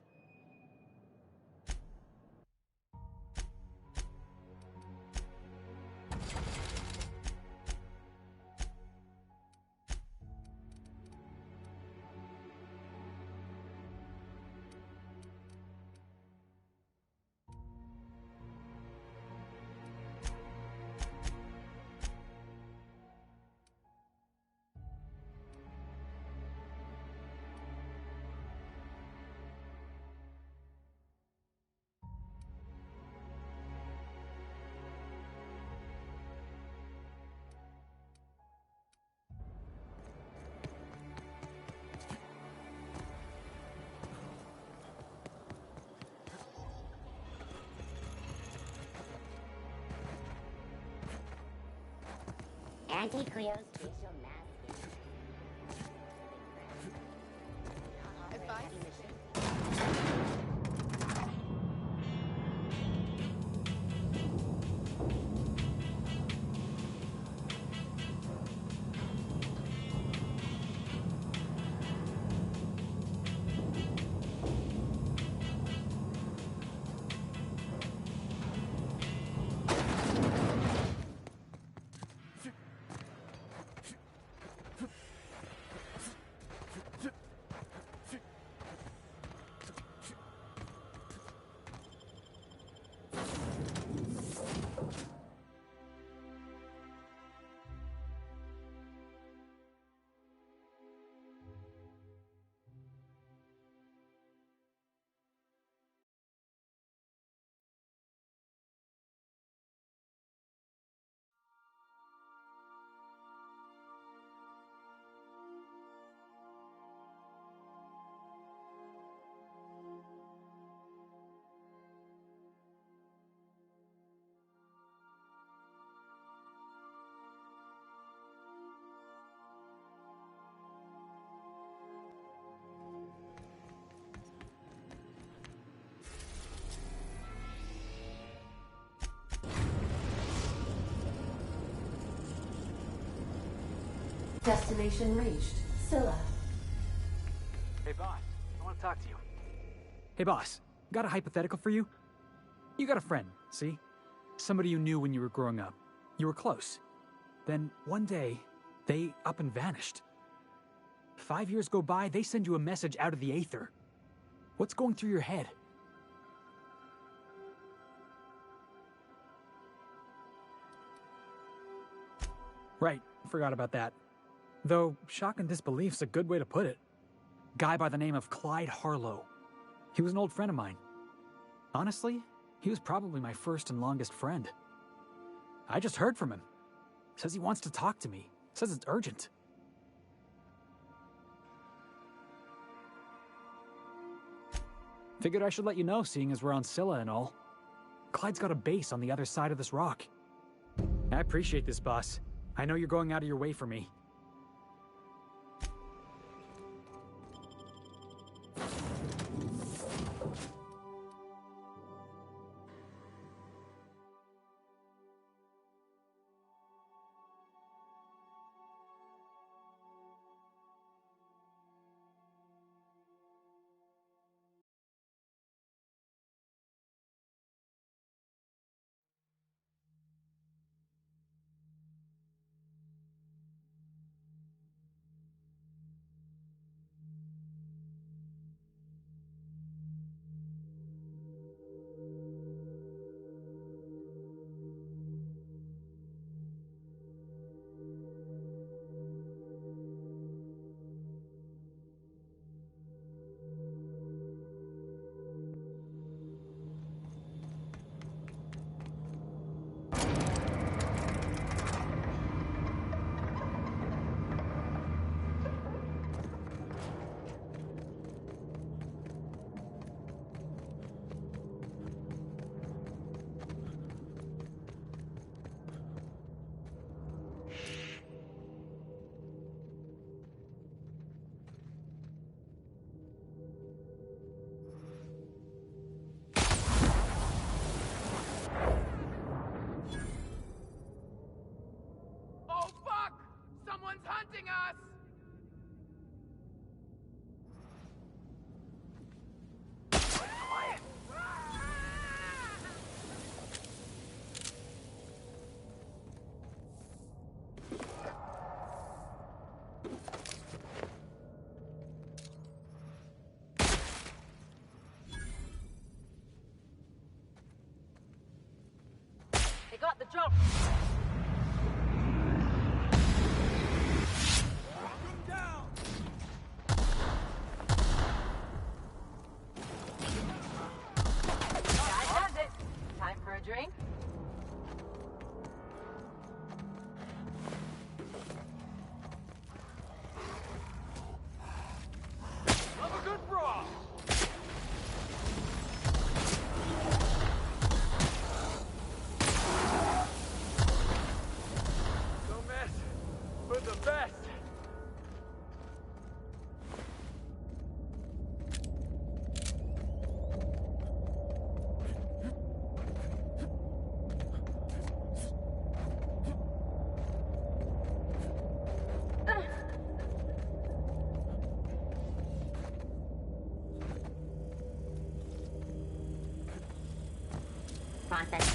Anti-Creo's facial mask.
Destination reached. Scylla.
Hey, boss. I want to talk to you. Hey, boss. Got a hypothetical for you? You got a friend, see? Somebody you knew when you were growing up. You were close. Then, one day, they up and vanished. 5 years go by, they send you a message out of the aether. What's going through your head? Right, forgot about that. Though, shock and disbelief's a good way to put it. Guy by the name of Clyde Harlow. He was an old friend of mine. Honestly, he was probably my first and longest friend. I just heard from him. Says he wants to talk to me. Says it's urgent. Figured I should let you know, seeing as we're on Scylla and all. Clyde's got a base on the other side of this rock. I appreciate this, boss. I know you're going out of your way for me.
Hunting us! Quiet.
They got the drop.
Drink?
Love a good brawl! Don't mess with the best!
Process.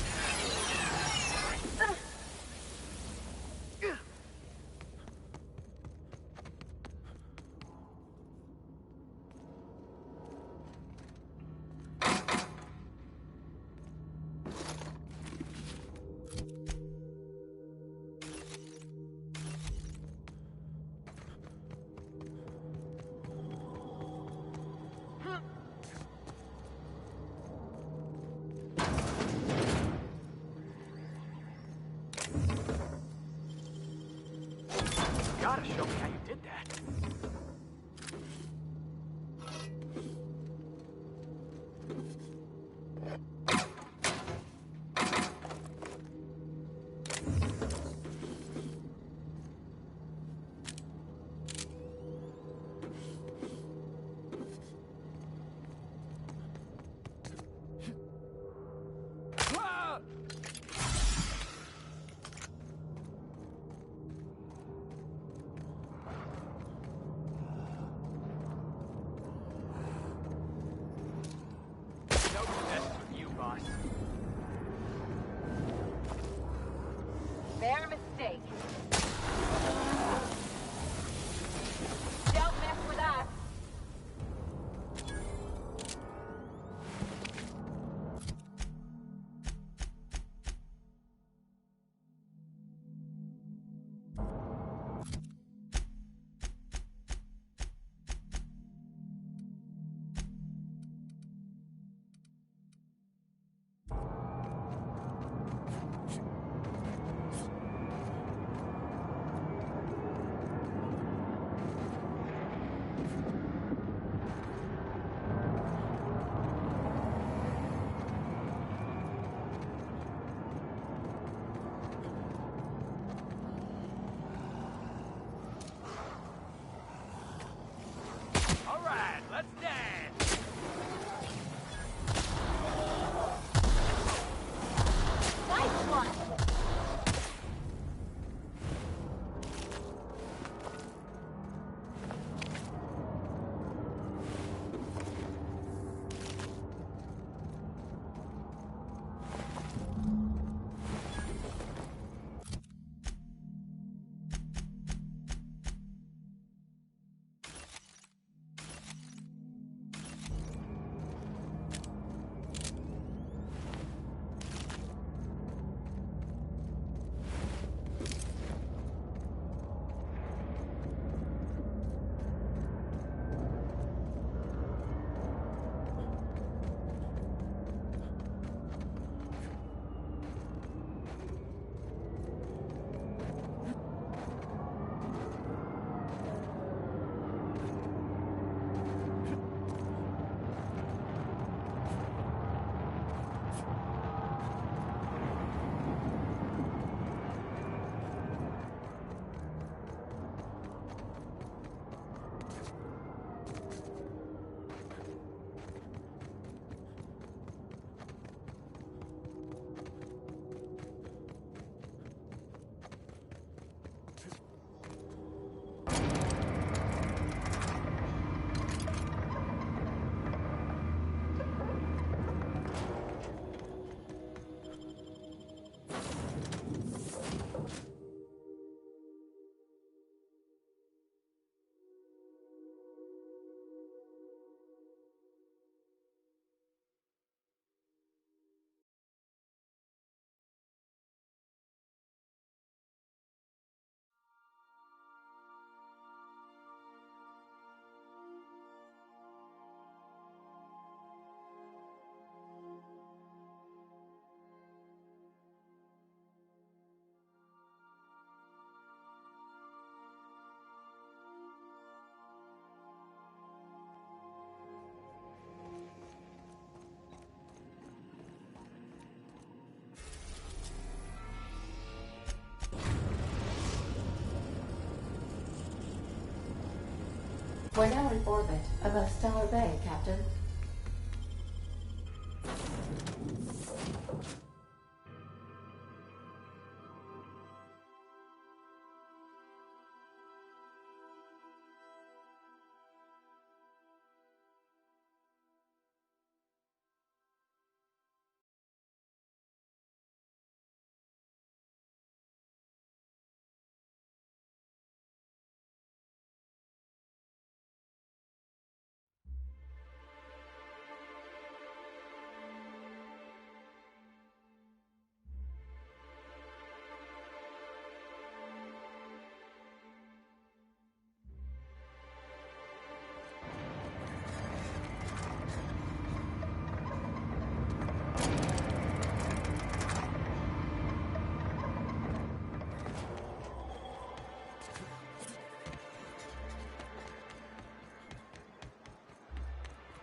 Gotta show me how you did that.
We're now in orbit above Stellar Bay, Captain.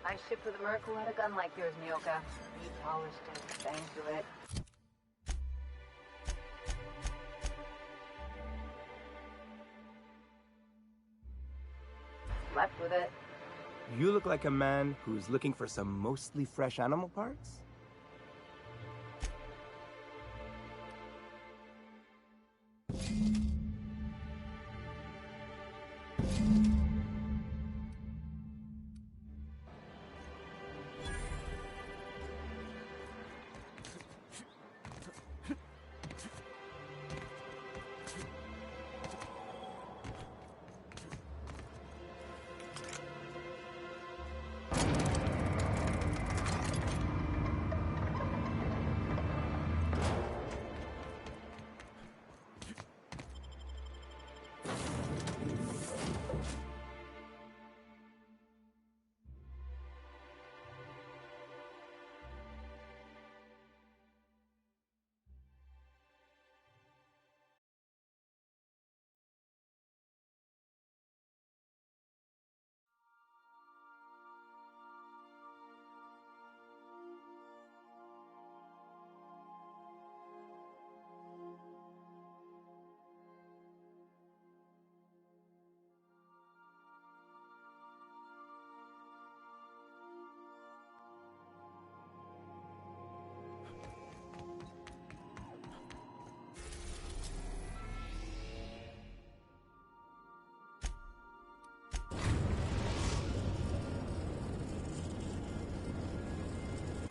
Nice ship with a Merc who had a gun like yours, Nyoka. You polished it, bang to it. Slept with it.
You look like a man who's looking for some mostly fresh animal parts?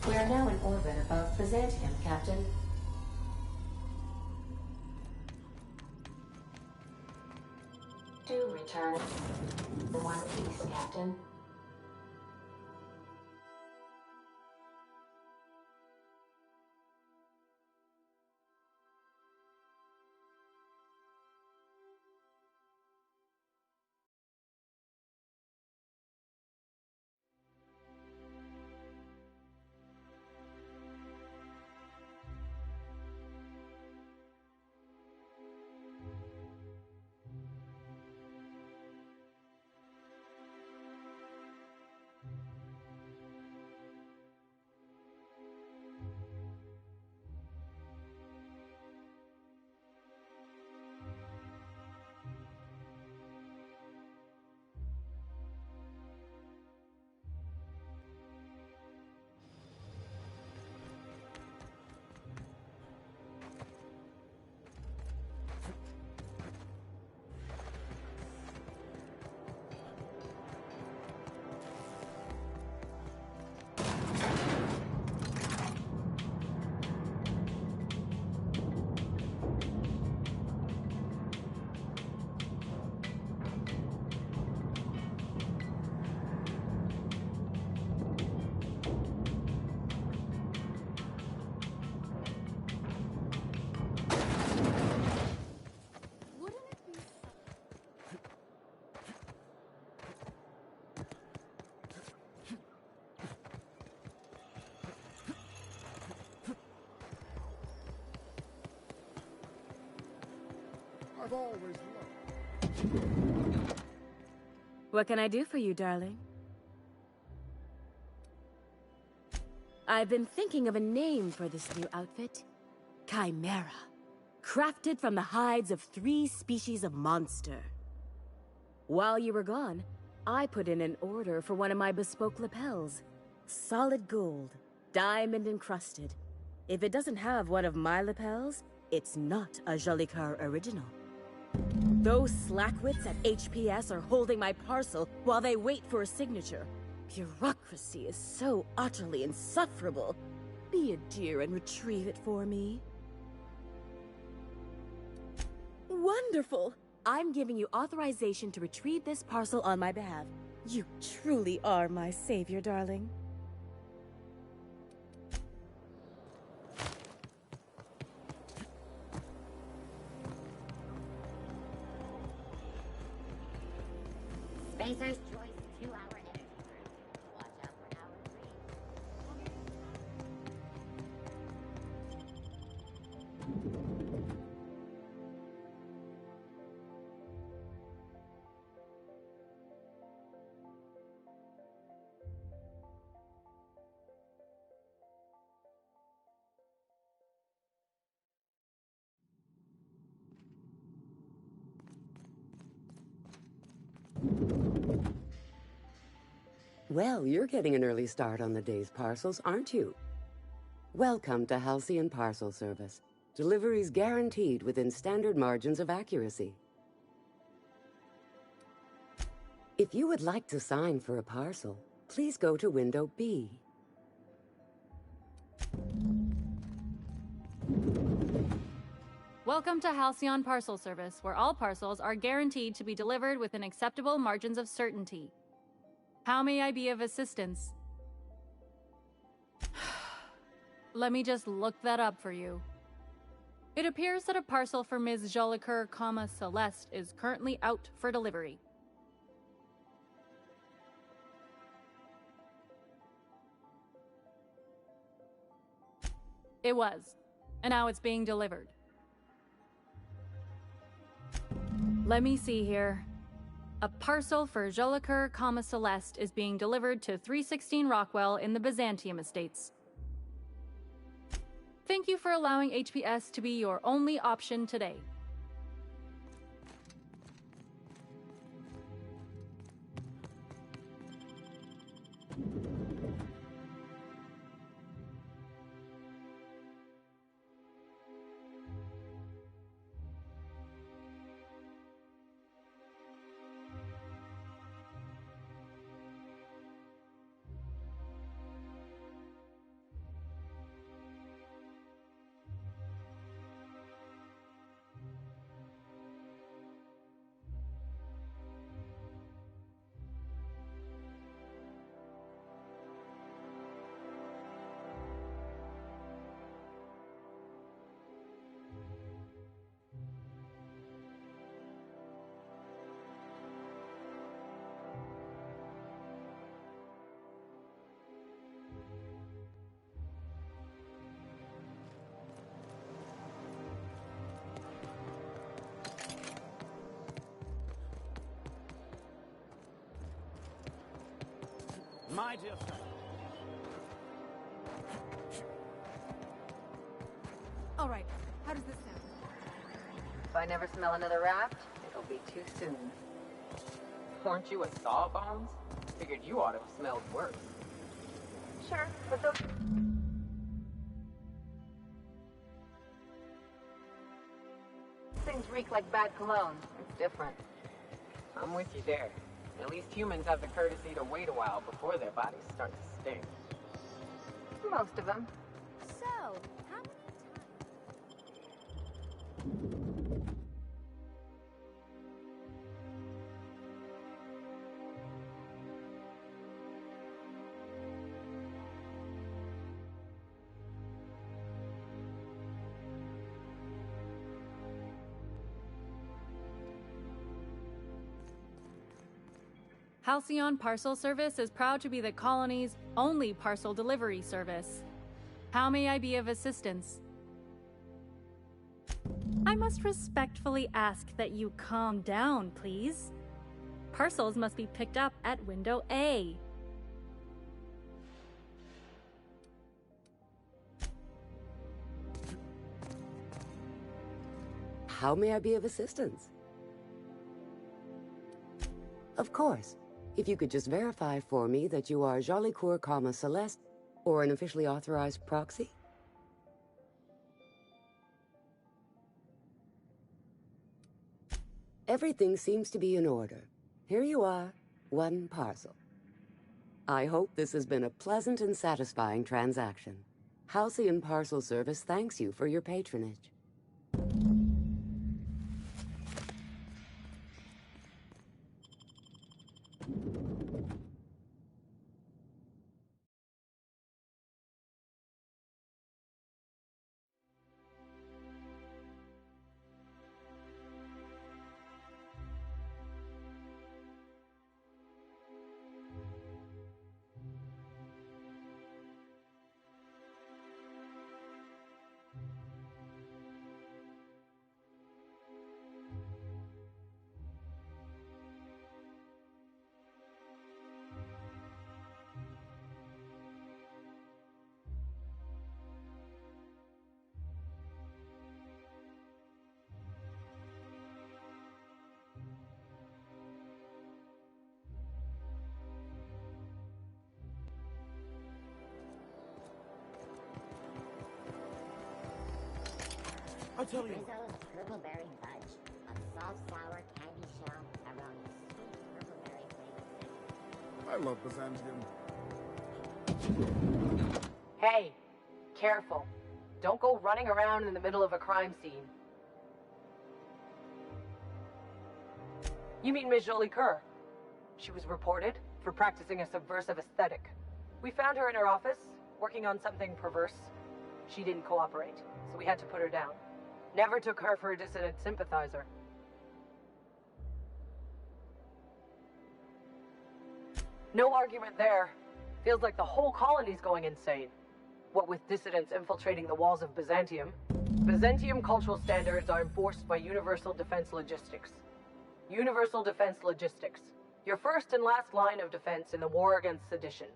We are now in orbit above Byzantium, Captain. Do return in one piece, Captain.
I've always loved.
What can I do for you, darling? I've been thinking of a name for this new outfit. Chimera. Crafted from the hides of 3 species of monster. While you were gone, I put in an order for one of my bespoke lapels. Solid gold, diamond encrusted. If it doesn't have one of my lapels, it's not a Jolicoeur original. Those slackwits at HPS are holding my parcel while they wait for a signature. Bureaucracy is so utterly insufferable. Be a dear and retrieve it for me. Wonderful! I'm giving you authorization to retrieve this parcel on my behalf. You truly are my savior, darling.
Spacer's Choice 2-hour energy drink. Watch out for hour 3.
Well, you're getting an early start on the day's parcels, aren't you? Welcome to Halcyon Parcel Service. Deliveries guaranteed within standard margins of accuracy. If you would like to sign for a parcel, please go to window B.
Welcome to Halcyon Parcel Service, where all parcels are guaranteed to be delivered within acceptable margins of certainty. How may I be of assistance? Let me just look that up for you. It appears that a parcel for Ms. Jolicoeur, Celeste is currently out for delivery. It was, and now it's being delivered. Let me see here. A parcel for Jolicoeur, Celeste is being delivered to 316 Rockwell in the Byzantium Estates. Thank you for allowing HPS to be your only option today.
My dear friend.
All right, how does this sound?
If I never smell another raft, it'll be too soon.
Weren't you a Sawbones? Figured you ought to have smelled worse.
Sure, but those things reek like bad cologne. It's different.
I'm with you there. At least humans have the courtesy to wait a while before their bodies start to stink.
Most of them.
So, how many
Halcyon Parcel Service is proud to be the colony's only parcel delivery service. How may I be of assistance? I must respectfully ask that you calm down, please. Parcels must be picked up at window A.
How may I be of assistance? Of course. If you could just verify for me that you are Jolicoeur, Celeste, or an officially authorized proxy? Everything seems to be in order. Here you are, one parcel. I hope this has been a pleasant and satisfying transaction. Halcyon Parcel Service thanks you for your patronage.
I tell you.
Rizzo's Purple Berry Fudge. A soft, sour candy shell around a sweet purple berry flavored.
I love Byzantium.
Hey, careful. Don't go running around in the middle of a crime scene. You mean Ms. Jolicoeur? She was reported for practicing a subversive aesthetic. We found her in her office, working on something perverse. She didn't cooperate, so we had to put her down. Never took her for a dissident sympathizer. No argument there. Feels like the whole colony's going insane. What with dissidents infiltrating the walls of Byzantium, Byzantium cultural standards are enforced by Universal Defense Logistics. Universal Defense Logistics. Your first and last line of defense in the war against sedition.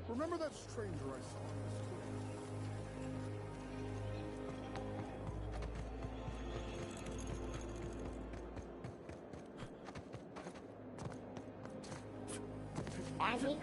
Remember that stranger I saw in this
As we